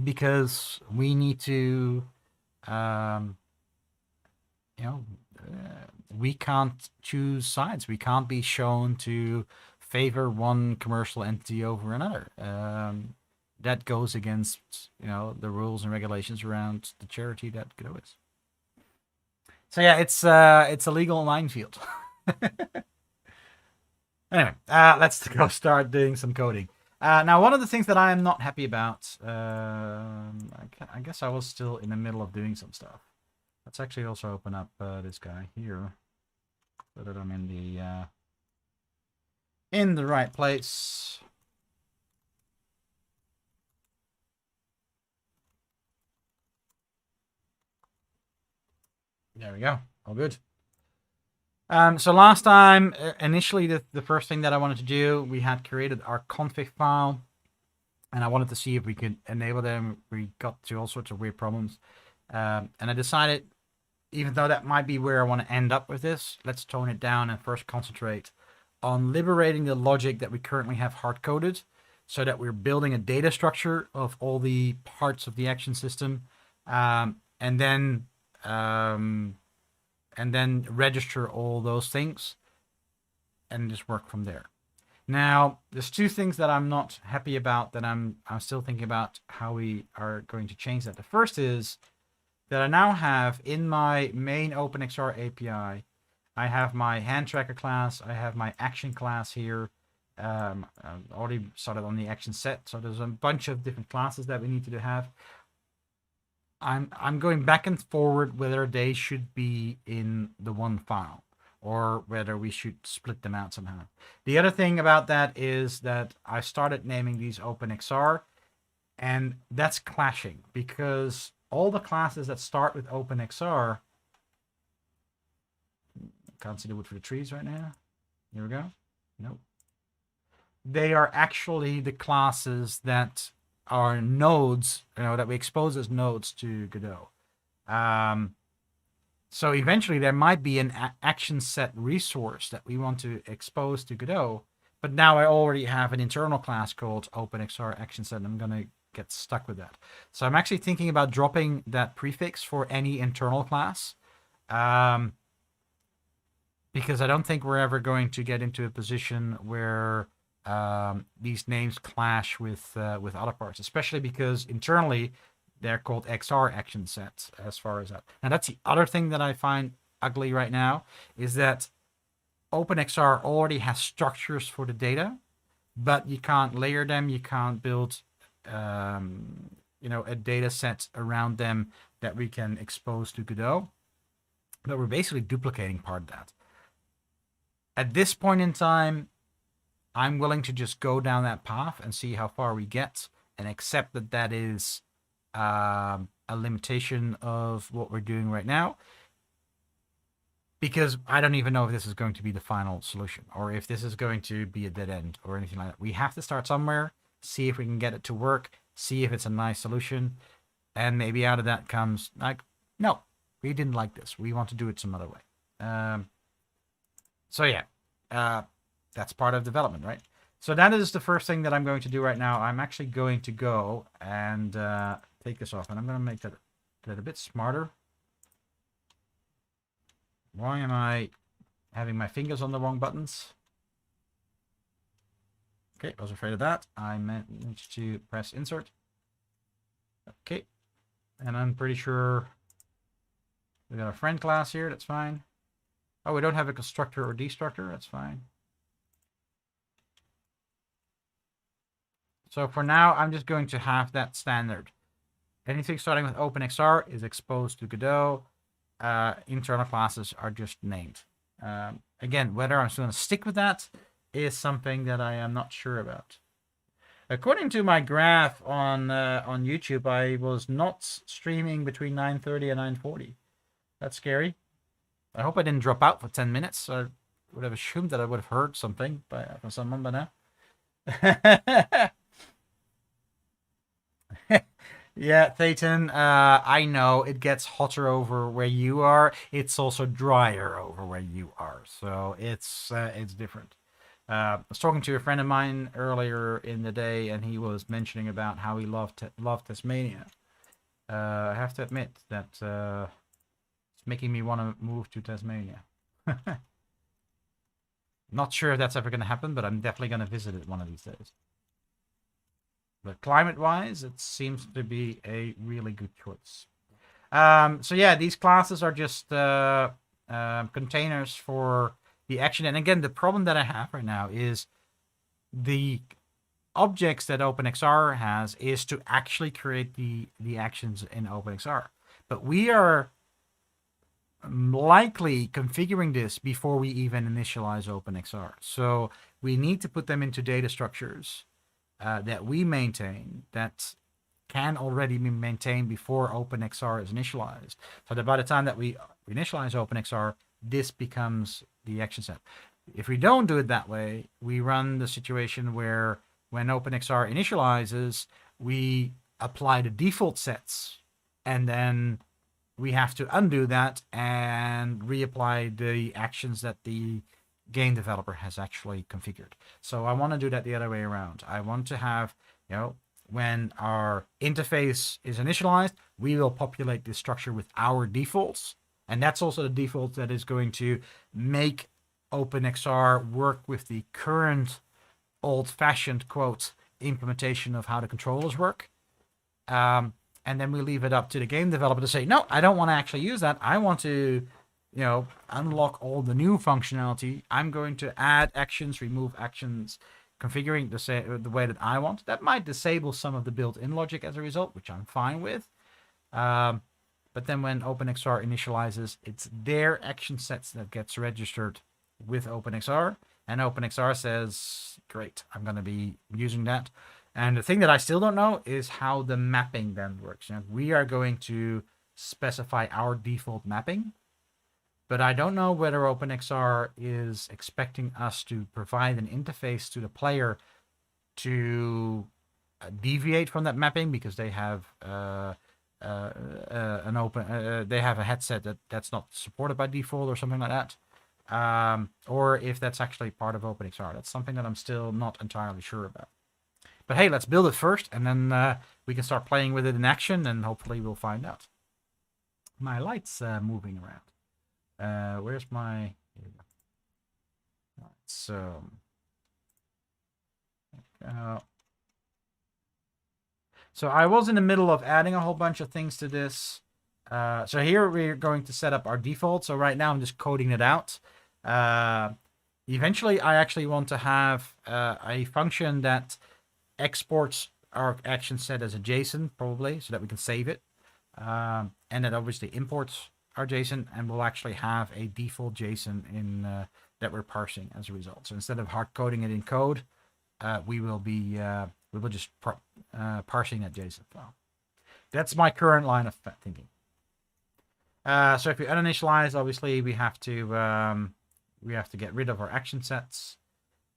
because we need to, you know, we can't choose sides. We can't be shown to favor one commercial entity over another. That goes against, you know, the rules and regulations around the charity that Godot is. So yeah, it's a legal minefield. Anyway, let's go start doing some coding. Now, one of the things that I am not happy about, I guess I was still in the middle of doing some stuff. Let's actually also open up this guy here, so that I'm in the right place. There we go. All good. So last time, initially, the first thing that I wanted to do, we had created our config file, and I wanted to see if we could enable them. We got to all sorts of weird problems. And I decided, even though that might be where I want to end up with this, let's tone it down and first concentrate on liberating the logic that we currently have hard-coded, so that we're building a data structure of all the parts of the action system, and then register all those things and just work from there. Now, there's two things that I'm not happy about that I'm still thinking about how we are going to change that. The first is that I now have in my main OpenXR API, I have my hand tracker class, I have my action class here. I've already started on the action set, so there's a bunch of different classes that we need to have. I'm going back and forward whether they should be in the one file or whether we should split them out somehow. The other thing about that is that I started naming these OpenXR, and that's clashing because all the classes that start with OpenXR, can't see the wood for the trees right now. Here we go. Nope. They are actually the classes that our nodes, that we expose as nodes to Godot. So eventually there might be an action set resource that we want to expose to Godot, but now I already have an internal class called OpenXR action set, and I'm going to get stuck with that. So I'm actually thinking about dropping that prefix for any internal class, because I don't think we're ever going to get into a position where these names clash with other parts, especially because internally they're called XR action sets as far as that. Now that's the other thing that I find ugly right now, is that OpenXR already has structures for the data, but you can't layer them. You can't build, a data set around them that we can expose to Godot. But we're basically duplicating part of that. At this point in time, I'm willing to just go down that path and see how far we get, and accept that that is a limitation of what we're doing right now, because I don't even know if this is going to be the final solution, or if this is going to be a dead end or anything like that. We have to start somewhere, see if we can get it to work, see if it's a nice solution, and maybe out of that comes like, no, we didn't like this, we want to do it some other way. So yeah, that's part of development, right? So that is the first thing that I'm going to do right now. I'm actually going to go and take this off, and I'm going to make that a bit smarter. Why am I having my fingers on the wrong buttons? Okay, I was afraid of that. I managed to press insert. Okay, and I'm pretty sure we got a friend class here. That's fine. Oh, we don't have a constructor or destructor. That's fine. So for now, I'm just going to have that standard. Anything starting with OpenXR is exposed to Godot. Internal classes are just named. Again, whether I'm still going to stick with that is something that I am not sure about. According to my graph on YouTube, I was not streaming between 9:30 and 9:40. That's scary. I hope I didn't drop out for 10 minutes. I would have assumed that I would have heard something from someone by now. Yeah, Thayton, I know it gets hotter over where you are. It's also drier over where you are, so it's different. I was talking to a friend of mine earlier in the day, and he was mentioning about how he loved Tasmania. I have to admit that it's making me want to move to Tasmania. Not sure if that's ever going to happen, but I'm definitely going to visit it one of these days. But climate-wise, it seems to be a really good choice. So yeah, these classes are just containers for the action. And again, the problem that I have right now is the objects that OpenXR has is to actually create the actions in OpenXR. But we are likely configuring this before we even initialize OpenXR. So we need to put them into data structures that we maintain, that can already be maintained before OpenXR is initialized. So that by the time that we initialize OpenXR, this becomes the action set. If we don't do it that way, we run the situation where when OpenXR initializes, we apply the default sets, and then we have to undo that and reapply the actions that the game developer has actually configured. So I want to do that the other way around. I want to have, when our interface is initialized, we will populate this structure with our defaults. And that's also the default that is going to make OpenXR work with the current old-fashioned, quote, implementation of how the controllers work. And then we leave it up to the game developer to say, no, I don't want to actually use that. I want to unlock all the new functionality. I'm going to add actions, remove actions, configuring the way that I want. That might disable some of the built-in logic as a result, which I'm fine with. But then when OpenXR initializes, it's their action sets that gets registered with OpenXR. And OpenXR says, great, I'm going to be using that. And the thing that I still don't know is how the mapping then works. We are going to specify our default mapping, but I don't know whether OpenXR is expecting us to provide an interface to the player to deviate from that mapping because they have they have a headset that's not supported by default or something like that. Or if that's actually part of OpenXR. That's something that I'm still not entirely sure about. But hey, let's build it first, and then we can start playing with it in action, and hopefully we'll find out. My light's moving around. Where's my... Here we go. All right, so... So I was in the middle of adding a whole bunch of things to this. So here we're going to set up our default. So right now I'm just coding it out. Eventually I actually want to have a function that exports our action set as a JSON, probably, so that we can save it. And that obviously imports our JSON, and we'll actually have a default JSON in that we're parsing as a result. So instead of hard coding it in code, we will just parsing that JSON file. That's my current line of thinking. So if we uninitialize, obviously we have to get rid of our action sets.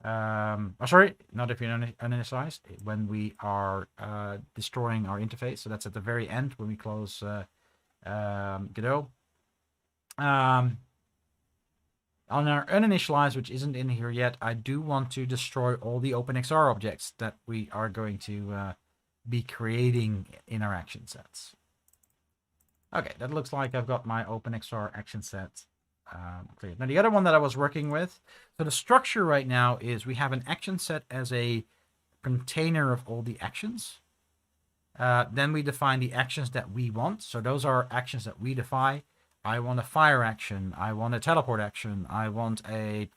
Sorry, not if you uninitialize, when we are destroying our interface. So that's at the very end when we close Godot. On our uninitialize, which isn't in here yet, I do want to destroy all the OpenXR objects that we are going to be creating in our action sets. Okay, that looks like I've got my OpenXR action set cleared. Now the other one that I was working with, so the structure right now is we have an action set as a container of all the actions. Then we define the actions that we want. So those are actions that we define. I want a fire action. I want a teleport action. I want a,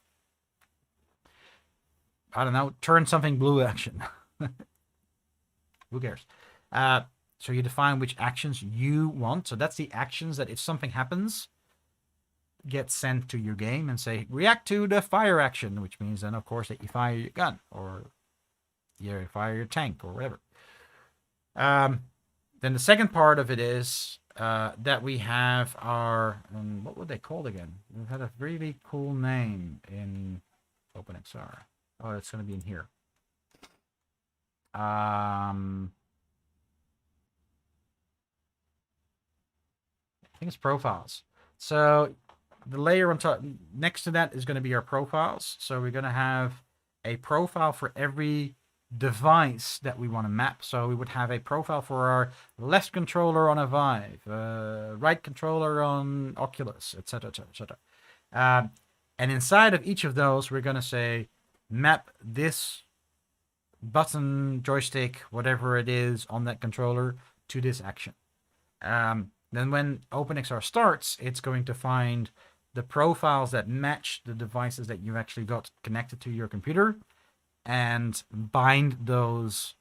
I don't know, turn something blue action. Who cares? So you define which actions you want. So that's the actions that if something happens, get sent to your game and say, react to the fire action, which means then, of course, that you fire your gun or you fire your tank or whatever. Then the second part of it is that we have our, what were they called again? We've had a really cool name in OpenXR. Oh, it's going to be in here. I think it's profiles. So the layer on top, next to that is going to be our profiles. So we're going to have a profile for every device that we want to map. So we would have a profile for our left controller on a Vive, right controller on Oculus, etc., etc. And inside of each of those, we're going to say map this button, joystick, whatever it is on that controller to this action. Then when OpenXR starts, it's going to find the profiles that match the devices that you've actually got connected to your computer and bind those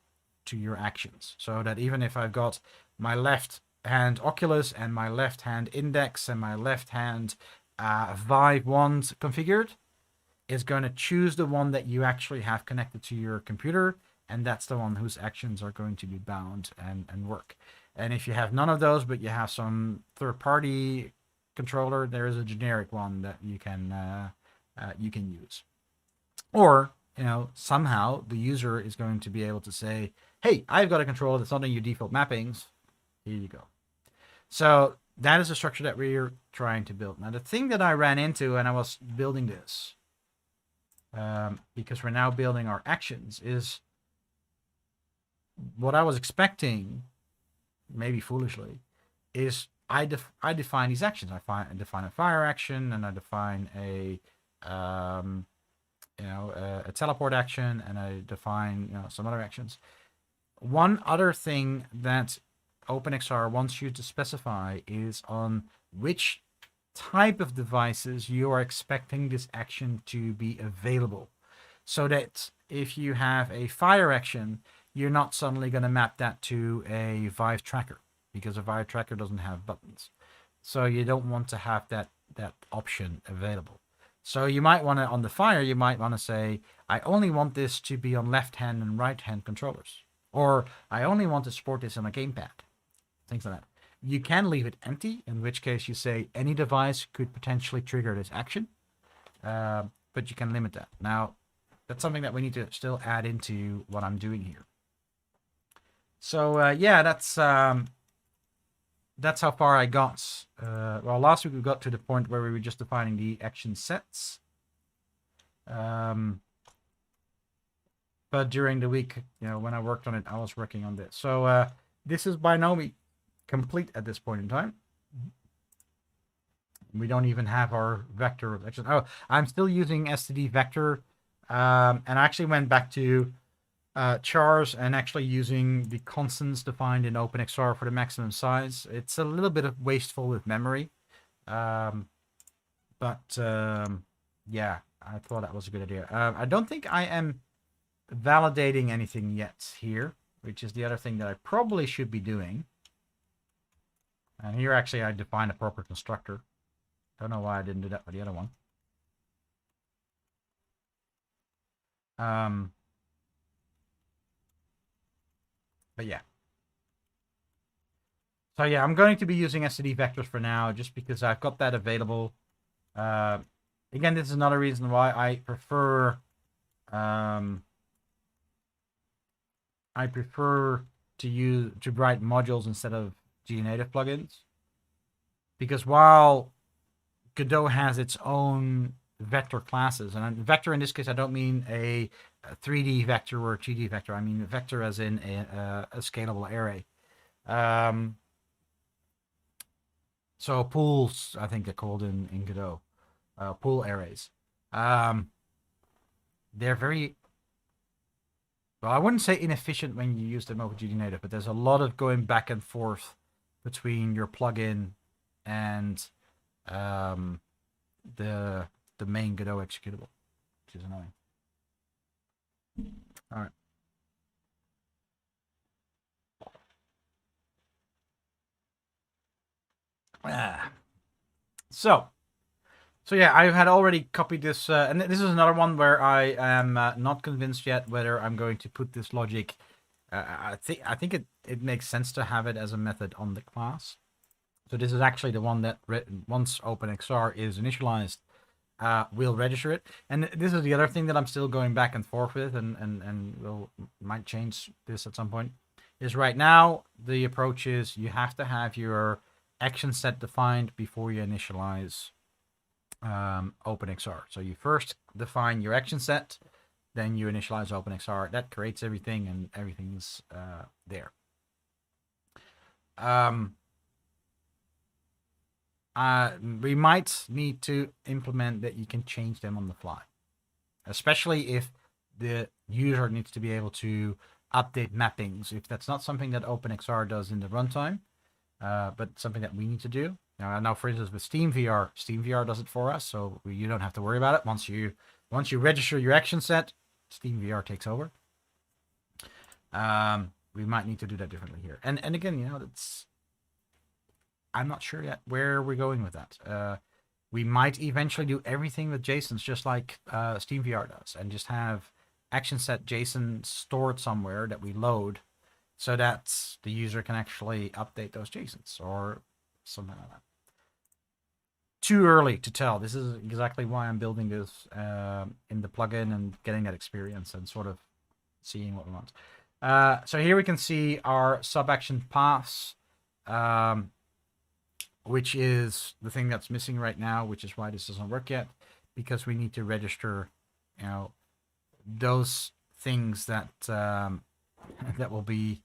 to your actions. So that even if I've got my left hand Oculus and my left hand Index and my left hand Vive ones configured, it's going to choose the one that you actually have connected to your computer, and that's the one whose actions are going to be bound and work. And if you have none of those, but you have some third-party controller, there is a generic one that you can use. Or, you know, somehow the user is going to be able to say, hey, I've got a controller that's not in your default mappings. Here you go. So that is the structure that we're trying to build. Now, the thing that I ran into when I was building this, because we're now building our actions, is what I was expecting, maybe foolishly, is I define these actions. I define a fire action, and I define a a teleport action, and I define some other actions. One other thing that OpenXR wants you to specify is on which type of devices you are expecting this action to be available, so that if you have a fire action, you're not suddenly going to map that to a Vive tracker, because a Vive tracker doesn't have buttons. So you don't want to have that option available. So you might want to, on the fire, you might want to say, I only want this to be on left hand and right hand controllers. Or I only want to support this on a gamepad. Things like that. You can leave it empty, in which case you say any device could potentially trigger this action. But you can limit that. Now, that's something that we need to still add into what I'm doing here. So yeah, that's how far I got. Well, last week we got to the point where we were just defining the action sets. But during the week, when I worked on it, I was working on this. So this is by no means complete at this point in time. We don't even have our vector. Oh, I'm still using std vector, and I actually went back to chars and actually using the constants defined in OpenXR for the maximum size. It's a little bit of wasteful with memory, but yeah, I thought that was a good idea. I don't think I am validating anything yet here, which is the other thing that I probably should be doing. And here actually I define a proper constructor. Don't know why I didn't do that for the other one. But yeah. So yeah, I'm going to be using std vectors for now, just because I've got that available. Again, this is another reason why I prefer to write modules instead of GNative plugins, because while Godot has its own vector classes, and vector in this case I don't mean a 3D vector or a 2D vector. I mean vector as in a scalable array. So pools, I think they're called in Godot, pool arrays. They're very, well, I wouldn't say inefficient when you use them over GNative, but there's a lot of going back and forth between your plugin and the main Godot executable, which is annoying. All right. So yeah, I had already copied this, and this is another one where I am not convinced yet whether I'm going to put this logic. I think it makes sense to have it as a method on the class. So this is actually the one that once OpenXR is initialized, we'll register it. And this is the other thing that I'm still going back and forth with, and might change this at some point. Is right now the approach is you have to have your action set defined before you initialize OpenXR. So you first define your action set, then you initialize OpenXR. That creates everything, and everything's there. We might need to implement that you can change them on the fly, especially if the user needs to be able to update mappings. If that's not something that OpenXR does in the runtime, but something that we need to do. Now, for instance, with SteamVR does it for us, so you don't have to worry about it. Once you register your action set, SteamVR takes over. We might need to do that differently here. And again, I'm not sure yet where we're going with that. We might eventually do everything with JSONs, just like SteamVR does, and just have action set JSON stored somewhere that we load, so that the user can actually update those JSONs or something like that. Too early to tell. This is exactly why I'm building this in the plugin and getting that experience and sort of seeing what we want. So here we can see our sub-action paths, which is the thing that's missing right now, which is why this doesn't work yet, because we need to register, those things that that will be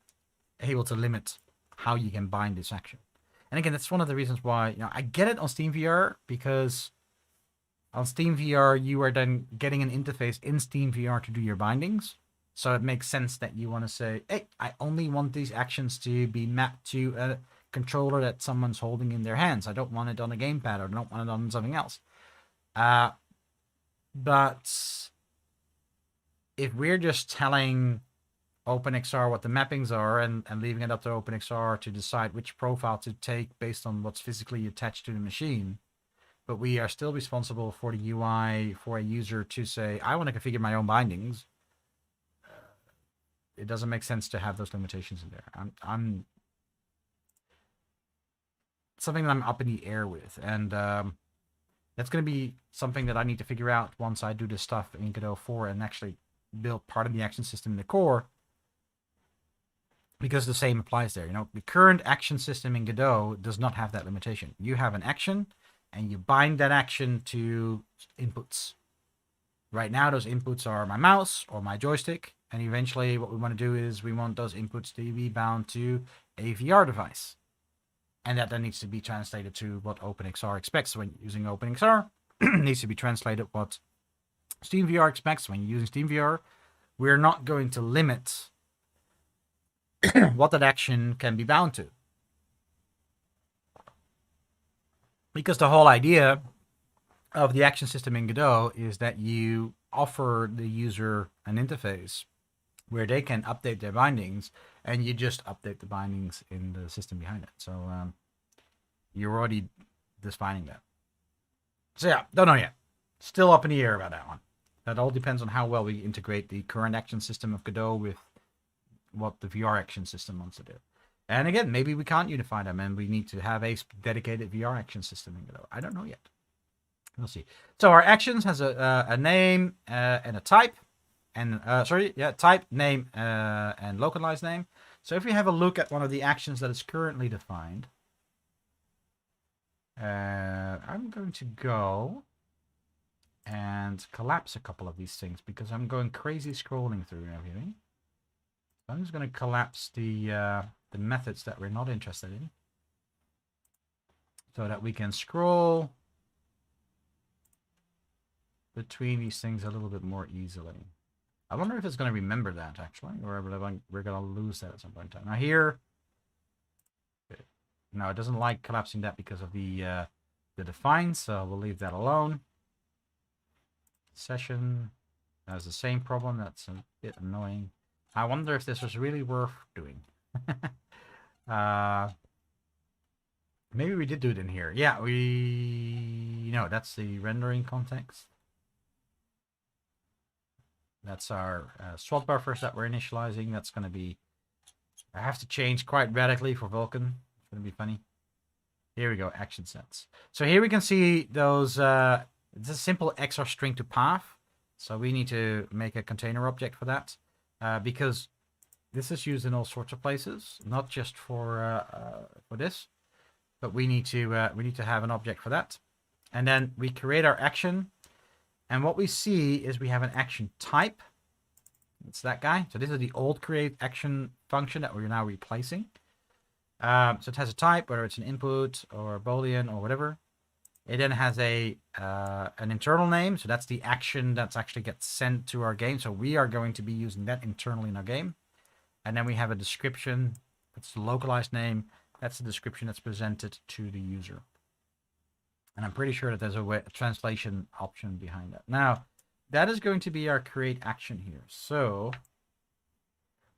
able to limit how you can bind this action. And again, that's one of the reasons why I get it on SteamVR, because on SteamVR you are then getting an interface in SteamVR to do your bindings. So it makes sense that you want to say, hey, I only want these actions to be mapped to a controller that someone's holding in their hands. I don't want it on a gamepad, or I don't want it on something else. But if we're just telling OpenXR what the mappings are and leaving it up to OpenXR to decide which profile to take based on what's physically attached to the machine, but we are still responsible for the UI for a user to say, I want to configure my own bindings, it doesn't make sense to have those limitations in there. I'm something that I'm up in the air with, and that's going to be something that I need to figure out once I do this stuff in Godot 4 and actually build part of the action system in the core. because the same applies there. You know, the current action system in Godot does not have that limitation. You have an action, and you bind that action to inputs. Right now, those inputs are my mouse or my joystick, and eventually what we want to do is we want those inputs to be bound to a VR device. And that then needs to be translated to what OpenXR expects when using OpenXR. Needs to be translated what SteamVR expects when you're using SteamVR. We're not going to limit what that action can be bound to. Because the whole idea of the action system in Godot is that you offer the user an interface where they can update their bindings, and you just update the bindings in the system behind it. So you're already defining that. So yeah, don't know yet. Still up in the air about that one. That all depends on how well we integrate the current action system of Godot with what the VR action system wants to do. And again, maybe we can't unify them and we need to have a dedicated VR action system in Godot. I don't know yet. We'll see. So our actions has a name and a type. And type, name, and localized name. So if we have a look at one of the actions that is currently defined, I'm going to go and collapse a couple of these things because I'm going crazy scrolling through everything. I'm just going to collapse the methods that we're not interested in so that we can scroll between these things a little bit more easily. I wonder if it's going to remember that, actually, or we're going to lose that at some point in time. Now here, no, it doesn't like collapsing that because of the define, so we'll leave that alone. Session has the same problem. That's a bit annoying. I wonder if this was really worth doing. Maybe we did do it in here. Yeah, no, that's the rendering context. That's our swap buffers that we're initializing. That's going to be... I have to change quite radically for Vulkan. It's going to be funny. Here we go, action sets. So here we can see those... it's a simple XR string to path. So we need to make a container object for that. Because this is used in all sorts of places. Not just for this. But we need to have an object for that. And then we create our action. And what we see is we have an action type. It's that guy. So this is the old create action function that we're now replacing. So it has a type, whether it's an input or a Boolean or whatever. It then has an internal name. So that's the action that's actually gets sent to our game. So we are going to be using that internally in our game. And then we have a description. That's the localized name. That's the description that's presented to the user. And I'm pretty sure that there's a translation option behind that. Now, that is going to be our create action here. So,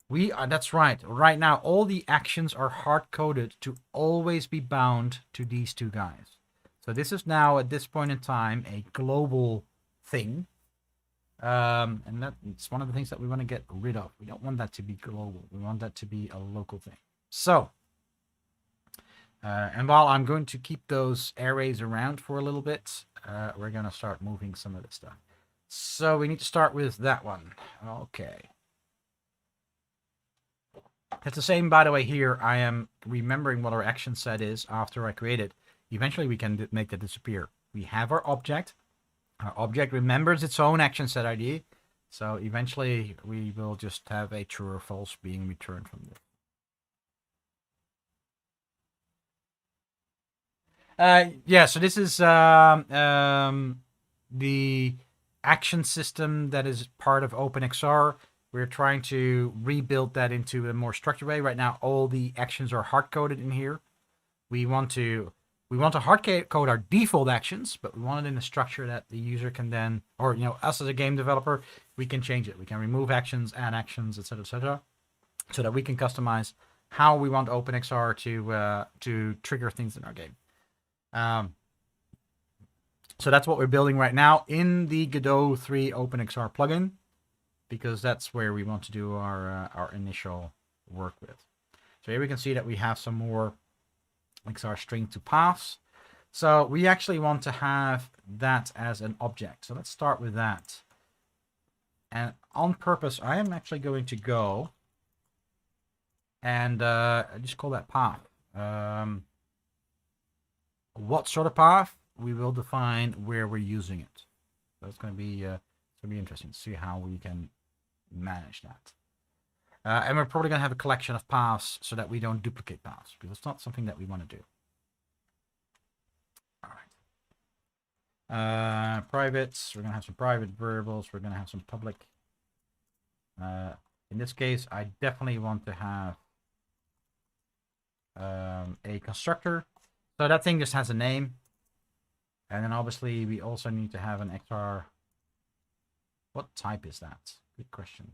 that's right. Right now, all the actions are hard-coded to always be bound to these two guys. So this is now, at this point in time, a global thing. And that's one of the things that we want to get rid of. We don't want that to be global. We want that to be a local thing. So, and while I'm going to keep those arrays around for a little bit, we're going to start moving some of this stuff. So we need to start with that one. Okay. It's the same, by the way, here. I am remembering what our action set is after I create it. Eventually, we can make that disappear. We have our object. Our object remembers its own action set ID. So eventually, we will just have a true or false being returned from this. Yeah, so this is the action system that is part of OpenXR. We're trying to rebuild that into a more structured way. Right now, all the actions are hard-coded in here. We want to hard-code our default actions, but we want it in a structure that the user can then, or us as a game developer, we can change it. We can remove actions, add actions, etc., so that we can customize how we want OpenXR to trigger things in our game. So that's what we're building right now in the Godot 3 OpenXR plugin, because that's where we want to do our initial work with. So here we can see that we have some more XR string to paths. So we actually want to have that as an object. So let's start with that. And on purpose, I am actually going to go and I just call that path. What sort of path? We will define where we're using it. So it's going to be interesting to see how we can manage that. And we're probably going to have a collection of paths so that we don't duplicate paths, because it's not something that we want to do. All right. Privates. We're going to have some private variables. We're going to have some public. In this case, I definitely want to have a constructor. So that thing just has a name. And then obviously we also need to have an XR. What type is that? Good question.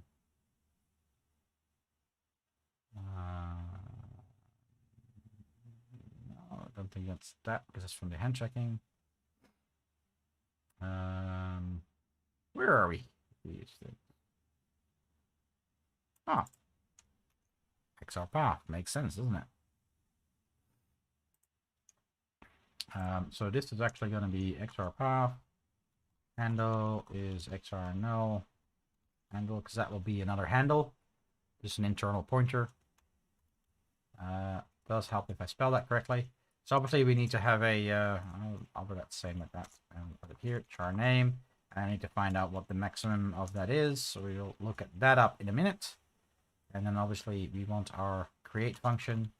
No, I don't think that's that, because it's from the hand checking. Where are we? Ah, XR path makes sense, doesn't it? So this is actually going to be XR path. Handle is XR null handle, because that will be another handle, just an internal pointer. Does help if I spell that correctly. So obviously we need to have a I'll do that same like that and put it here, char name. I need to find out what the maximum of that is, so we'll look at that up in a minute. And then obviously we want our create function.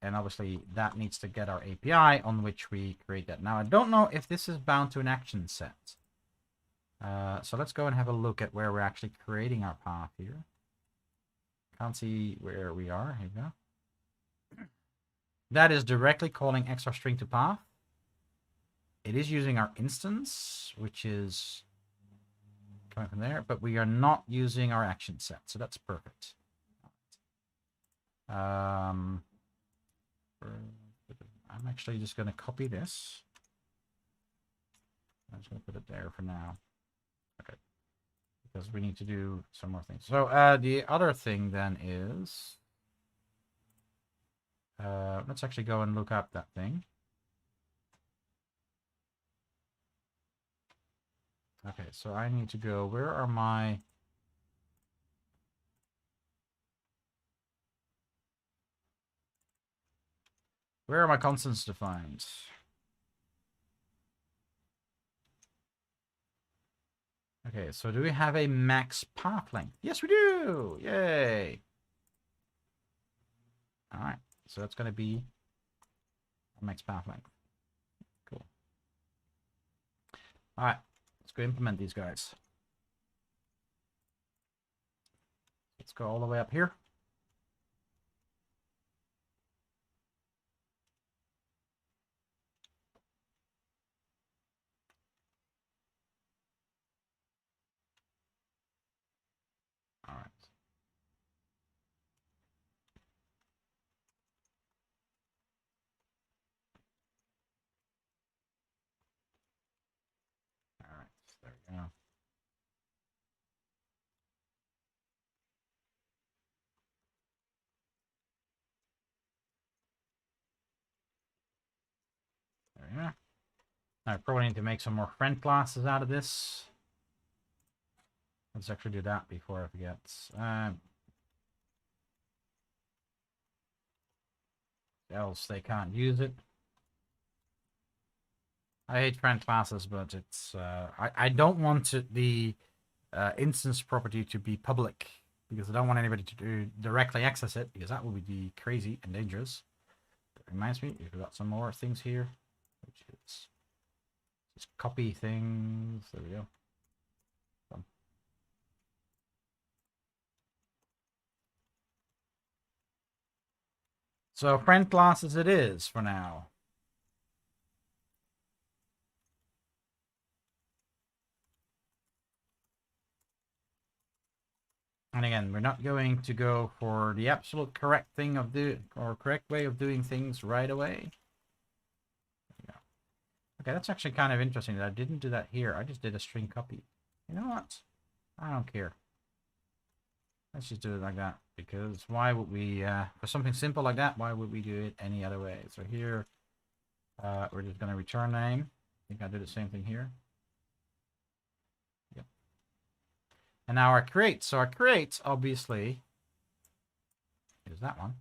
And obviously that needs to get our API on which we create that. Now I don't know if this is bound to an action set. So let's go and have a look at where we're actually creating our path here. Can't see where we are. Here we go. That is directly calling XR string to path. It is using our instance, which is coming from there, but we are not using our action set, so that's perfect. I'm actually just going to copy this. I'm just going to put it there for now. Okay. Because we need to do some more things. So the other thing then is, let's actually go and look up that thing. Okay, so I need to go, where are my... Where are my constants defined? Okay, so do we have a max path length? Yes, we do! Yay! Alright, so that's going to be a max path length. Cool. Alright, let's go implement these guys. Let's go all the way up here. All right. All right. There we go. There we go. I probably need to make some more friend classes out of this. Let's actually do that before I forget. Else they can't use it. I hate friend classes, but it's I don't want the instance property to be public, because I don't want anybody to directly access it, because that would be crazy and dangerous. That reminds me, we've got some more things here, which is just copy things. There we go. So friend classes it is for now. And again, we're not going to go for the absolute correct thing of correct way of doing things right away. Okay, that's actually kind of interesting that I didn't do that here. I just did a string copy. You know what? I don't care. Let's just do it like that, because why would we, for something simple like that, why would we do it any other way? So here, we're just going to return name. I think I did the same thing here. Yep. And now our create. So our create, obviously, is that one.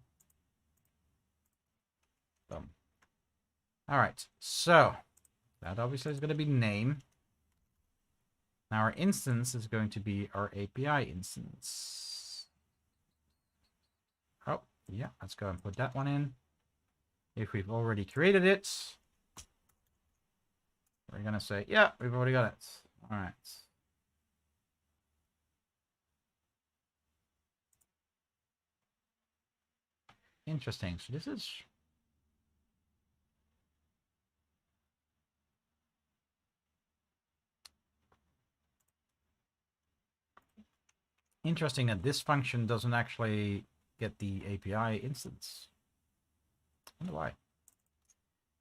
Boom. All right. So that obviously is going to be name. Now our instance is going to be our API instance. Oh, yeah. Let's go and put that one in. If we've already created it, we're going to say, yeah, we've already got it. All right. Interesting. So this is... interesting that this function doesn't actually get the API instance. I wonder why.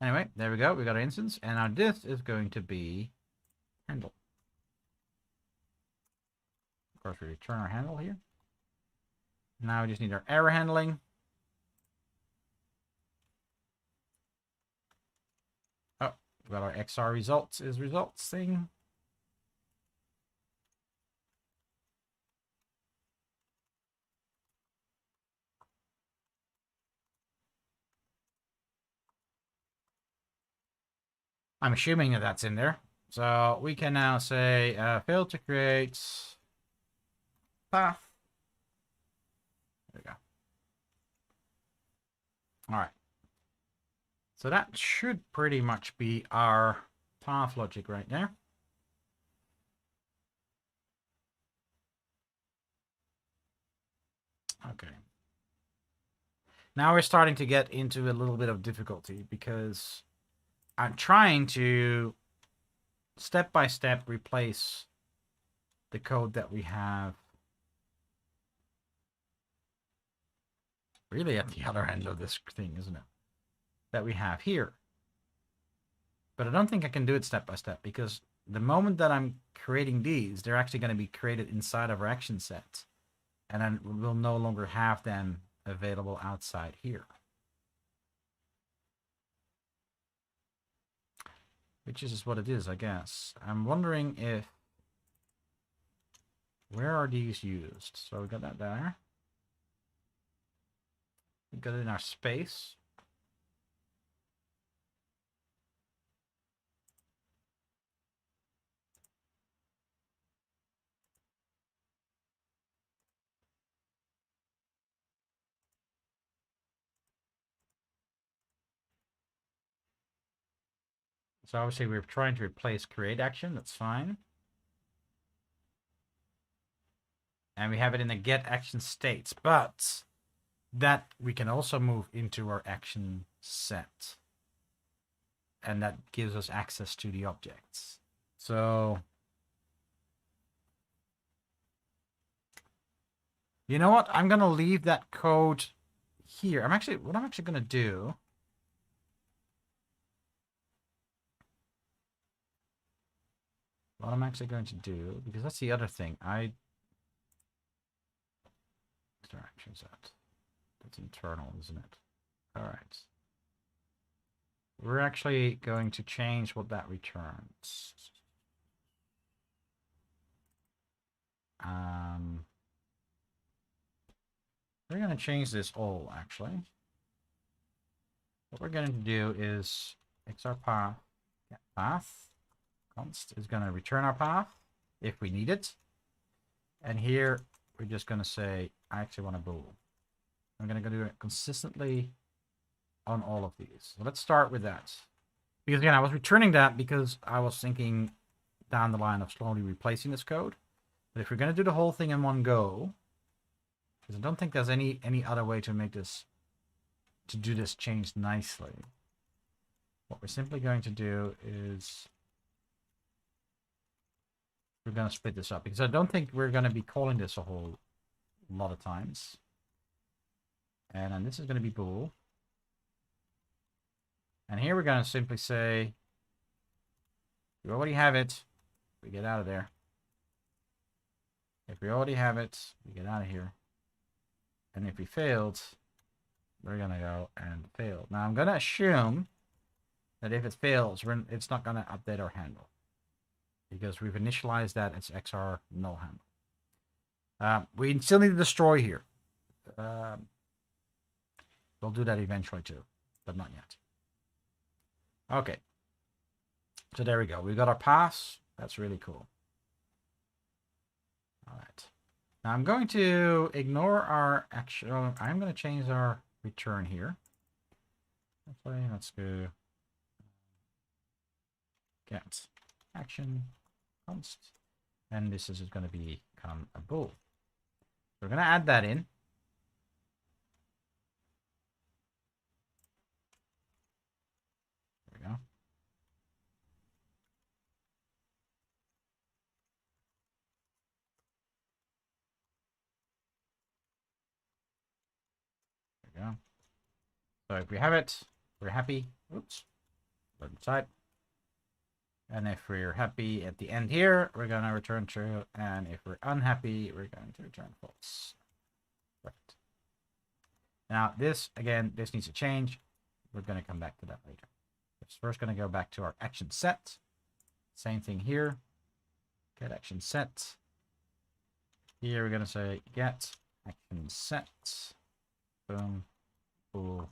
Anyway, there we go. We got our instance. And now this is going to be handle. Of course, we return our handle here. Now we just need our error handling. Oh, we got our XR results is results thing. I'm assuming that that's in there. So we can now say failed to create path. There we go. All right. So that should pretty much be our path logic right there. Okay. Now we're starting to get into a little bit of difficulty because I'm trying to step by step replace the code that we have really at the other end of this thing, isn't it? That we have here. But I don't think I can do it step by step because the moment that I'm creating these, they're actually going to be created inside of our action set. And then we'll no longer have them available outside here. Which is what it is, I guess. I'm wondering if... where are these used? So we got that there. We got it in our space. So obviously we're trying to replace create action. That's fine. And we have it in the get action states, but that we can also move into our action set. And that gives us access to the objects. So, you know what? I'm going to leave that code here. What I'm actually going to do... what I'm actually going to do, because that's the other thing. Action set. That's internal, isn't it? All right. We're actually going to change what that returns. We're going to change this all, actually. What we're going to do is XR path, get path. Const is going to return our path if we need it. And here, we're just going to say, I actually want a bool. I'm going to do it consistently on all of these. So let's start with that. Because again, I was returning that because I was thinking down the line of slowly replacing this code. But if we're going to do the whole thing in one go, because I don't think there's any other way to make this, to do this change nicely. What we're simply going to do is we're going to split this up because I don't think we're going to be calling this a whole lot of times. And then this is going to be bool. And here we're going to simply say, we already have it, we get out of there. If we already have it, we get out of here. And if we failed, we're going to go and fail. Now I'm going to assume that if it fails, it's not going to update our handle. Because we've initialized that as XR null handle. We still need to destroy here. We'll do that eventually too, but not yet. Okay. So there we go. We got our pass. That's really cool. All right. Now I'm going to ignore our action. I'm going to change our return here. Okay, let's go get action const. And this is going to become a bool. We're going to add that in. There we go. There we go. So if we have it, we're happy. Oops. Put it aside. And if we're happy at the end here, we're going to return true. And if we're unhappy, we're going to return false. Perfect. Now this, again, this needs to change. We're going to come back to that later. It's first going to go back to our action set. Same thing here. Get action set. Here we're going to say get action set. Boom. Bool.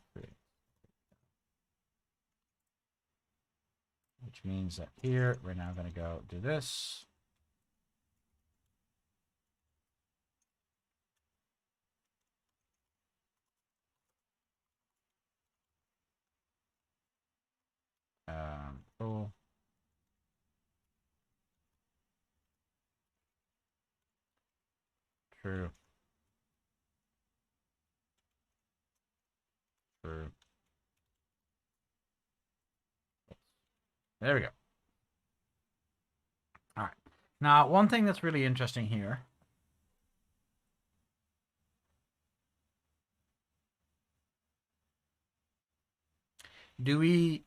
Which means that here we're now going to go do this. Bool. True. True. There we go. All right. Now, one thing that's really interesting here. Do we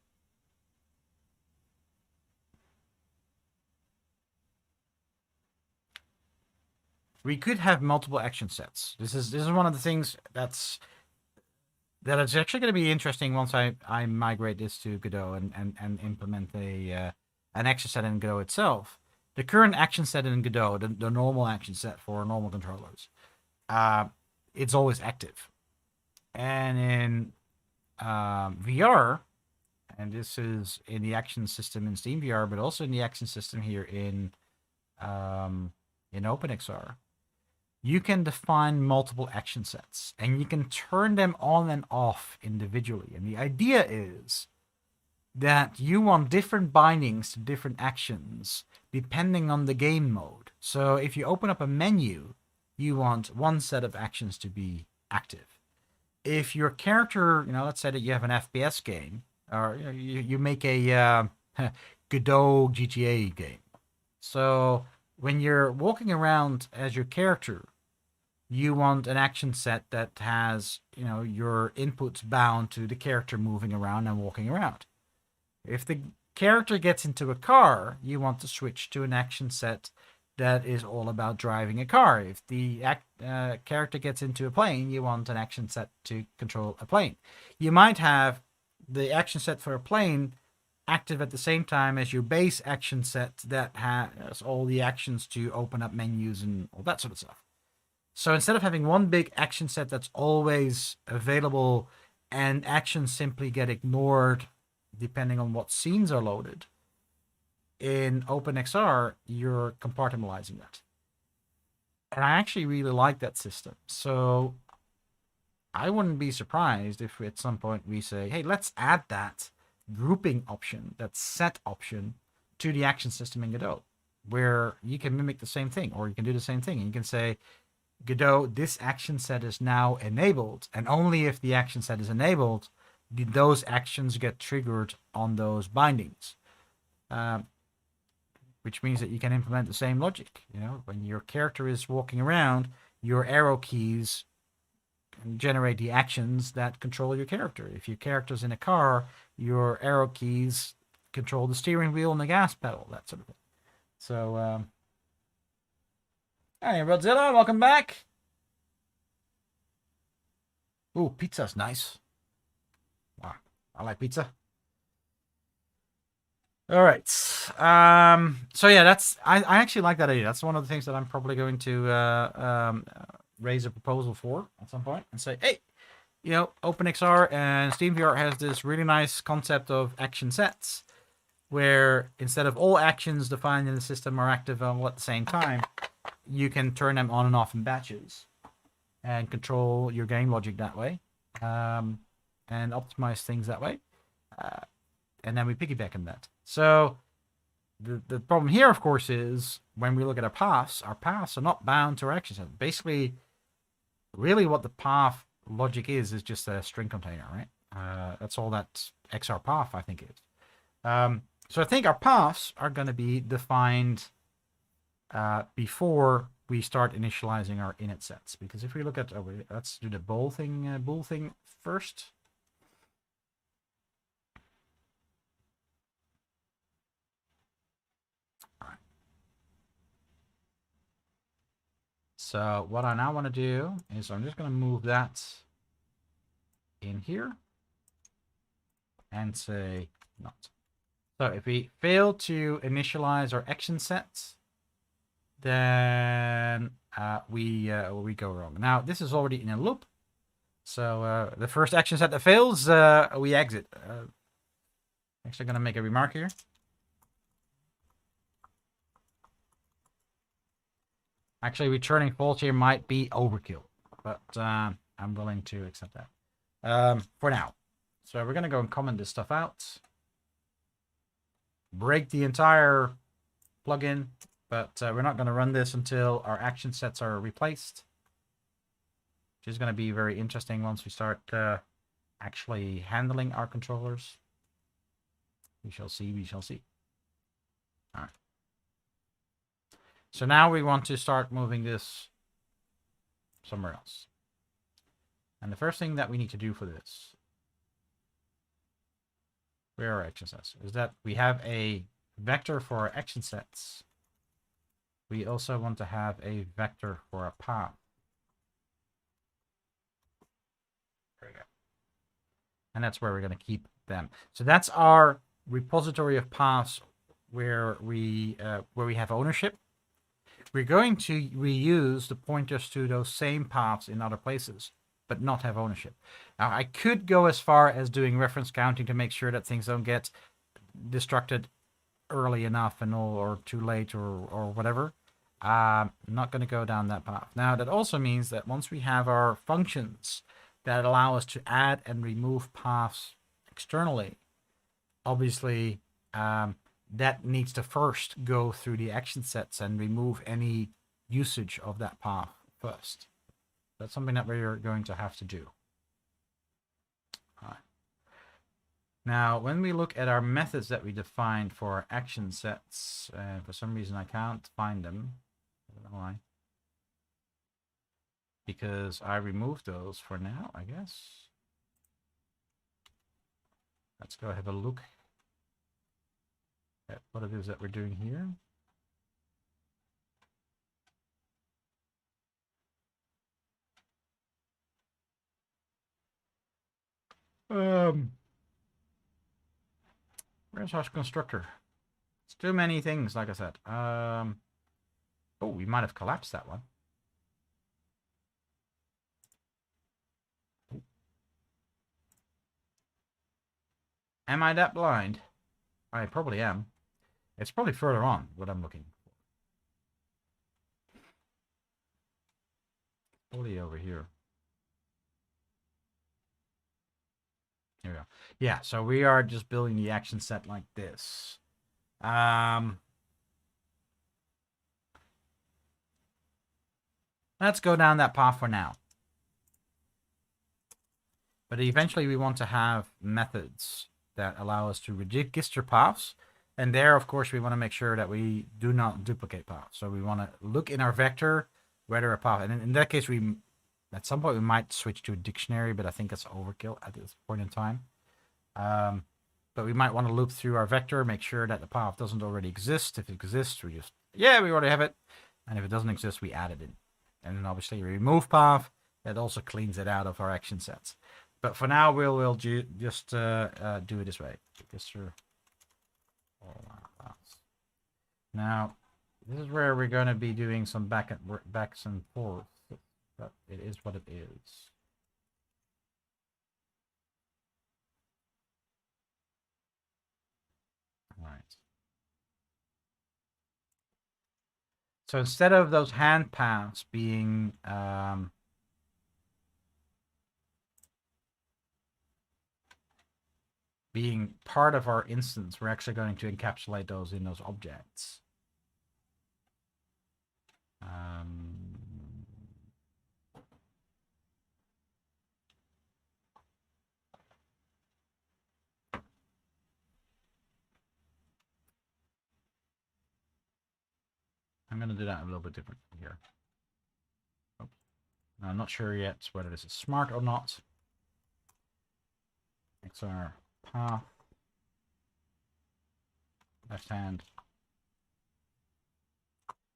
could have multiple action sets. This is one of the things that is actually going to be interesting once I migrate this to Godot and implement an action set in Godot itself. The current action set in Godot, the normal action set for normal controllers, it's always active. And in VR, and this is in the action system in Steam VR, but also in the action system here in OpenXR, you can define multiple action sets and you can turn them on and off individually. And the idea is that you want different bindings to different actions depending on the game mode. So if you open up a menu, you want one set of actions to be active. If your character, let's say that you have an FPS game, or you make a Godot GTA game. So when you're walking around as your character, you want an action set that has, your inputs bound to the character moving around and walking around. If the character gets into a car, you want to switch to an action set that is all about driving a car. If the character gets into a plane, you want an action set to control a plane. You might have the action set for a plane active at the same time as your base action set that has all the actions to open up menus and all that sort of stuff. So instead of having one big action set that's always available and actions simply get ignored depending on what scenes are loaded, in OpenXR, you're compartmentalizing that. And I actually really like that system. So I wouldn't be surprised if at some point we say, hey, let's add that grouping option, that set option, to the action system in Godot, where you can mimic the same thing, or you can do the same thing. And you can say, Godot, this action set is now enabled, and only if the action set is enabled did those actions get triggered on those bindings. Which means that you can implement the same logic. When your character is walking around, your arrow keys generate the actions that control your character. If your character's in a car, your arrow keys control the steering wheel and the gas pedal, that sort of thing. So, hey, Rodzilla, welcome back. Ooh, pizza's nice. Wow, I like pizza. All right. So yeah, I actually like that idea. That's one of the things that I'm probably going to raise a proposal for at some point and say, hey, you know, OpenXR and SteamVR has this really nice concept of action sets, where instead of all actions defined in the system are active all at the same time, you can turn them on and off in batches and control your game logic that way, and optimize things that way. And then we piggyback on that. So the problem here, of course, is when we look at our paths are not bound to our action set. Basically, really what the path logic is just a string container, right? That's all that XR path, I think, is. So I think our paths are going to be defined before we start initializing our init sets. Because if we look at, let's do the bool thing first. So what I now want to do is I'm just going to move that in here and say not. So if we fail to initialize our action sets, then we go wrong. Now this is already in a loop. So the first action set that fails, we exit. Actually going to make a remark here. Actually, returning false here might be overkill, but I'm willing to accept that for now. So we're going to go and comment this stuff out. Break the entire plugin, but we're not going to run this until our action sets are replaced, which is going to be very interesting once we start actually handling our controllers. We shall see, we shall see. All right. So now we want to start moving this somewhere else. And the first thing that we need to do for this, where are action sets, is that we have a vector for our action sets. We also want to have a vector for our path. There we go. And that's where we're going to keep them. So that's our repository of paths where we have ownership. We're going to reuse the pointers to those same paths in other places, but not have ownership. Now, I could go as far as doing reference counting to make sure that things don't get destructed early enough and all, or too late, or whatever. I'm not going to go down that path. Now, that also means that once we have our functions that allow us to add and remove paths externally, obviously, that needs to first go through the action sets and remove any usage of that path first. That's something that we're going to have to do. All right. Now, when we look at our methods that we defined for our action sets, for some reason I can't find them. I don't know why. Because I removed those for now, I guess. Let's go have a look at what it is that we're doing here. Where's our constructor? It's too many things, like I said. Oh, we might have collapsed that one. Am I that blind? I probably am. It's probably further on what I'm looking for. Probably over here. Here we go. Yeah, so we are just building the action set like this. Let's go down that path for now. But eventually we want to have methods that allow us to register paths. And there, of course, we want to make sure that we do not duplicate paths. So we want to look in our vector whether a path, and in that case, at some point we might switch to a dictionary, but I think that's overkill at this point in time. But we might want to loop through our vector, make sure that the path doesn't already exist. If it exists, we just, yeah, we already have it. And if it doesn't exist, we add it in. And then obviously remove path, that also cleans it out of our action sets. But for now, we'll just do it this way. Register all our paths. Now, this is where we're going to be doing some backs and forth, but it is what it is. All right. So instead of those hand paths being part of our instance, we're actually going to encapsulate those in those objects. I'm going to do that a little bit different here. Oh. I'm not sure yet whether this is smart or not. XR path. Left hand.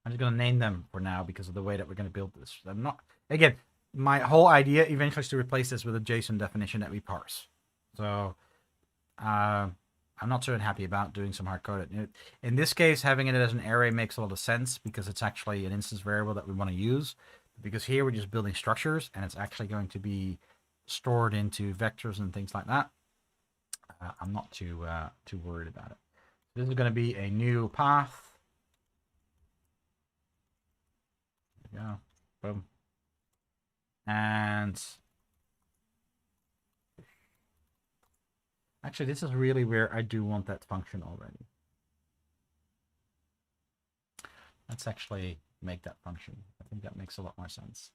I'm just going to name them for now because of the way that we're going to build this. I'm not, again, my whole idea eventually is to replace this with a JSON definition that we parse. So I'm not so unhappy about doing some hard code. In this case, having it as an array makes a lot of sense because it's actually an instance variable that we want to use. Because here we're just building structures and it's actually going to be stored into vectors and things like that. I'm not too worried about it. This is going to be a new path. There we go. Boom. And actually, this is really where I do want that function already. Let's actually make that function. I think that makes a lot more sense.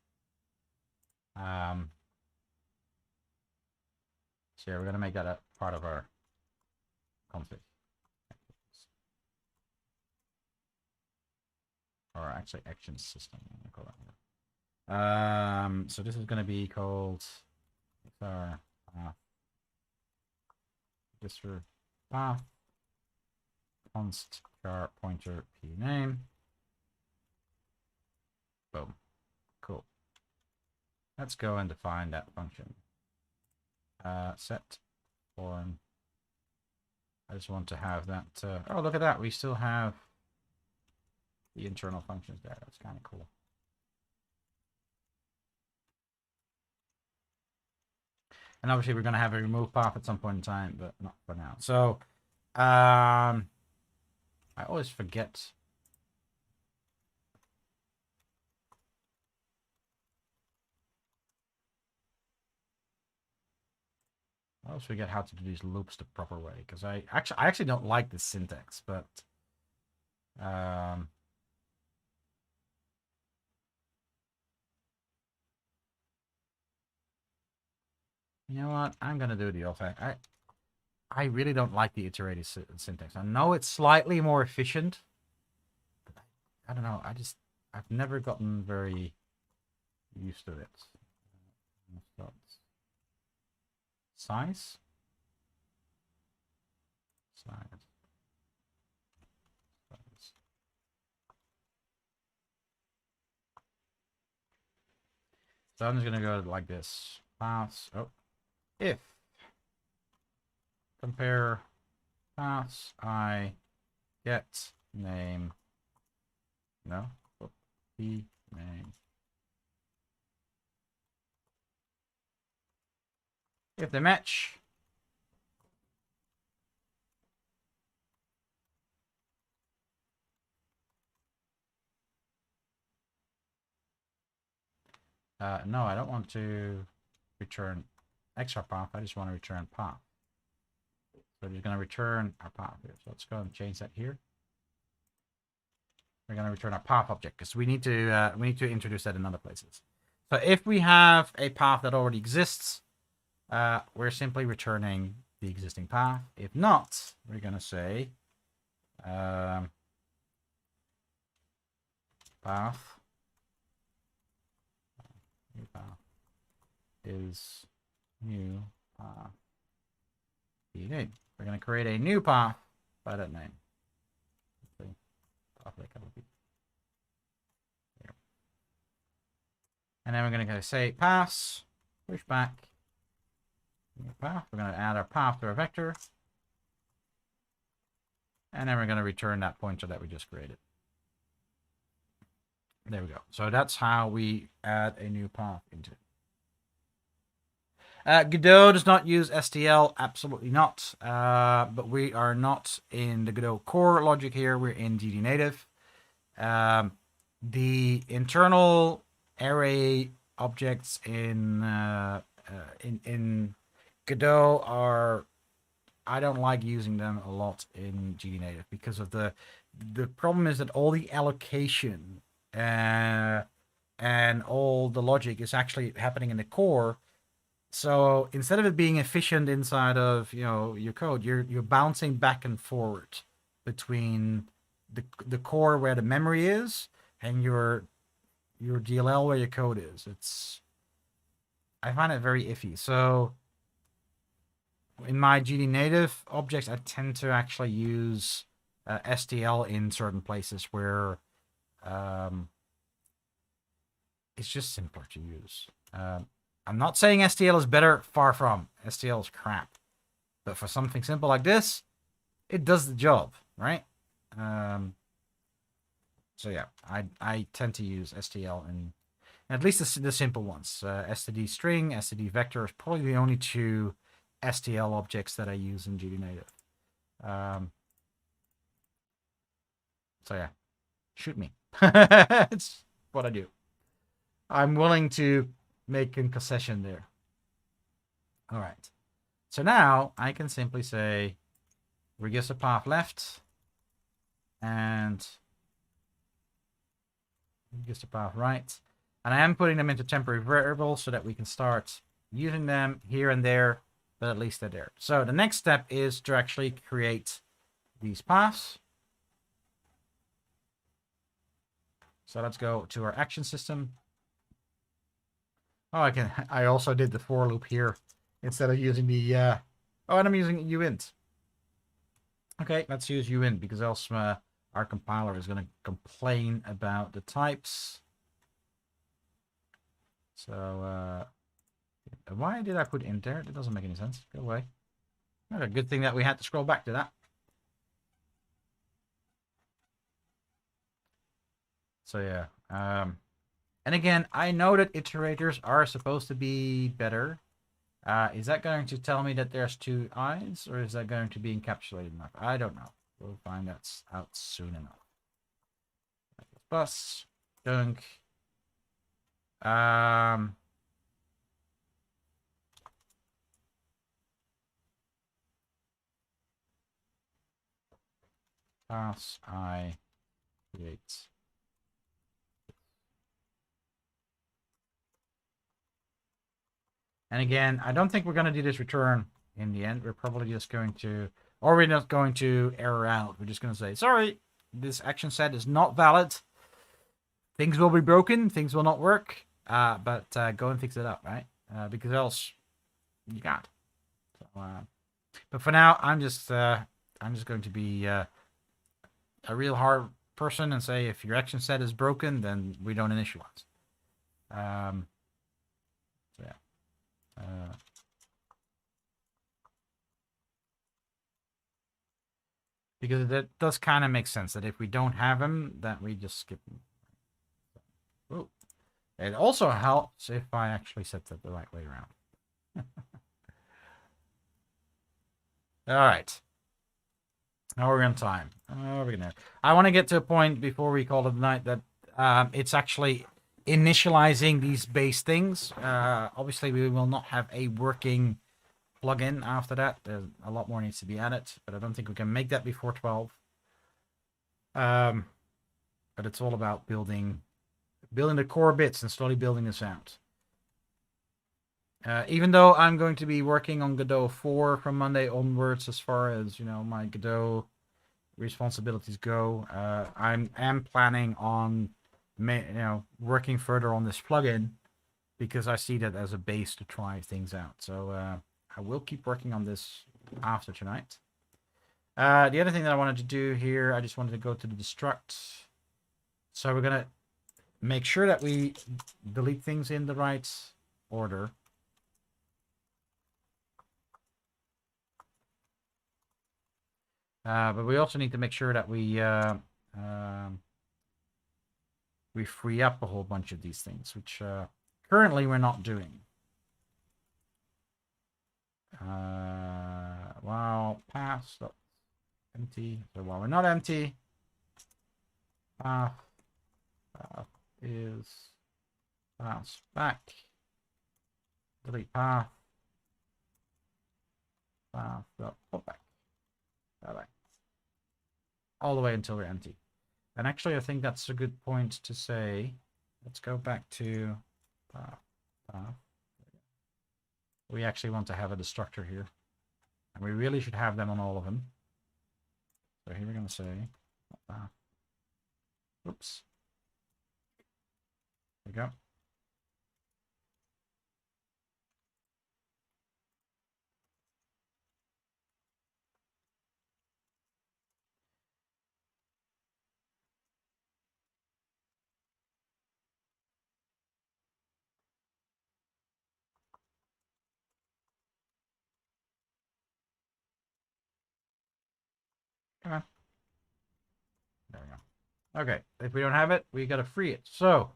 So yeah, we're going to make that a part of our config. Or actually action system. Call that so this is going to be called our register path const char pointer p name. Boom. Cool. Let's go and define that function. Set form. I just want to have that. Oh, look at that. We still have the internal functions there. That's kind of cool. And obviously we're going to have a remove path at some point in time, but not for now. So I always forget. I always forget how to do these loops the proper way because I actually don't like this syntax, but you know what? I'm gonna do the old fact. I really don't like the iterative syntax. I know it's slightly more efficient, but I don't know. I've never gotten very used to it. Size. So I'm just gonna go like this. Paths. Oh, if compare paths I get name. No, p name. If they match. No, I don't want to return extra path. I just want to return path. So we're just going to return our path here. So let's go and change that here. We're going to return our path object because we need to introduce that in other places. So if we have a path that already exists, we're simply returning the existing path. If not, we're going to say path. New path is new path name. We're going to create a new path by that name. And then we're going to say paths, push back, new path. We're going to add our path to our vector. And then we're going to return that pointer that we just created. There we go. So that's how we add a new path into it. Godot does not use STL, absolutely not. But we are not in the Godot core logic here. We're in GD native. The internal array objects in Godot are, I don't like using them a lot in GD native because of the problem is that all the allocation and all the logic is actually happening in the core. So instead of it being efficient inside of your code, you're bouncing back and forward between the core where the memory is and your DLL where your code is. I find it very iffy. So in my GD native objects, I tend to actually use STL in certain places where it's just simpler to use. I'm not saying STL is better, far from. STL is crap. But for something simple like this, it does the job, right? So yeah, I tend to use STL in at least the simple ones. std string, std vector is probably the only two STL objects that I use in GD native. So yeah, shoot me. It's what I do. I'm willing to make a concession there. All right. So now I can simply say register path left and register path right. And I am putting them into temporary variables so that we can start using them here and there, but at least they're there. So the next step is to actually create these paths. So let's go to our action system. Oh, I also did the for loop here instead of using the, oh, and I'm using uint. Okay, let's use uint because else our compiler is going to complain about the types. So, why did I put int there? It doesn't make any sense. Go away. Okay, good thing that we had to scroll back to that. So yeah, and again, I know that iterators are supposed to be better. Is that going to tell me that there's two eyes, or is that going to be encapsulated enough? I don't know. We'll find that out soon enough. Bus, dunk. Pass I create. And again, I don't think we're going to do this return in the end. We're probably just going to, or we're not going to error out. We're just going to say, sorry, this action set is not valid. Things will be broken. Things will not work. But go and fix it up, right? Because else you can't. So, but for now, I'm just going to be a real hard person and say if your action set is broken, then we don't initialize. So yeah. Because that does kind of make sense that if we don't have them, that we just skip them. Ooh. It also helps if I actually set that the right way around. All right. Now we're on time. I want to get to a point before we call it a night that it's actually initializing these base things. Obviously, we will not have a working plugin after that. A lot more needs to be added, but I don't think we can make that before 12. But it's all about building the core bits and slowly building this out. Even though I'm going to be working on Godot 4 from Monday onwards, as far as my Godot responsibilities go, I am planning on working further on this plugin because I see that as a base to try things out. So I will keep working on this after tonight. The other thing that I wanted to do here, I just wanted to go to the destruct. So we're gonna make sure that we delete things in the right order. But we also need to make sure that we free up a whole bunch of these things, which currently we're not doing. While path empty. So while we're not empty, path is pass back. Delete path. Path put back. Bye-bye. All the way until we're empty. And actually, I think that's a good point to say. Let's go back to path. We actually want to have a destructor here. And we really should have them on all of them. So here we're going to say path. Oops. There we go. Come on. There we go. Okay, if we don't have it, we gotta free it. So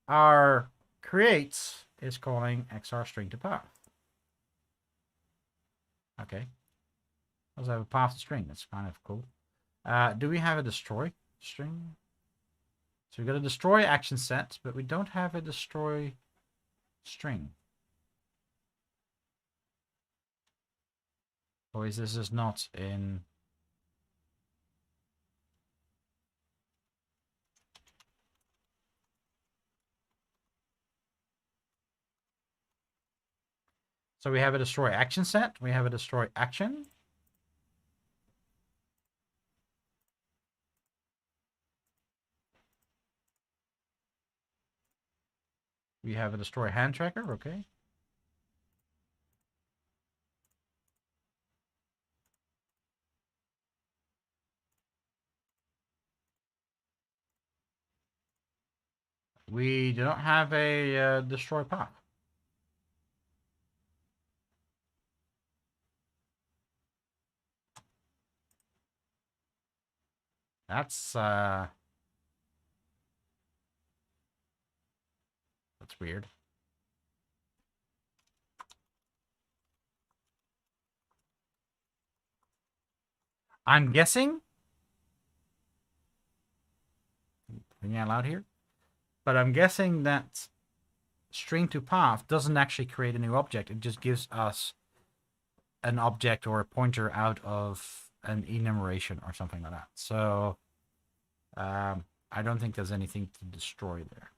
our creates is calling XR string to path. Okay. Let's have a path to string. That's kind of cool. Do we have a destroy string? So we got a destroy action set, but we don't have a destroy string. Or is this just not in? So we have a destroy action set. We have a destroy action. We have a destroy hand tracker. Okay. We do not have a destroy path. That's weird. I'm guessing. Thinking out loud here. But I'm guessing that string to path doesn't actually create a new object. It just gives us an object or a pointer out of an enumeration or something like that. So I don't think there's anything to destroy there.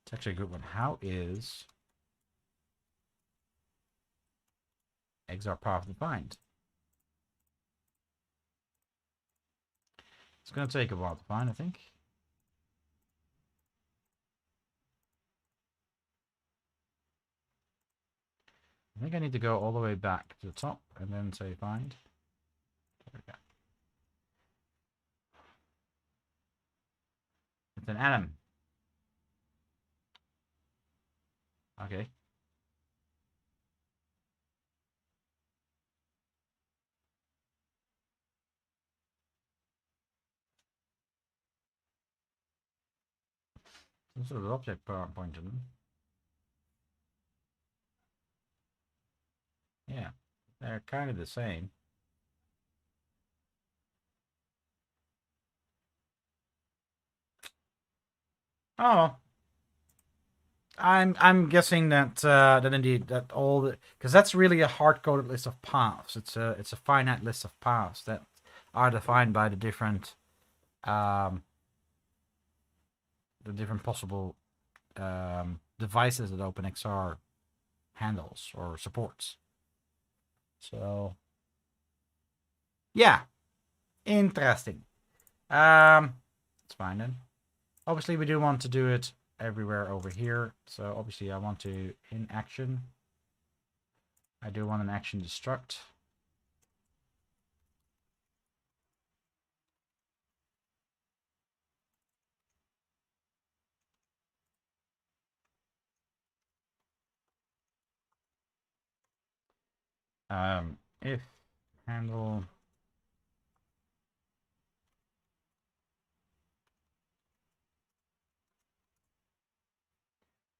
It's actually a good one. How is XR path defined? It's going to take a while to find, I think. I think I need to go all the way back to the top and then say find. There we go. It's an atom. Okay. Some sort of object pointer. Yeah, they're kind of the same. Oh, I'm guessing that that indeed that all the because that's really a hard-coded list of paths. It's a finite list of paths that are defined by the different possible devices that OpenXR handles or supports. So yeah, interesting. It's fine then. Obviously, we do want to do it everywhere over here. So obviously, I want to in action. I do want an action destruct. If handle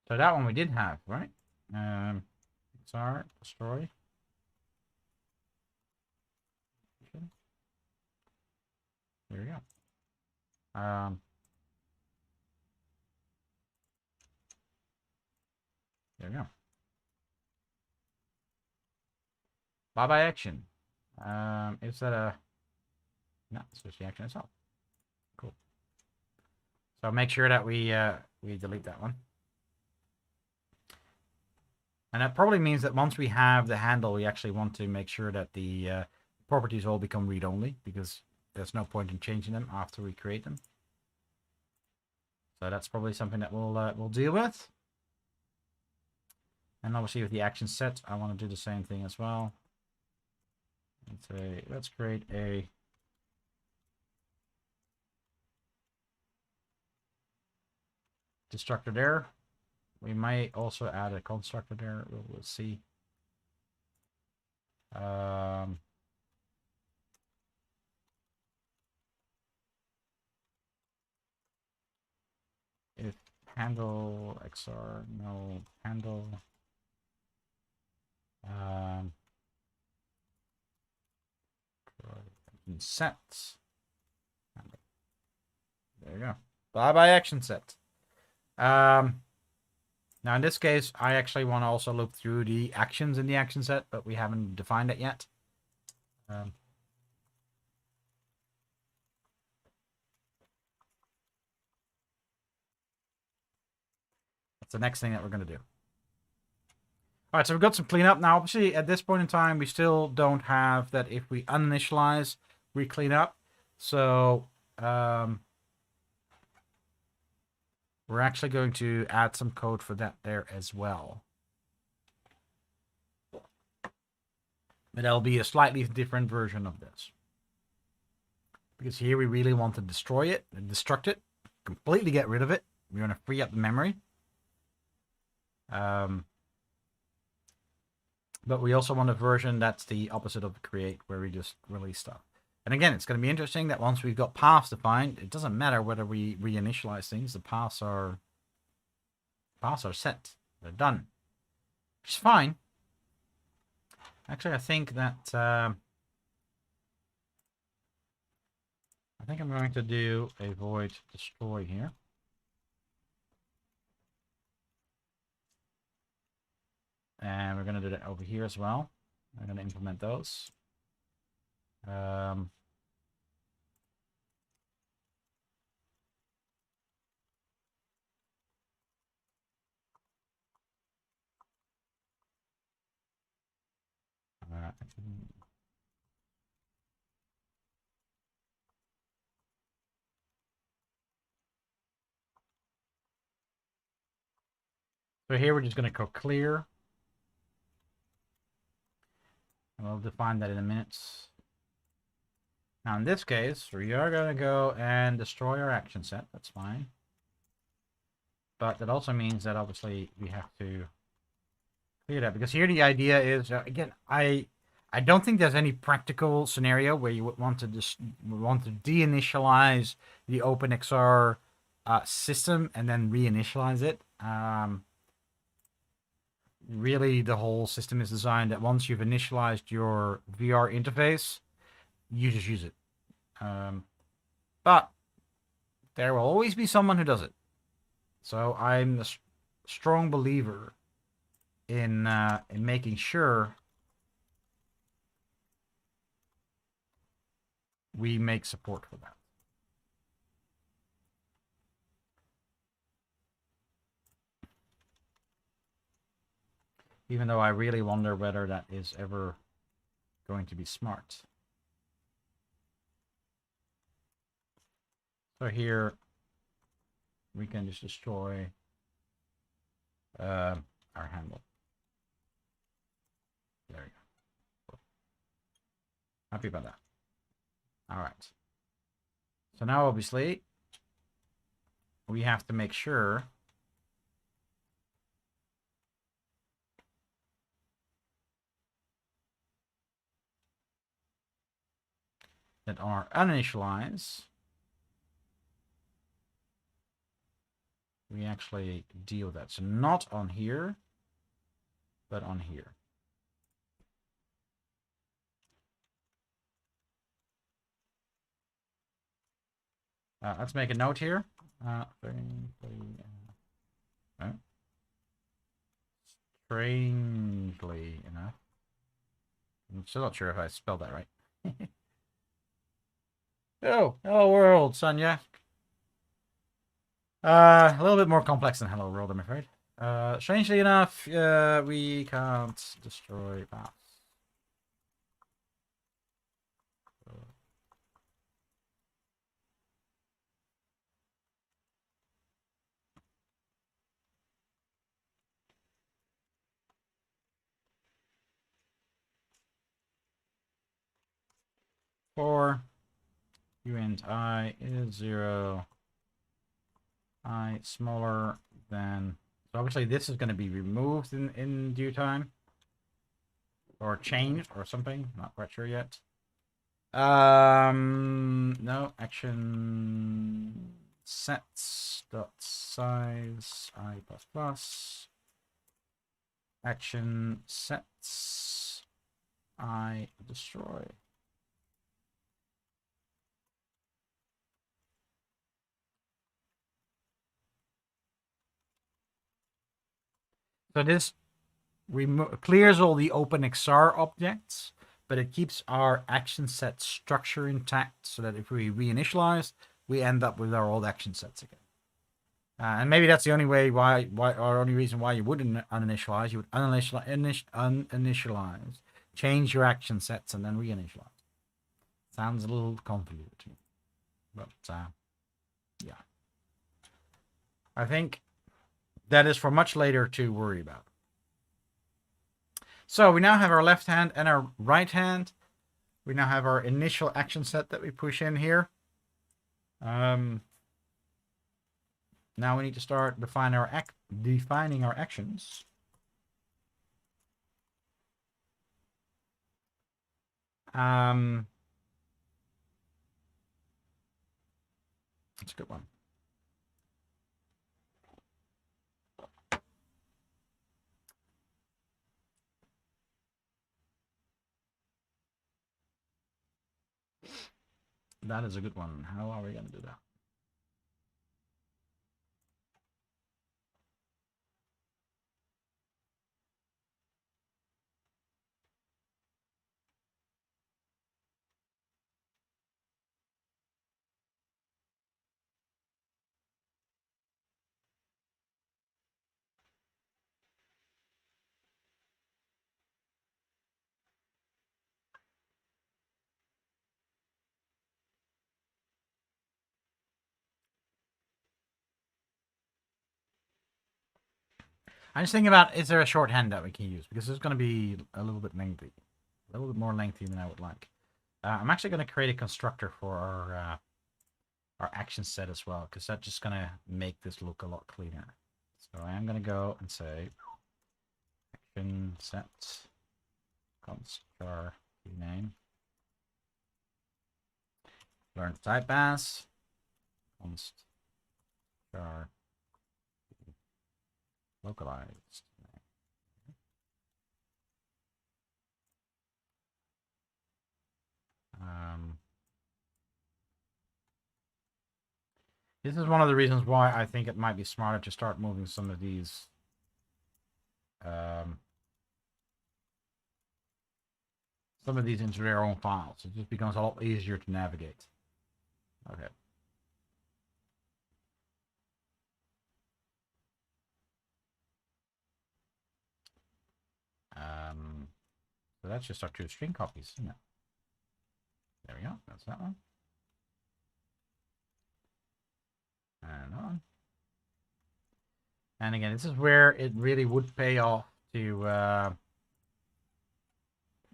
so that one we did have, right? XR destroy. Okay. There we go. There we go. Bye bye action. Is that a no? It's just the action itself. Cool. So make sure that we delete that one. And that probably means that once we have the handle, we actually want to make sure that the properties all become read-only, because there's no point in changing them after we create them. So that's probably something that we'll deal with. And obviously with the action set, I want to do the same thing as well. Let's create a destructor there. We might also add a constructor there. We'll see. If handle XR, no handle. Sets. There you go. Bye bye action set. Now in this case, I actually want to also look through the actions in the action set, but we haven't defined it yet. That's the next thing that we're going to do. All right, so we've got some cleanup. Now, obviously, at this point in time, we still don't have that if we uninitialize, we clean up. So we're actually going to add some code for that there as well. But that'll be a slightly different version of this. Because here we really want to destroy it, and destruct it, completely get rid of it. We want to free up the memory. But we also want a version that's the opposite of create, where we just release stuff. And again, it's going to be interesting that once we've got paths defined, it doesn't matter whether we reinitialize things. The paths are set. They're done. Which is fine. Actually, I think that I think I'm going to do a void destroy here. And we're going to do that over here as well. I'm going to implement those. So here we're just going to go clear. And we'll define that in a minute. Now in this case, we are going to go and destroy our action set. That's fine. But that also means that obviously we have to clear that. Because here the idea is, again, I don't think there's any practical scenario where you would want to deinitialize the OpenXR system and then reinitialize it. Really, the whole system is designed that once you've initialized your VR interface, you just use it. But there will always be someone who does it. So I'm a strong believer in making sure we make support for that. Even though I really wonder whether that is ever going to be smart. So here we can just destroy our handle. There we go. Happy about that. All right. So now obviously we have to make sure that are uninitialized, we actually deal with that. So not on here, but on here. Let's make a note here. Strangely enough. I'm still not sure if I spelled that right. Oh, hello world, Sonia. A little bit more complex than hello world, I'm afraid. Strangely enough, we can't destroy paths. For uint I is 0, I smaller than. So obviously this is going to be removed in due time, or changed or something. Not quite sure yet. No, action sets dot size I plus plus. Action sets I destroy. So this clears all the OpenXR objects, but it keeps our action set structure intact so that if we reinitialize, we end up with our old action sets again. And maybe that's the only way or only reason why you wouldn't uninitialize. You would uninitialize, change your action sets, and then reinitialize. Sounds a little convoluted to me, but yeah. I think that is for much later to worry about. So we now have our left hand and our right hand. We now have our initial action set that we push in here. Now we need to start defining our actions. That's a good one. That is a good one. How are we going to do that? I'm just thinking about, is there a shorthand that we can use? Because it's going to be a little bit lengthy. A little bit more lengthy than I would like. I'm actually going to create a constructor for our action set as well, because that's just going to make this look a lot cleaner. So I am going to go and say action set const char rename. Learn type as const char localized. This is one of the reasons why I think it might be smarter to start moving some of these into their own files. It just becomes a lot easier to navigate. Okay. So that's just our 2 string copies, isn't it? There we go. That's that one. And that one. And again, this is where it really would pay off to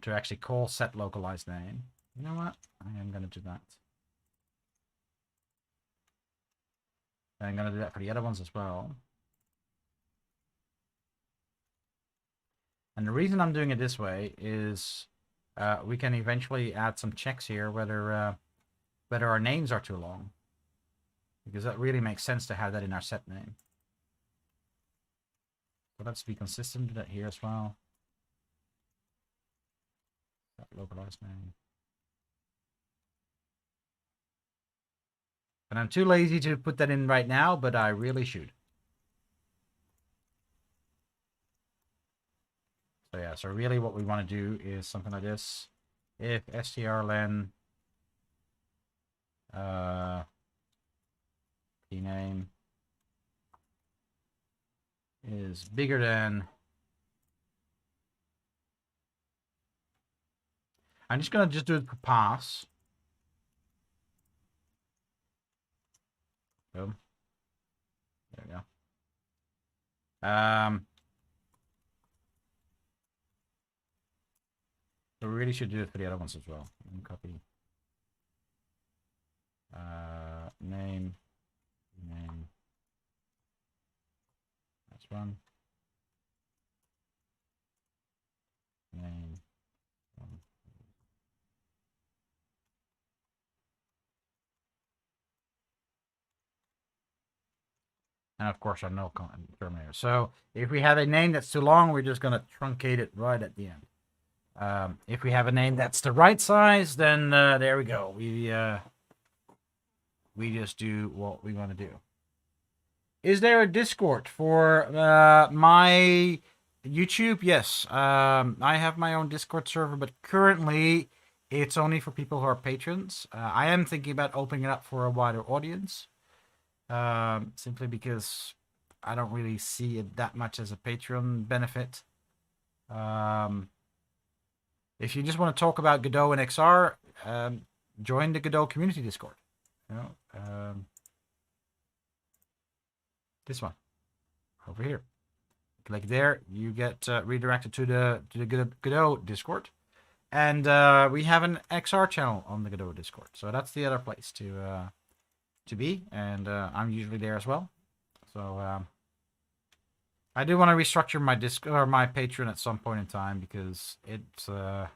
actually call set localized name. You know what? I am going to do that. And I'm going to do that for the other ones as well. And the reason I'm doing it this way is we can eventually add some checks here, whether whether our names are too long. Because that really makes sense to have that in our set name. So let's be consistent with that here as well. That localized name. And I'm too lazy to put that in right now, but I really should. So yeah, so really what we want to do is something like this. If strlen name is bigger than, I'm just gonna do it per pass. Boom. There we go. So we really should do it for the other ones as well. Copy. Name. That's one. Name. And of course, our null terminator. So if we have a name that's too long, we're just going to truncate it right at the end. If we have a name that's the right size, then there we go. We just do what we want to do. Is there a Discord for my YouTube? Yes. I have my own Discord server, but currently it's only for people who are patrons. I am thinking about opening it up for a wider audience. Simply because I don't really see it that much as a Patreon benefit. If you just want to talk about Godot and XR, join the Godot community Discord. You know, this one over here. Click there, you get redirected to the Godot Discord, and we have an XR channel on the Godot Discord. So that's the other place to be, and I'm usually there as well. So I do want to restructure my my Patreon at some point in time, because it's I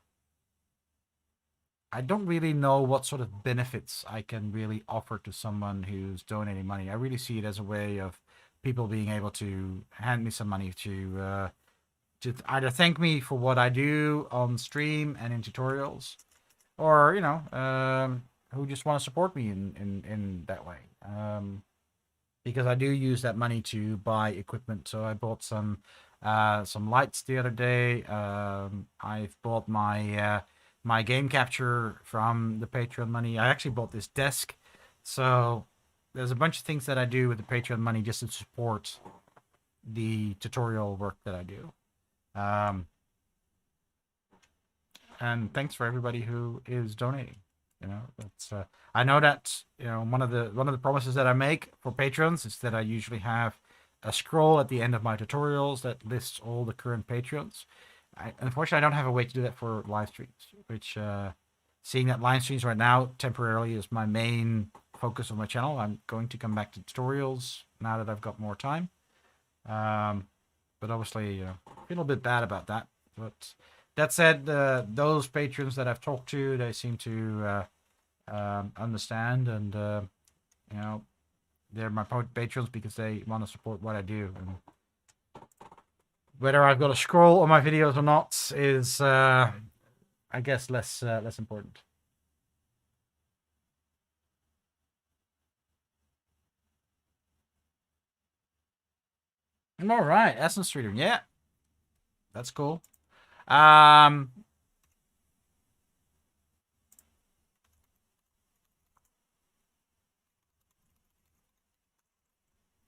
don't really know what sort of benefits I can really offer to someone who's donating money. I really see it as a way of people being able to hand me some money to either thank me for what I do on stream and in tutorials, or you know, who just want to support me in that way. Because I do use that money to buy equipment. So I bought some lights the other day. I've bought my my game capture from the Patreon money. I actually bought this desk. So there's a bunch of things that I do with the Patreon money just to support the tutorial work that I do. And thanks for everybody who is donating. You know, that's I know that, you know, one of the promises that I make for patrons is that I usually have a scroll at the end of my tutorials that lists all the current patrons. Unfortunately, I don't have a way to do that for live streams, which seeing that live streams right now temporarily is my main focus of my channel. I'm going to come back to tutorials now that I've got more time. But obviously, you know, I feel a bit bad about that. But that said, those patrons that I've talked to, they seem to understand, and you know, they're my patrons because they want to support what I do. And whether I've got a scroll on my videos or not is, I guess, less important. All right, Essence Reader, yeah, that's cool.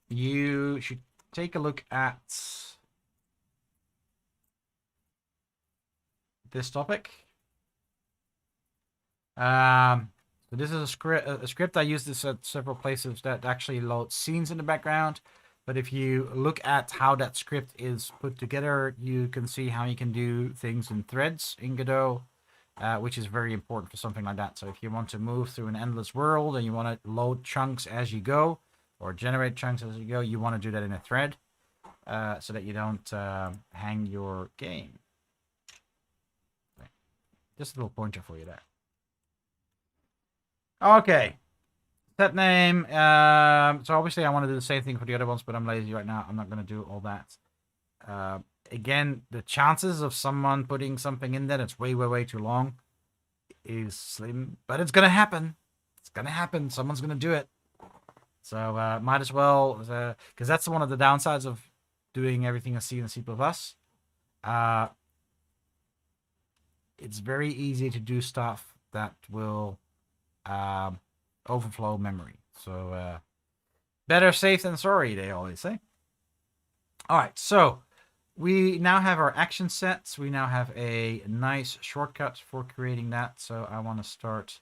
You should take a look at this topic. So this is a script. I use this at several places that actually loads scenes in the background. But if you look at how that script is put together, you can see how you can do things in threads in Godot, which is very important for something like that. So if you want to move through an endless world and you want to load chunks as you go, or generate chunks as you go, you want to do that in a thread, so that you don't hang your game. Just a little pointer for you there. Okay. Set name. So obviously I want to do the same thing for the other ones, but I'm lazy right now. I'm not going to do all that. Again, the chances of someone putting something in there that's way, way, way too long is slim, but it's going to happen. It's going to happen. Someone's going to do it. So might as well, because that's one of the downsides of doing everything in C and C++. It's very easy to do stuff that will overflow memory. So better safe than sorry, they always say. All right, so we now have our action sets. We now have a nice shortcut for creating that. So I want to start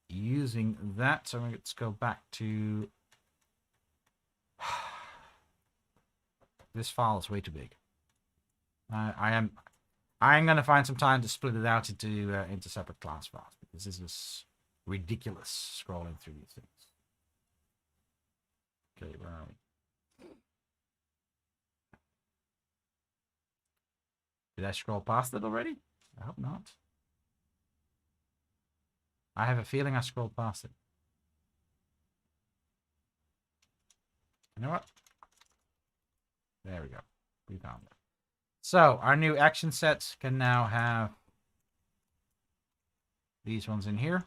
using that. So let's go back to... This file is way too big. I'm going to find some time to split it out into separate class files, because this is ridiculous scrolling through these things. Okay, where are we? Did I scroll past it already? I hope not. I have a feeling I scrolled past it. You know what? There we go. We found it. So our new action sets can now have these ones in here.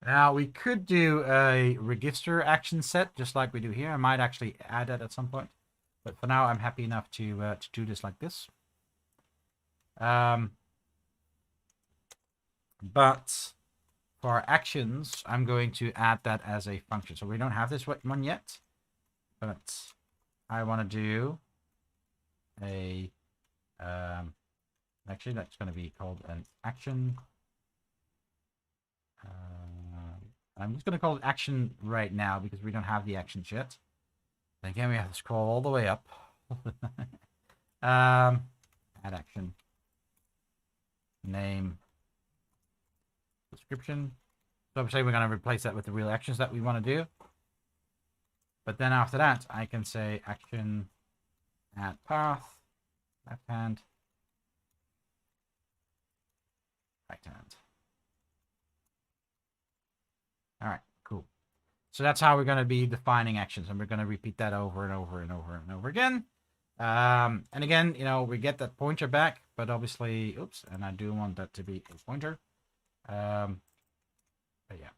Now we could do a register action set just like we do here. I might actually add that at some point, but for now I'm happy enough to do this like this. But for our actions, I'm going to add that as a function. So we don't have this one yet, but I want to do a actually that's going to be called an action. I'm just going to call it action right now because we don't have the actions yet. And again, we have to scroll all the way up. Add action. Name. Description. So obviously we're going to replace that with the real actions that we want to do. But then after that, I can say action add path, left hand, right hand. All right, cool. So that's how we're going to be defining actions, and we're going to repeat that over and over and over and over again. And again, you know, we get that pointer back, but obviously, oops, and I do want that to be a pointer. But yeah.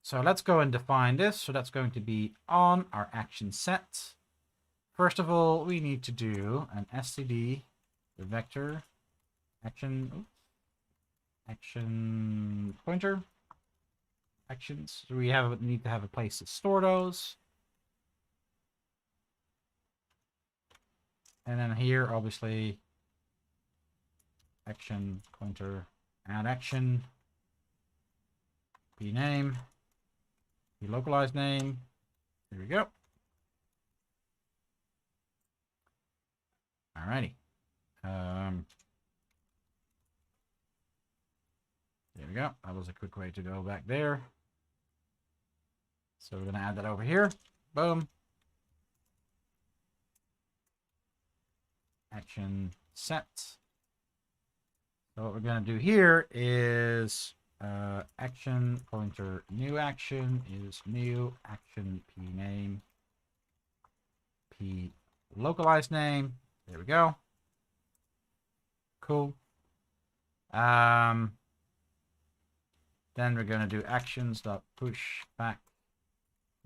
So let's go and define this. So that's going to be on our action set. First of all, we need to do an std vector action, action pointer. Actions. So we need to have a place to store those. And then here, obviously, action pointer add action, p name, p localized name. Here we go. Alrighty. There we go. That was a quick way to go back there. So we're going to add that over here. Boom. Action set. So what we're going to do here is action pointer new action is new action p name p localized name. There we go. Cool. Then we're going to do actions.push back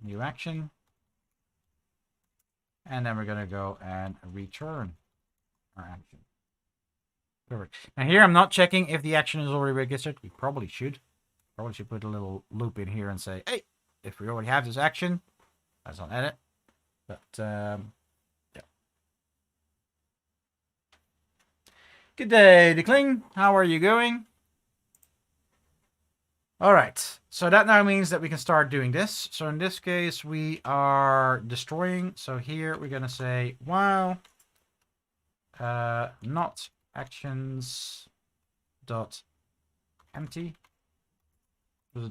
new action. And then we're going to go and return our action. Perfect. Now here I'm not checking if the action is already registered. We probably should. Probably should put a little loop in here and say, hey, if we already have this action, that's on edit. But yeah. Good day, Decling. How are you going? All right, so that now means that we can start doing this. So in this case, we are destroying. So here we're going to say, while not actions dot empty.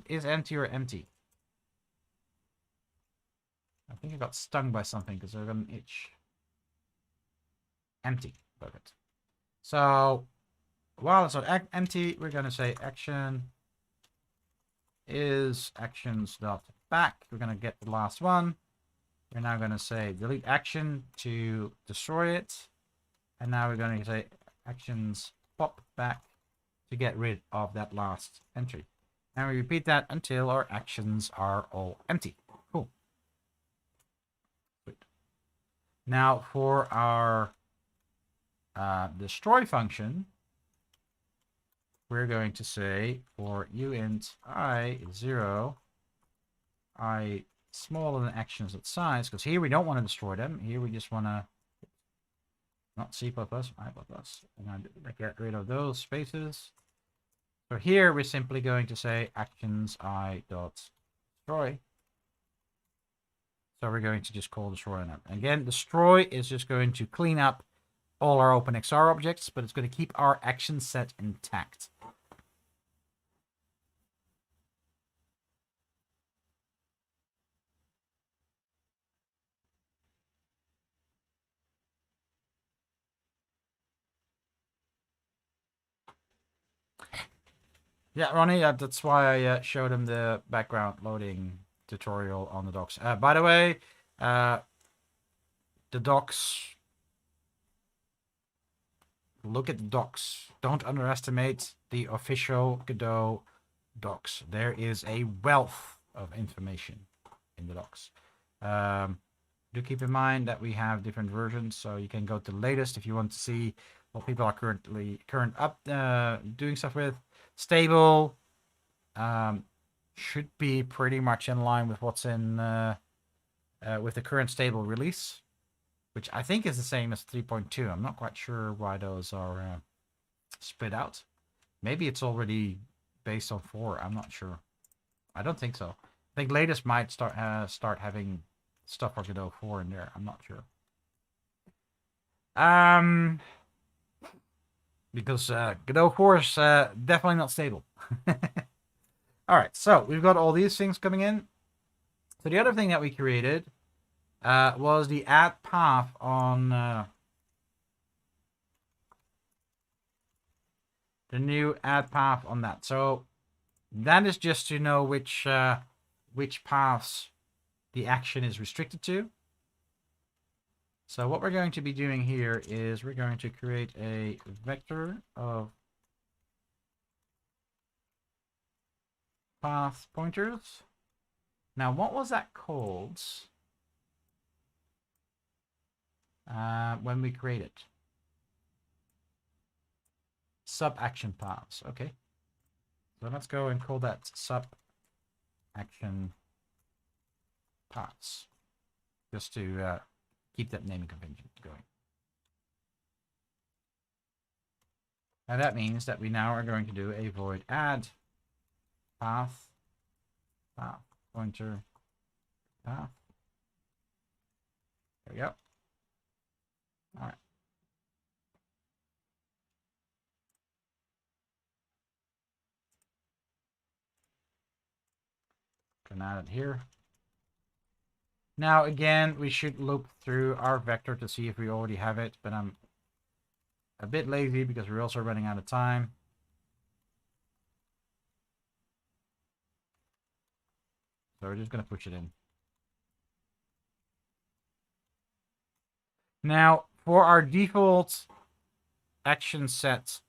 Is empty or empty? I think I got stung by something because I got an itch. Empty. Perfect. So while it's on empty, we're going to say action is actions.back. We're going to get the last one. We're now going to say delete action to destroy it. And now we're going to say actions pop back to get rid of that last entry. And we repeat that until our actions are all empty. Cool. Good. Now for our destroy function, we're going to say for uint I 0, I smaller than actions at size, because here we don't want to destroy them. Here we just want to, not C++, I++. And I get rid of those spaces. So here we're simply going to say actions I dot destroy. So we're going to just call destroy on that. Again, destroy is just going to clean up all our OpenXR objects, but it's going to keep our action set intact. Yeah, Ronnie, that's why I showed him the background loading tutorial on the docs. By the way, the docs, look at the docs. Don't underestimate the official Godot docs. There is a wealth of information in the docs. Do keep in mind that we have different versions, so you can go to the latest if you want to see what people are currently doing stuff with. Stable should be pretty much in line with what's in with the current stable release, which I think is the same as 3.2. I'm not quite sure why those are split out. Maybe it's already based on 4. I'm not sure. I don't think so. I think latest might start having stuff for Godot 4 in there. I'm not sure. Because Godot 4 is definitely not stable. All right, so we've got all these things coming in. So the other thing that we created was the add path on the new add path on that. So that is just to know which paths the action is restricted to. So what we're going to be doing here is we're going to create a vector of path pointers. Now, what was that called when we create it? Sub action paths. Okay. So let's go and call that sub action paths, just to keep that naming convention going. And that means that we now are going to do a void add path pointer path. There we go. All right. Can add it here. Now again, we should loop through our vector to see if we already have it, but I'm a bit lazy because we're also running out of time. So we're just going to push it in. Now, for our default action set,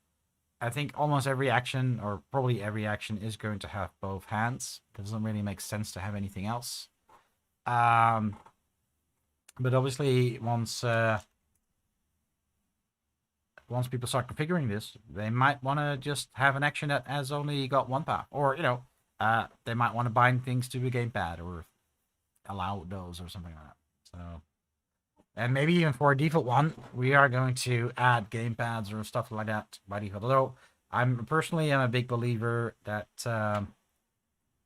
I think almost every action, or probably every action, is going to have both hands. It doesn't really make sense to have anything else. But obviously, once people start configuring this, they might want to just have an action that has only got one path. Or, you know, they might want to bind things to a gamepad or allow those or something like that. So, and maybe even for a default one, we are going to add gamepads or stuff like that by default. Although I'm personally a big believer that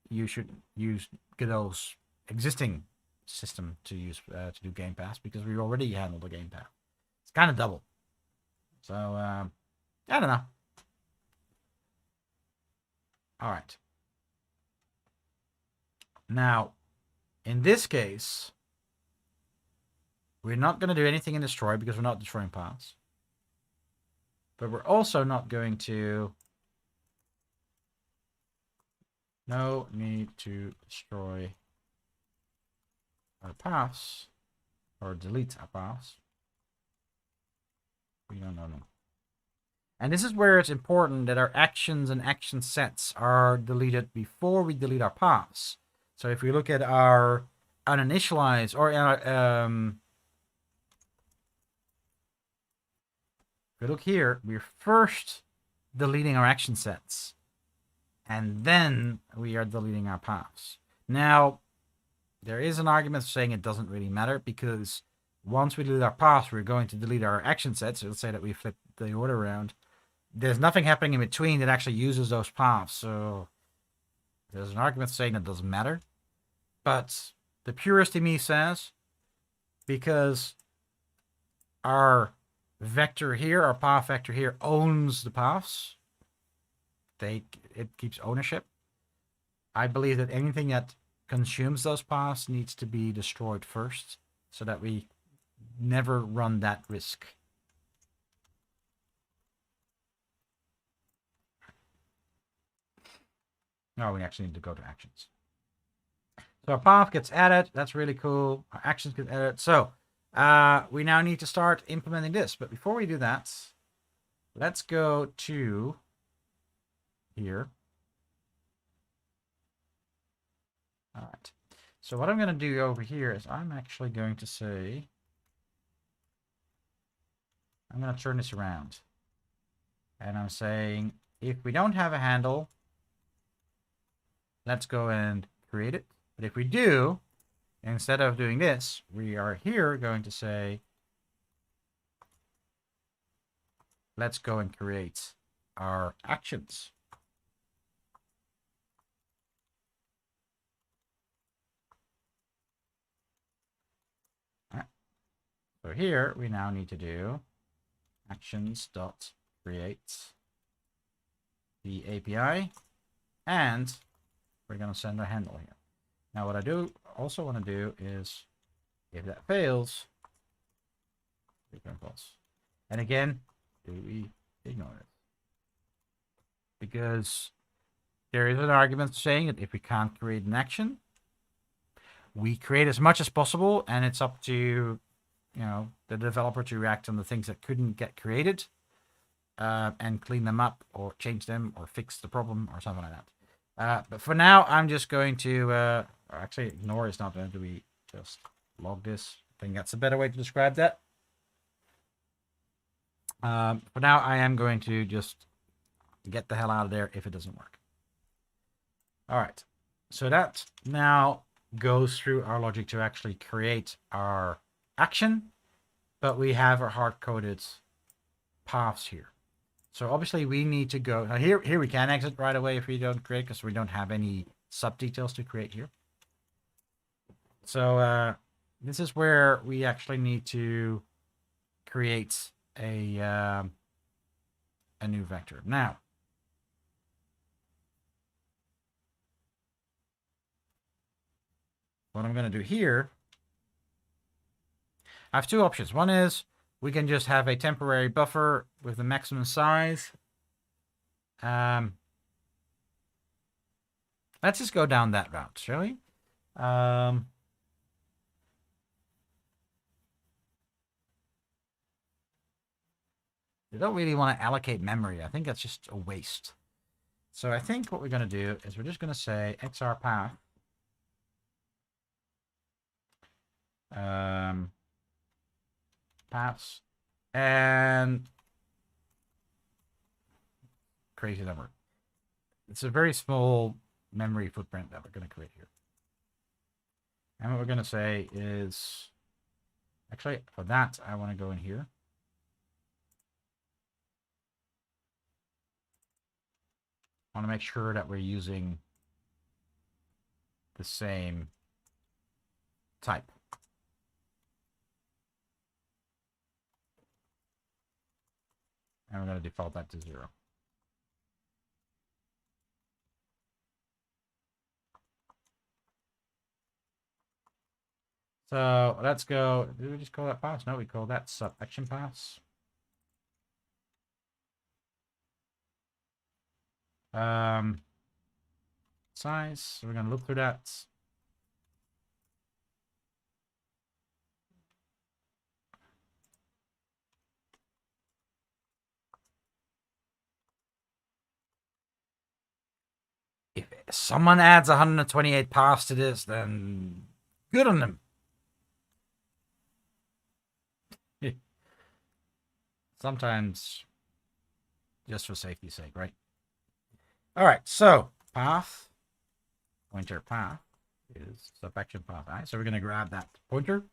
you should use Godot's existing system to use to do Game Pass, because we already handle the Game Pass. It's kind of double. So I don't know. All right. Now, in this case, we're not going to do anything in destroy because we're not destroying paths. But we're also not going to... No need to destroy our paths or delete our paths. No. And this is where it's important that our actions and action sets are deleted before we delete our paths. So if we look at our uninitialized or if we look here, we're first deleting our action sets, and then we are deleting our paths. Now, there is an argument saying it doesn't really matter, because once we delete our paths, we're going to delete our action sets. So let's say that we flip the order around. There's nothing happening in between that actually uses those paths. So there's an argument saying that doesn't matter. But the purist in me says, because our vector here, our path vector here, owns the paths, it keeps ownership. I believe that anything that consumes those paths needs to be destroyed first, so that we never run that risk. No, we actually need to go to actions. So our path gets added. That's really cool. Our actions get added. So we now need to start implementing this. But before we do that, let's go to here. All right. So what I'm going to do over here is I'm actually going to say, I'm going to turn this around. And I'm saying, if we don't have a handle, let's go and create it. But if we do, instead of doing this, we are here going to say, let's go and create our actions. All right. So here we now need to do actions.create the API, and we're going to send a handle here. Now what I do also want to do is, if that fails, return false. And again, do we ignore it? Because there is an argument saying that if we can't create an action, we create as much as possible, and it's up to the developer to react on the things that couldn't get created, and clean them up or change them or fix the problem or something like that. But for now, I'm just going to actually ignore. It's not going to be just log this. I think that's a better way to describe that. For now, I am going to just get the hell out of there if it doesn't work. All right. So that now goes through our logic to actually create our action, but we have our hard-coded paths here. So obviously we need to go now here we can exit right away if we don't create, because we don't have any sub details to create here. So this is where we actually need to create a new vector. Now, what I'm going to do here, I have two options. One is we can just have a temporary buffer with the maximum size. Let's just go down that route, shall we? We don't really want to allocate memory. I think that's just a waste. So I think what we're going to do is we're just going to say XR path. Paths and crazy number. It's a very small memory footprint that we're going to create here. And what we're going to say is, actually, for that, I want to go in here. I want to make sure that we're using the same type. And we're going to default that to 0. So let's go. Did we just call that pass? No, we call that sub action pass. Size. So we're gonna look through that. If someone adds 128 paths to this, then good on them. Sometimes just for safety's sake, right? All right, so path, pointer path is subaction path. All right, so we're going to grab that pointer.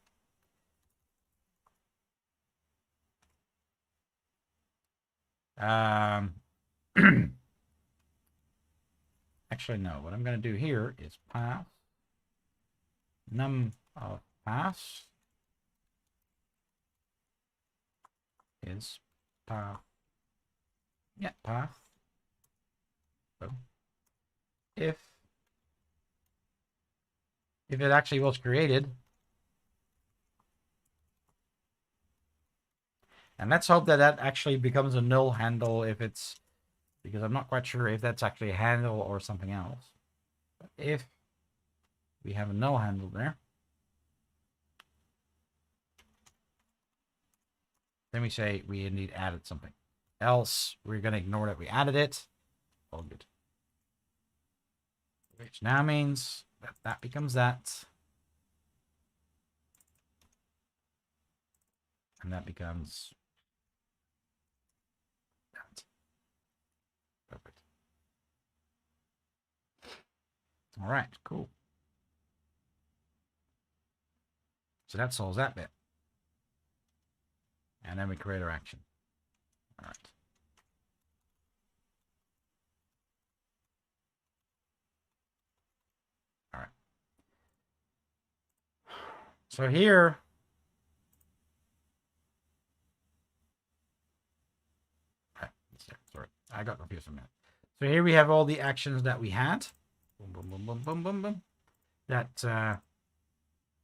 Actually, no. What I'm going to do here is path num of paths is path. Yeah, path. So if it actually was created, and let's hope that that actually becomes a null handle if it's, because I'm not quite sure if that's actually a handle or something else. But if we have a null handle there, then we say we indeed added something. Else, we're going to ignore that we added it. All good. Which now means that that becomes that. And that becomes that. Perfect. All right, cool. So that solves that bit. And then we create our action. All right. All right. So here, sorry, I got confused for a minute. So here we have all the actions that we had. Boom, boom, boom, boom, boom, boom, boom. That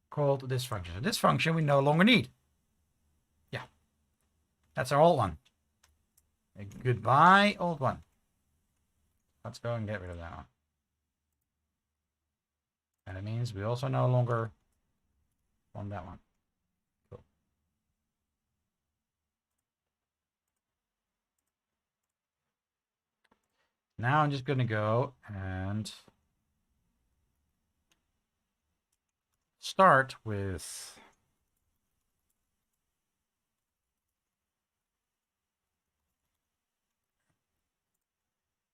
called this function. So this function we no longer need. Yeah. That's our old one. Goodbye, old one. Let's go and get rid of that one. And it means we also no longer want that one. Cool. Now I'm just going to go and start with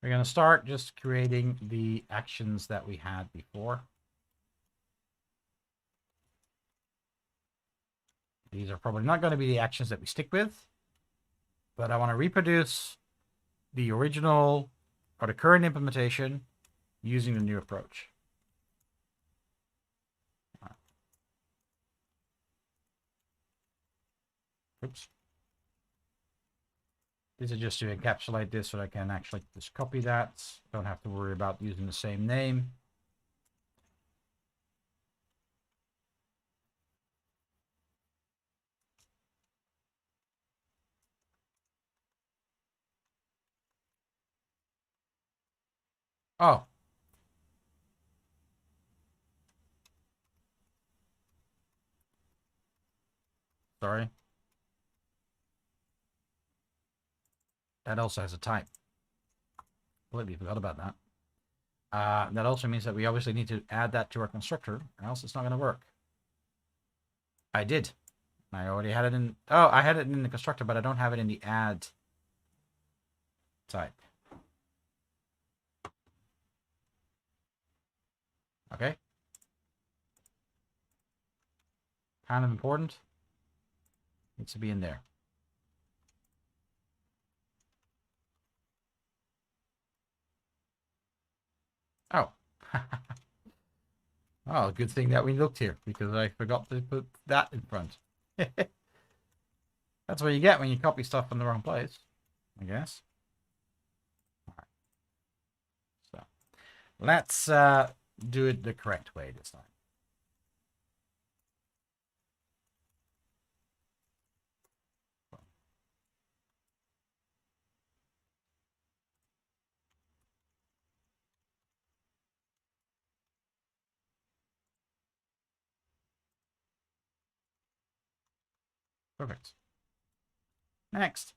we're going to start just creating the actions that we had before. These are probably not going to be the actions that we stick with, but I want to reproduce the original or the current implementation using the new approach. Oops. This is just to encapsulate this so I can actually just copy that. Don't have to worry about using the same name. Oh. Sorry. That also has a type. Completely forgot about that. That also means that we obviously need to add that to our constructor, or else it's not going to work. I did. I already had it in... Oh, I had it in the constructor, but I don't have it in the add type. Okay. Kind of important. Needs to be in there. Oh. Oh, good thing that we looked here, because I forgot to put that in front. That's what you get when you copy stuff from the wrong place, I guess. All right. So let's do it the correct way this time. Perfect. Next.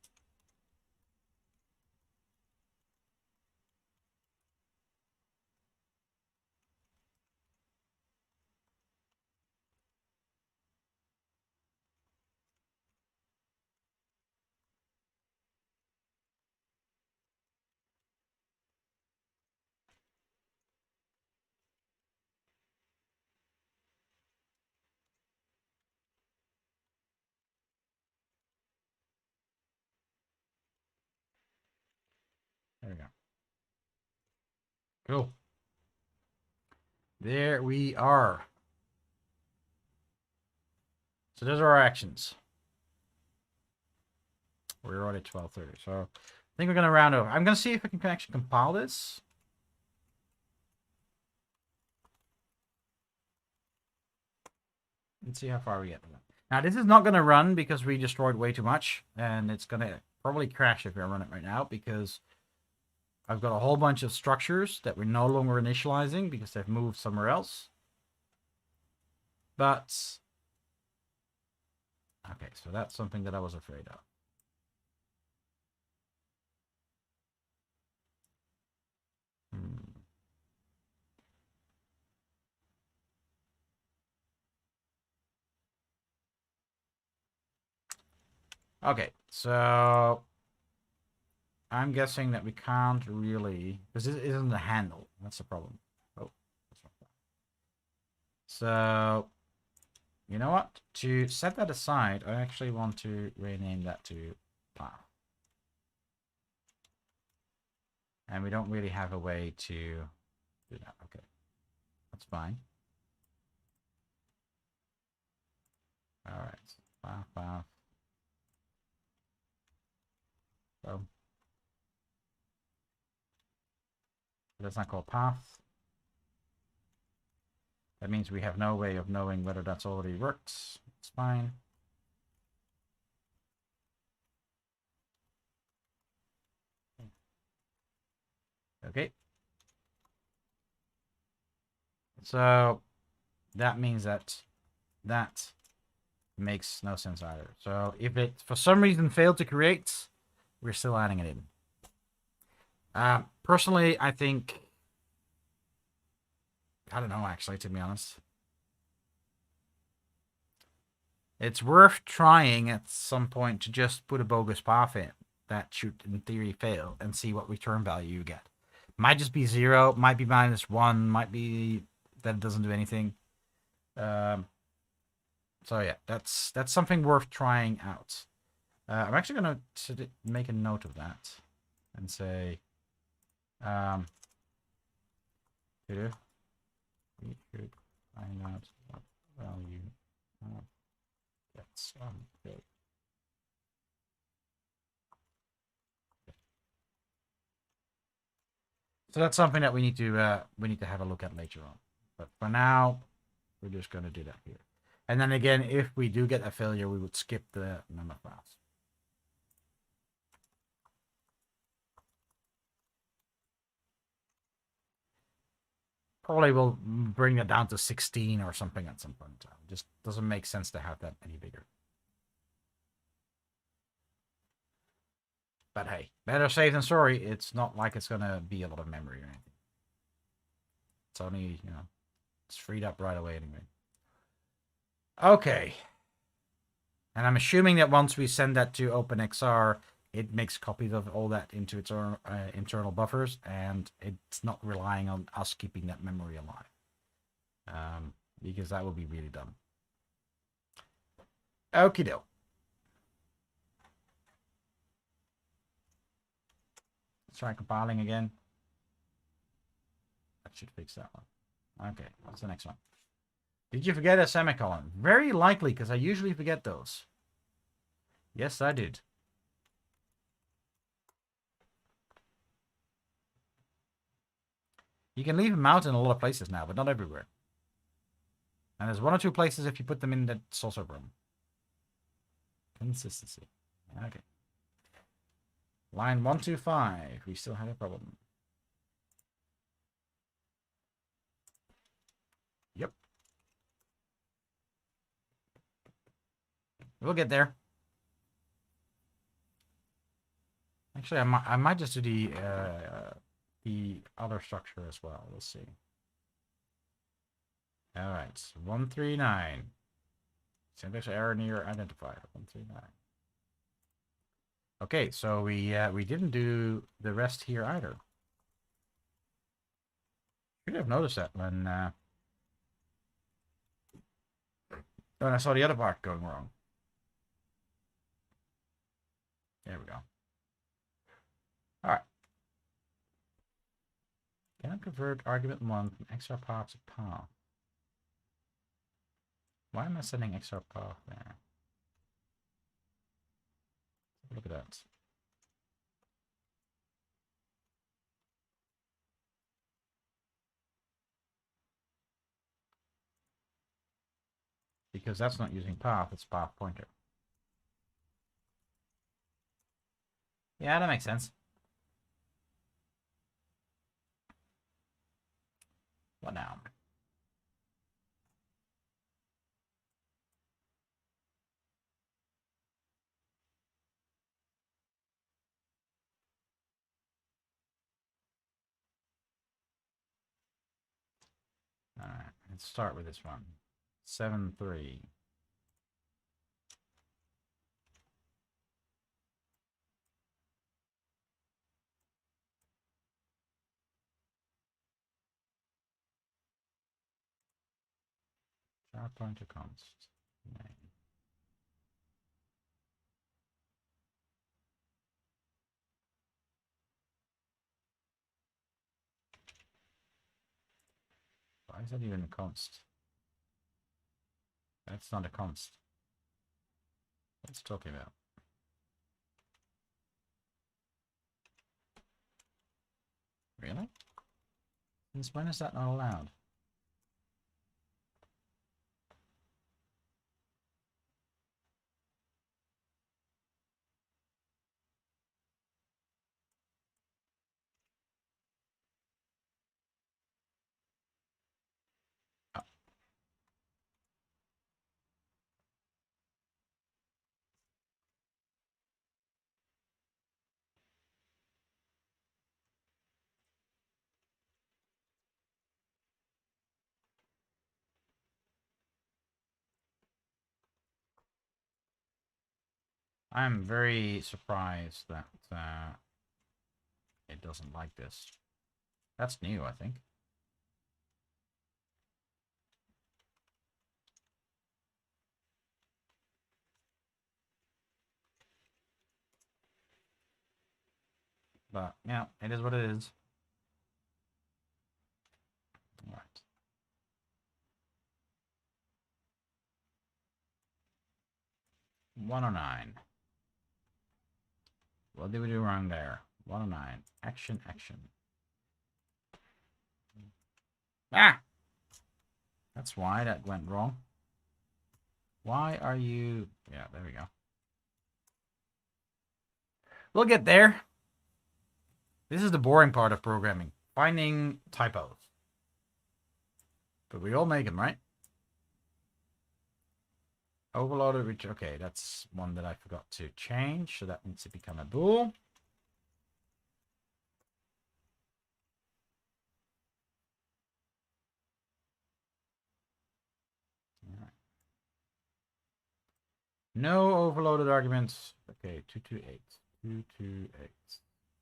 There we go. Cool. There we are. So those are our actions. We're already at 12:30, so I think we're gonna round over. I'm gonna see if I can actually compile this. Let's see how far we get. Now this is not gonna run because we destroyed way too much, and it's gonna probably crash if I run it right now because I've got a whole bunch of structures that we're no longer initializing because they've moved somewhere else. But okay, so that's something that I was afraid of. Okay, so I'm guessing that we can't really, because this isn't a handle. That's the problem. Oh, that's not that. So, you know what? To set that aside, I actually want to rename that to path. And we don't really have a way to do that. Okay, that's fine. All right, path. So that's not called path. That means we have no way of knowing whether that's already worked. It's fine. Okay. So that means that that makes no sense either. So if it for some reason failed to create, we're still adding it in. Personally, I think I don't know actually, to be honest. It's worth trying at some point to just put a bogus path in that should in theory fail and see what return value you get. Might just be 0, might be -1, might be that it doesn't do anything. So yeah, that's something worth trying out. I'm actually gonna make a note of that and say, here we should find out what value gets good. So that's something that we need to have a look at later on. But for now, we're just going to do that here. And then again, if we do get a failure, we would skip the number paths. Probably will bring it down to 16 or something at some point in time. Just doesn't make sense to have that any bigger. But hey, better safe than sorry. It's not like it's going to be a lot of memory or anything. It's only, it's freed up right away anyway. Okay. And I'm assuming that once we send that to OpenXR, it makes copies of all that into its own internal buffers, and it's not relying on us keeping that memory alive. Because that would be really dumb. Okie doke. Let's try compiling again. That should fix that one. Okay, what's the next one? Did you forget a semicolon? Very likely, because I usually forget those. Yes, I did. You can leave them out in a lot of places now, but not everywhere. And there's 1 or 2 places if you put them in that's also a problem. Consistency. Okay. Line 125. We still have a problem. Yep. We'll get there. Actually, I might just do the other structure as well. Let's see. All right, 139. Syntax error near identifier 139. Okay, so we didn't do the rest here either. Should have noticed that when I saw the other part going wrong. There we go. All right. Can I convert argument 1 from XR path to path? Why am I sending XR path there? Look at that. Because that's not using path, it's path pointer. Yeah, that makes sense. What now? All right, let's start with this one. 7-3. Char pointer const. Name. Why is that even a const? That's not a const. What's it talking about? Really? Since when is that not allowed? Oh. I'm very surprised that it doesn't like this. That's new, I think. But, yeah, it is what it is. All right. $109. What did we do wrong there? 109. Action, action. Ah! That's why that went wrong. Why are you... Yeah, there we go. We'll get there. This is the boring part of programming. Finding typos. But we all make them, right? Overloaded, which... Okay, that's one that I forgot to change. So that needs to become a bool. No overloaded arguments. Okay, 228. 228.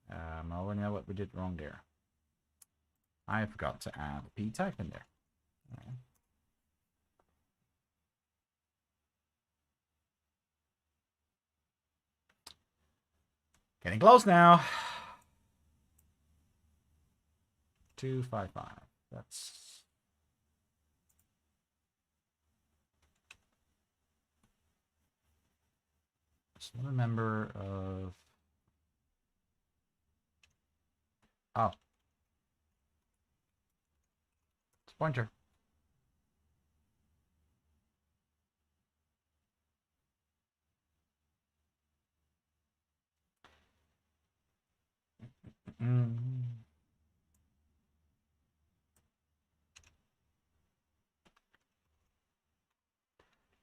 I already know what we did wrong there. I forgot to add p type in there. Right. Getting close now. 255. That's... Just not a member of... Oh. It's a pointer.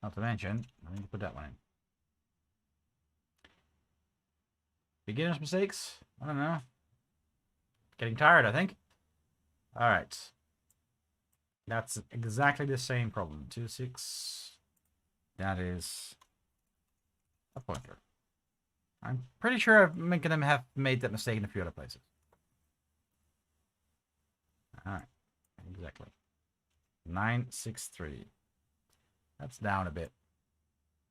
Not to mention, I need to put that one in. Beginner's mistakes? I don't know. Getting tired, I think. All right. That's exactly the same problem. 2, 6. That is a pointer. I'm pretty sure I'm making them have made that mistake in a few other places. All right. Exactly. 9, 6, 3. That's down a bit.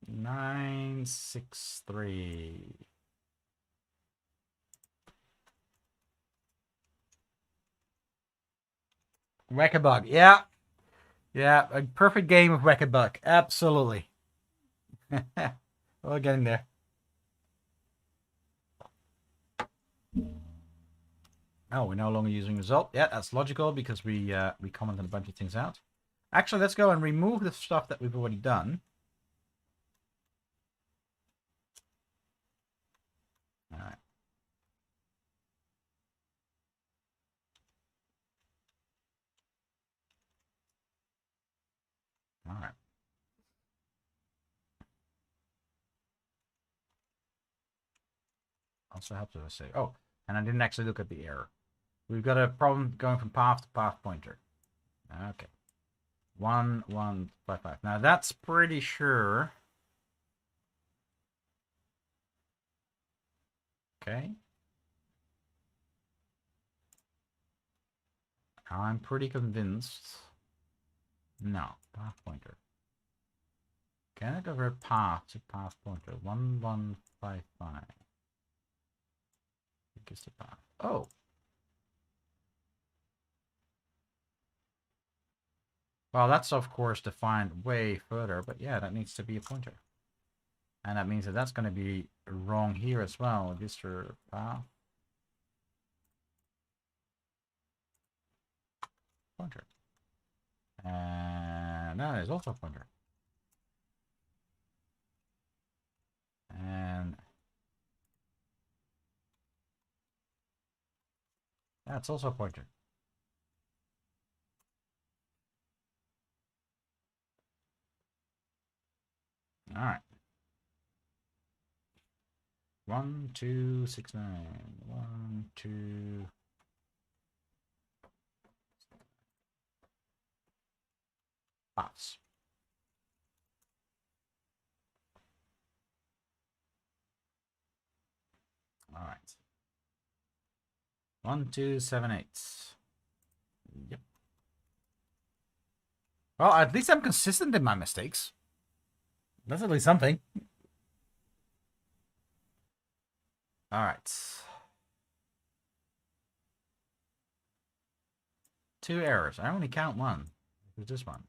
9, 6, 3. Whack-a-bug. Yeah. Yeah. A perfect game of whack-a-bug. Absolutely. We're getting there. Oh, we're no longer using result. Yeah, that's logical because we commented a bunch of things out. Actually, let's go and remove the stuff that we've already done. All right. All right. Also helps if I say, oh, and I didn't actually look at the error. We've got a problem going from path to path pointer. Okay. 1, 1, 5, 5. Now that's pretty sure. Okay. I'm pretty convinced. No, path pointer. Can I convert path to path pointer? 1, 1, 5, 5. Is the path. Oh. Well, that's of course defined way further, but yeah, that needs to be a pointer. And that means that that's going to be wrong here as well. Register path. Pointer. And that is also a pointer. And that's also a pointer. All right. 1, 2, 6, 9. 1, 2. Paths. All right. 1, 2, 7, 8. Yep. Well, at least I'm consistent in my mistakes. That's at least something. All right. 2 errors. I only count 1. Who's this one?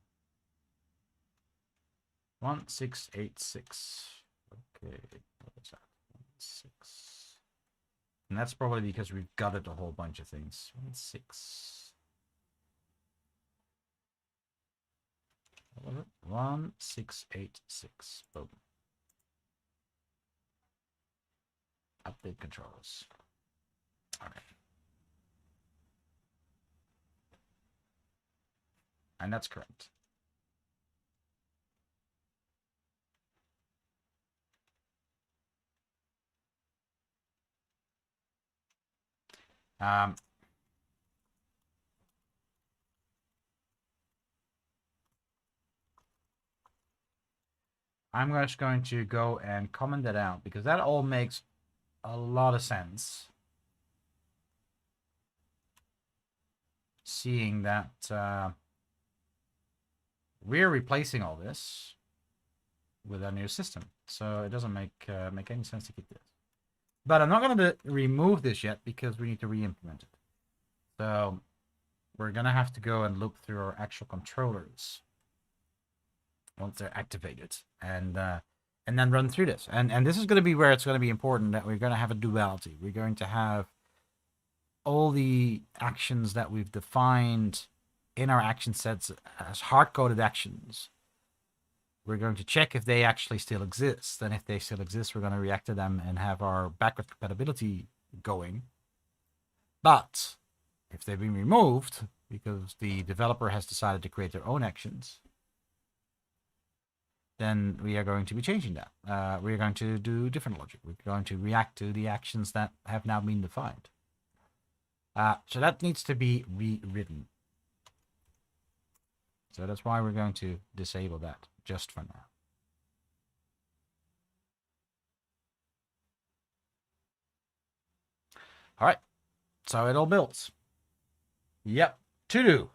1, 6, 8, 6. Okay. What is that? 1, 6. And that's probably because we've gutted a whole bunch of things. 1, 6. What was it? 1, 6, 8, 6. Boom. Update controls. Okay. And that's correct. I'm just going to go and comment that out because that all makes a lot of sense. Seeing that we're replacing all this with our new system, so it doesn't make any sense to keep this. But I'm not going to remove this yet because we need to re-implement it. So we're going to have to go and look through our actual controllers once they're activated and then run through this. And this is going to be where it's going to be important that we're going to have a duality. We're going to have all the actions that we've defined in our action sets as hard-coded actions. We're going to check if they actually still exist. And if they still exist, we're going to react to them and have our backward compatibility going. But if they've been removed because the developer has decided to create their own actions, then we are going to be changing that. We are going to do different logic. We're going to react to the actions that have now been defined. So that needs to be rewritten. So that's why we're going to disable that just for now. All right. So it all builds. Yep. To do.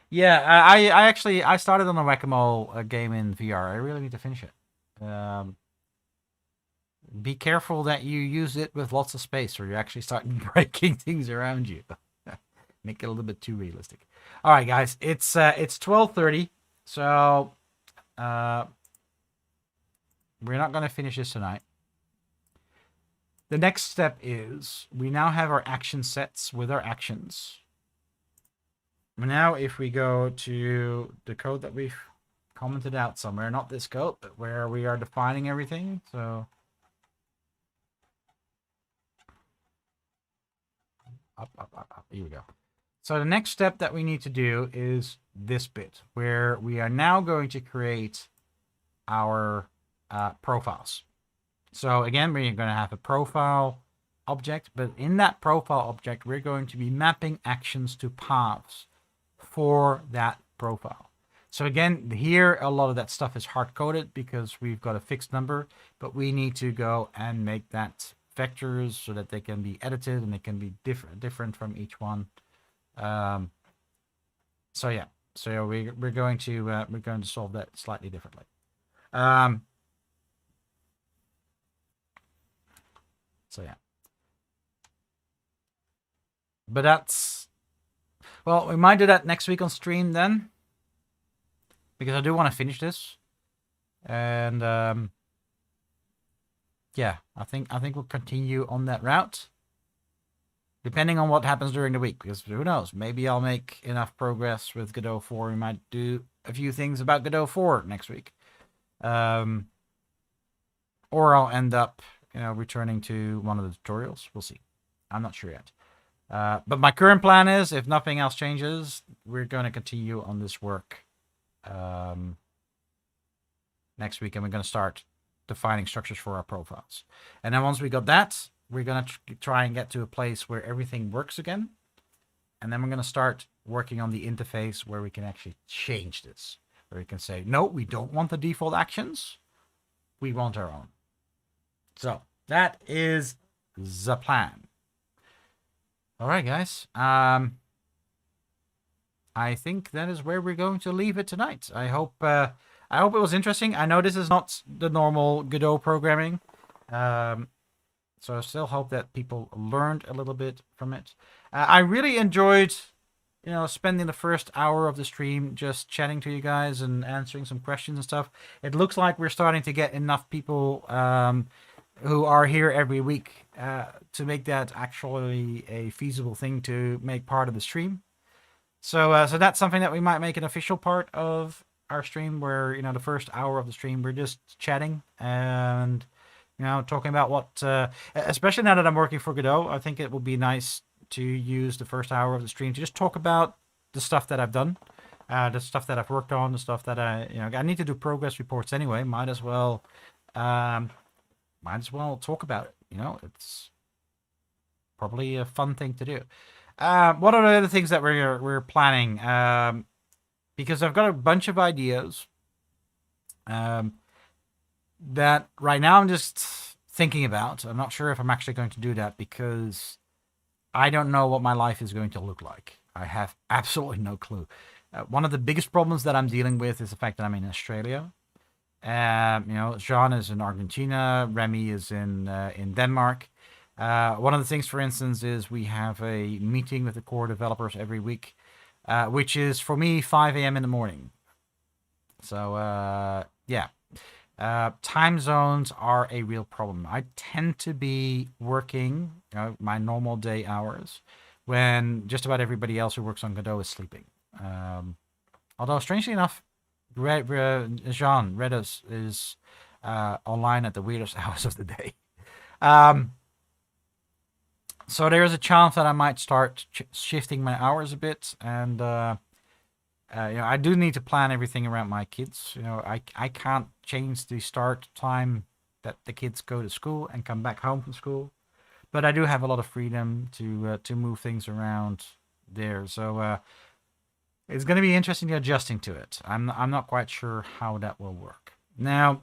Yeah, I started on a whack-a-mole game in VR. I really need to finish it. Be careful that you use it with lots of space, or you actually start breaking things around you. Make it a little bit too realistic. All right, guys, it's 12:30, so we're not gonna finish this tonight. The next step is we now have our action sets with our actions. Now, if we go to the code that we've commented out somewhere, not this code, but where we are defining everything. So up. Here we go. So the next step that we need to do is this bit, where we are now going to create our profiles. So again, we're going to have a profile object, but in that profile object, we're going to be mapping actions to paths for that profile. So again, here, a lot of that stuff is hard-coded because we've got a fixed number, but we need to go and make that vectors so that they can be edited and they can be different from each one. So yeah, so we're going to solve that slightly differently. So yeah, but that's, well, we might do that next week on stream then, because I do want to finish this, and yeah, I think we'll continue on that route, depending on what happens during the week, because who knows, maybe I'll make enough progress with Godot 4. We might do a few things about Godot 4 next week, or I'll end up, returning to one of the tutorials. We'll see. I'm not sure yet. But my current plan is, if nothing else changes, we're going to continue on this work next week, and we're going to start defining structures for our profiles. And then once we got that, we're going to try and get to a place where everything works again. And then we're going to start working on the interface where we can actually change this, where we can say, no, we don't want the default actions. We want our own. So that is the plan. All right, guys. I think that is where we're going to leave it tonight. I hope it was interesting. I know this is not the normal Godot programming, so I still hope that people learned a little bit from it. I really enjoyed, spending the first hour of the stream just chatting to you guys and answering some questions and stuff. It looks like we're starting to get enough people who are here every week to make that actually a feasible thing to make part of the stream. So that's something that we might make an official part of our stream, where, the first hour of the stream, we're just chatting and, talking about what, especially now that I'm working for Godot, I think it would be nice to use the first hour of the stream to just talk about the stuff that I've done, the stuff that I've worked on, the stuff that I need to do progress reports anyway. Might as well talk about it. It's probably a fun thing to do. What are the other things that we're planning? Because I've got a bunch of ideas that right now I'm just thinking about. I'm not sure if I'm actually going to do that, because I don't know what my life is going to look like. I have absolutely no clue. One of the biggest problems that I'm dealing with is the fact that I'm in Australia. Jean is in Argentina. Remy is in Denmark. One of the things, for instance, is we have a meeting with the core developers every week, which is, for me, 5 a.m. in the morning. So, yeah. Time zones are a real problem. I tend to be working my normal day hours when just about everybody else who works on Godot is sleeping. Although, strangely enough, Jean Redus is online at the weirdest hours of the day. So there's a chance that I might start shifting my hours a bit, and I do need to plan everything around my kids. I can't change the start time that the kids go to school and come back home from school, but I do have a lot of freedom to move things around there. So it's going to be interesting adjusting to it. I'm not quite sure how that will work. Now,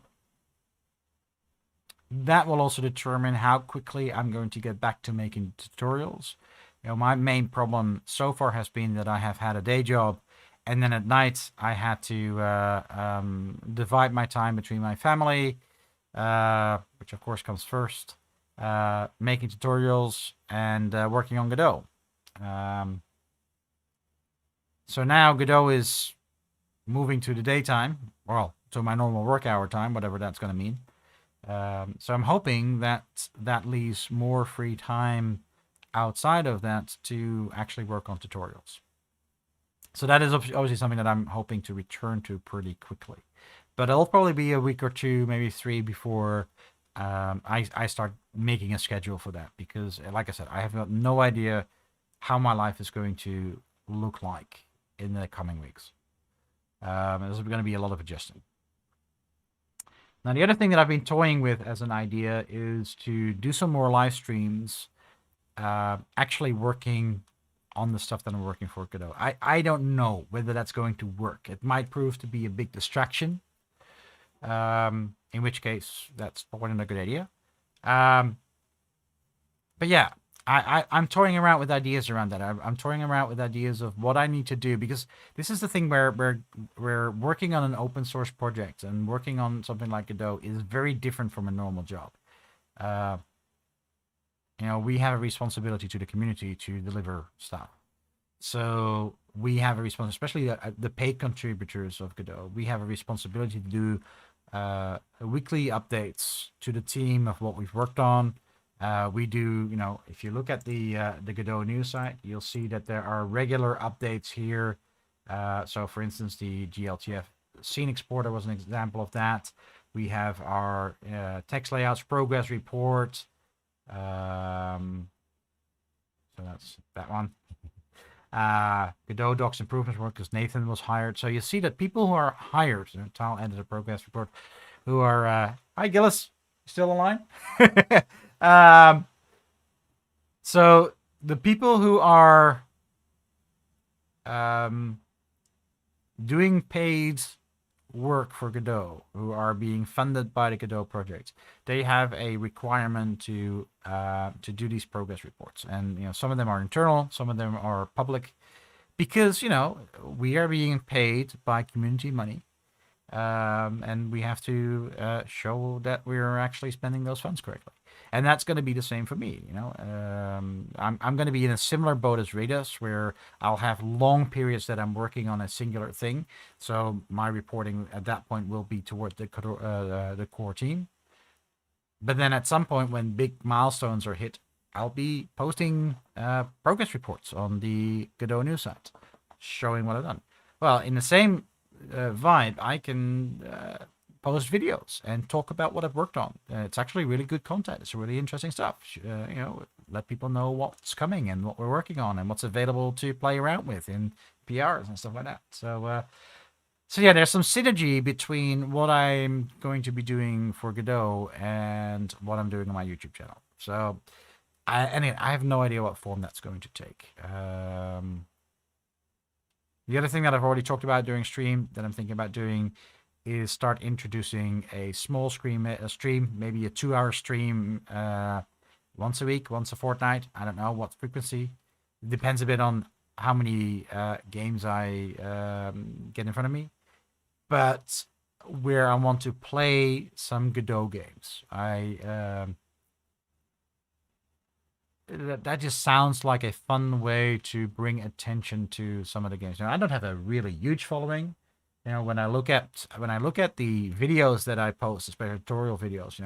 that will also determine how quickly I'm going to get back to making tutorials. My main problem so far has been that I have had a day job, and then at night I had to divide my time between my family, which of course comes first, making tutorials, and working on Godot. So now Godot is moving to the daytime, well, to my normal work hour time, whatever that's going to mean. So I'm hoping that that leaves more free time outside of that to actually work on tutorials. So that is obviously something that I'm hoping to return to pretty quickly. But it'll probably be a week or two, maybe 3 before I start making a schedule for that. Because, like I said, I have no idea how my life is going to look like in the coming weeks. There's going to be a lot of adjusting. Now, the other thing that I've been toying with as an idea is to do some more live streams, actually working on the stuff that I'm working for Godot. I don't know whether that's going to work. It might prove to be a big distraction, in which case that's probably not a good idea. But yeah, I'm toying around with ideas around that. I'm toying around with ideas of what I need to do, because this is the thing where we're working on an open source project, and working on something like Godot is very different from a normal job. We have a responsibility to the community to deliver stuff. So we have a responsibility, especially the paid contributors of Godot. We have a responsibility to do weekly updates to the team of what we've worked on. We do, if you look at the Godot news site, you'll see that there are regular updates here. So, for instance, the GLTF scene exporter was an example of that. We have our text layouts progress report. So that's that one. Godot docs improvements work because Nathan was hired. So you see that people who are hired, tile editor progress report, who are hi Gillis, still online? So the people who are doing paid work for Godot, who are being funded by the Godot project, they have a requirement to do these progress reports, and some of them are internal, some of them are public, because we are being paid by community money, and we have to show that we're actually spending those funds correctly. And that's going to be the same for me. I'm going to be in a similar boat as Redas, where I'll have long periods that I'm working on a singular thing. So my reporting at that point will be towards the core team. But then at some point, when big milestones are hit, I'll be posting progress reports on the Godot news site, showing what I've done. Well, in the same vibe, I can post videos and talk about what I've worked on. It's actually really good content. It's really interesting stuff. Let people know what's coming and what we're working on and what's available to play around with in PRs and stuff like that. So yeah, there's some synergy between what I'm going to be doing for Godot and what I'm doing on my YouTube channel. So I have no idea what form that's going to take. The other thing that I've already talked about during stream that I'm thinking about doing is start introducing a small stream, maybe a 2-hour stream once a week, once a fortnight. I don't know what frequency. It depends a bit on how many games I get in front of me. But where I want to play some Godot games. That just sounds like a fun way to bring attention to some of the games. Now, I don't have a really huge following. When I look at the videos that I post, especially tutorial videos,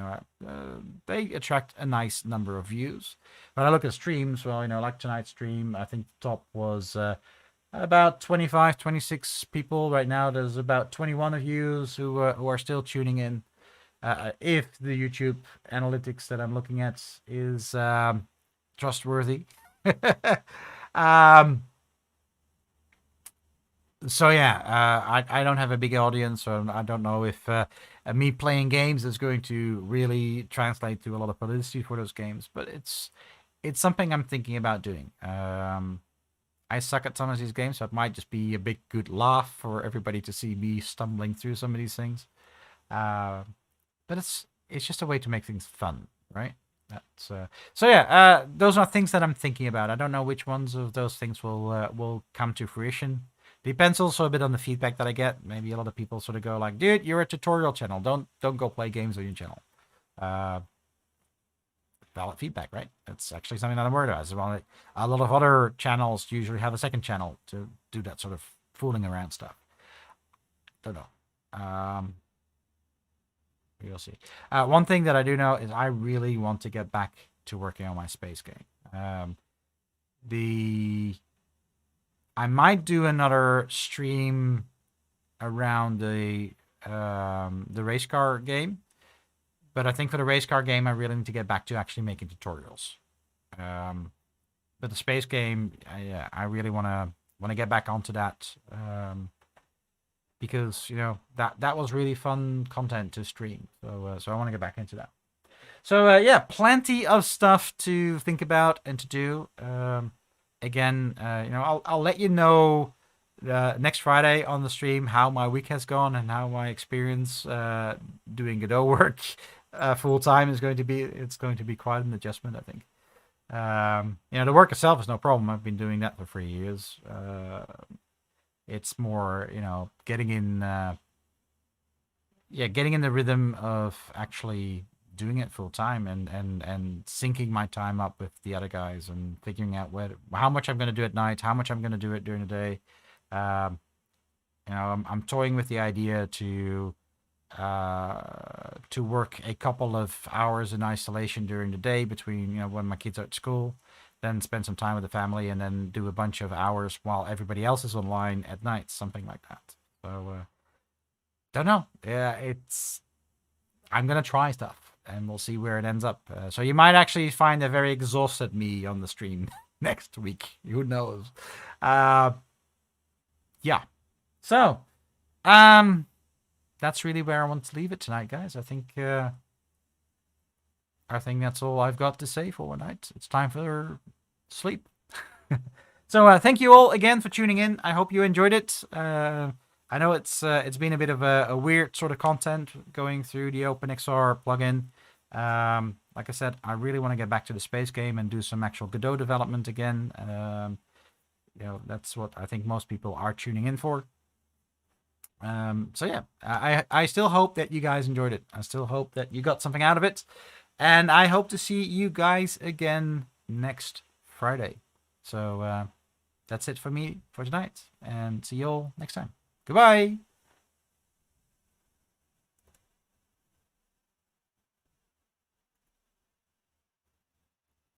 they attract a nice number of views. When I look at streams, well, like tonight's stream, I think top was about 25, 26 people. Right now, there's about 21 of you who are still tuning in. If the YouTube analytics that I'm looking at is trustworthy. So yeah, I don't have a big audience, so I don't know if me playing games is going to really translate to a lot of publicity for those games. But it's something I'm thinking about doing. I suck at some of these games, so it might just be a big good laugh for everybody to see me stumbling through some of these things. Uh, but it's just a way to make things fun, right? That's so yeah. Those are things that I'm thinking about. I don't know which ones of those things will come to fruition. Depends also a bit on the feedback that I get. Maybe a lot of people sort of go like, "Dude, you're a tutorial channel. Don't go play games on your channel." Uh, Valid feedback, right? It's actually something that I'm worried about. As well, a lot of other channels usually have a second channel to do that sort of fooling around stuff. Don't know. We'll see. One thing that I do know is I really want to get back to working on my space game. I might do another stream around the race car game, but I think for the race car game, I really need to get back to actually making tutorials. But the space game, I really want to get back onto that. Because that was really fun content to stream, so I want to get back into that. So yeah, plenty of stuff to think about and to do. Again, I'll let you know next Friday on the stream how my week has gone and how my experience doing Godot work full time is going to be. It's going to be quite an adjustment, I think. The work itself is no problem. I've been doing that for 3 years. It's more, getting in, getting in the rhythm of actually doing it full time and syncing my time up with the other guys and figuring out how much I'm going to do at night, how much I'm going to do it during the day. I'm toying with the idea to work a couple of hours in isolation during the day between, when my kids are at school, then spend some time with the family, and then do a bunch of hours while everybody else is online at night, something like that. So, don't know. Yeah, I'm gonna try stuff, and we'll see where it ends up. So you might actually find a very exhausted me on the stream next week. Who knows? Yeah. So, that's really where I want to leave it tonight, guys. I think that's all I've got to say for one night. It's time for sleep. So thank you all again for tuning in. I hope you enjoyed it. I know it's been a bit of a weird sort of content going through the OpenXR plugin. Like I said, I really want to get back to the space game and do some actual Godot development again. That's what I think most people are tuning in for. So yeah, I still hope that you guys enjoyed it. I still hope that you got something out of it. And I hope to see you guys again next Friday. So that's it for me for tonight. And see you all next time. Goodbye.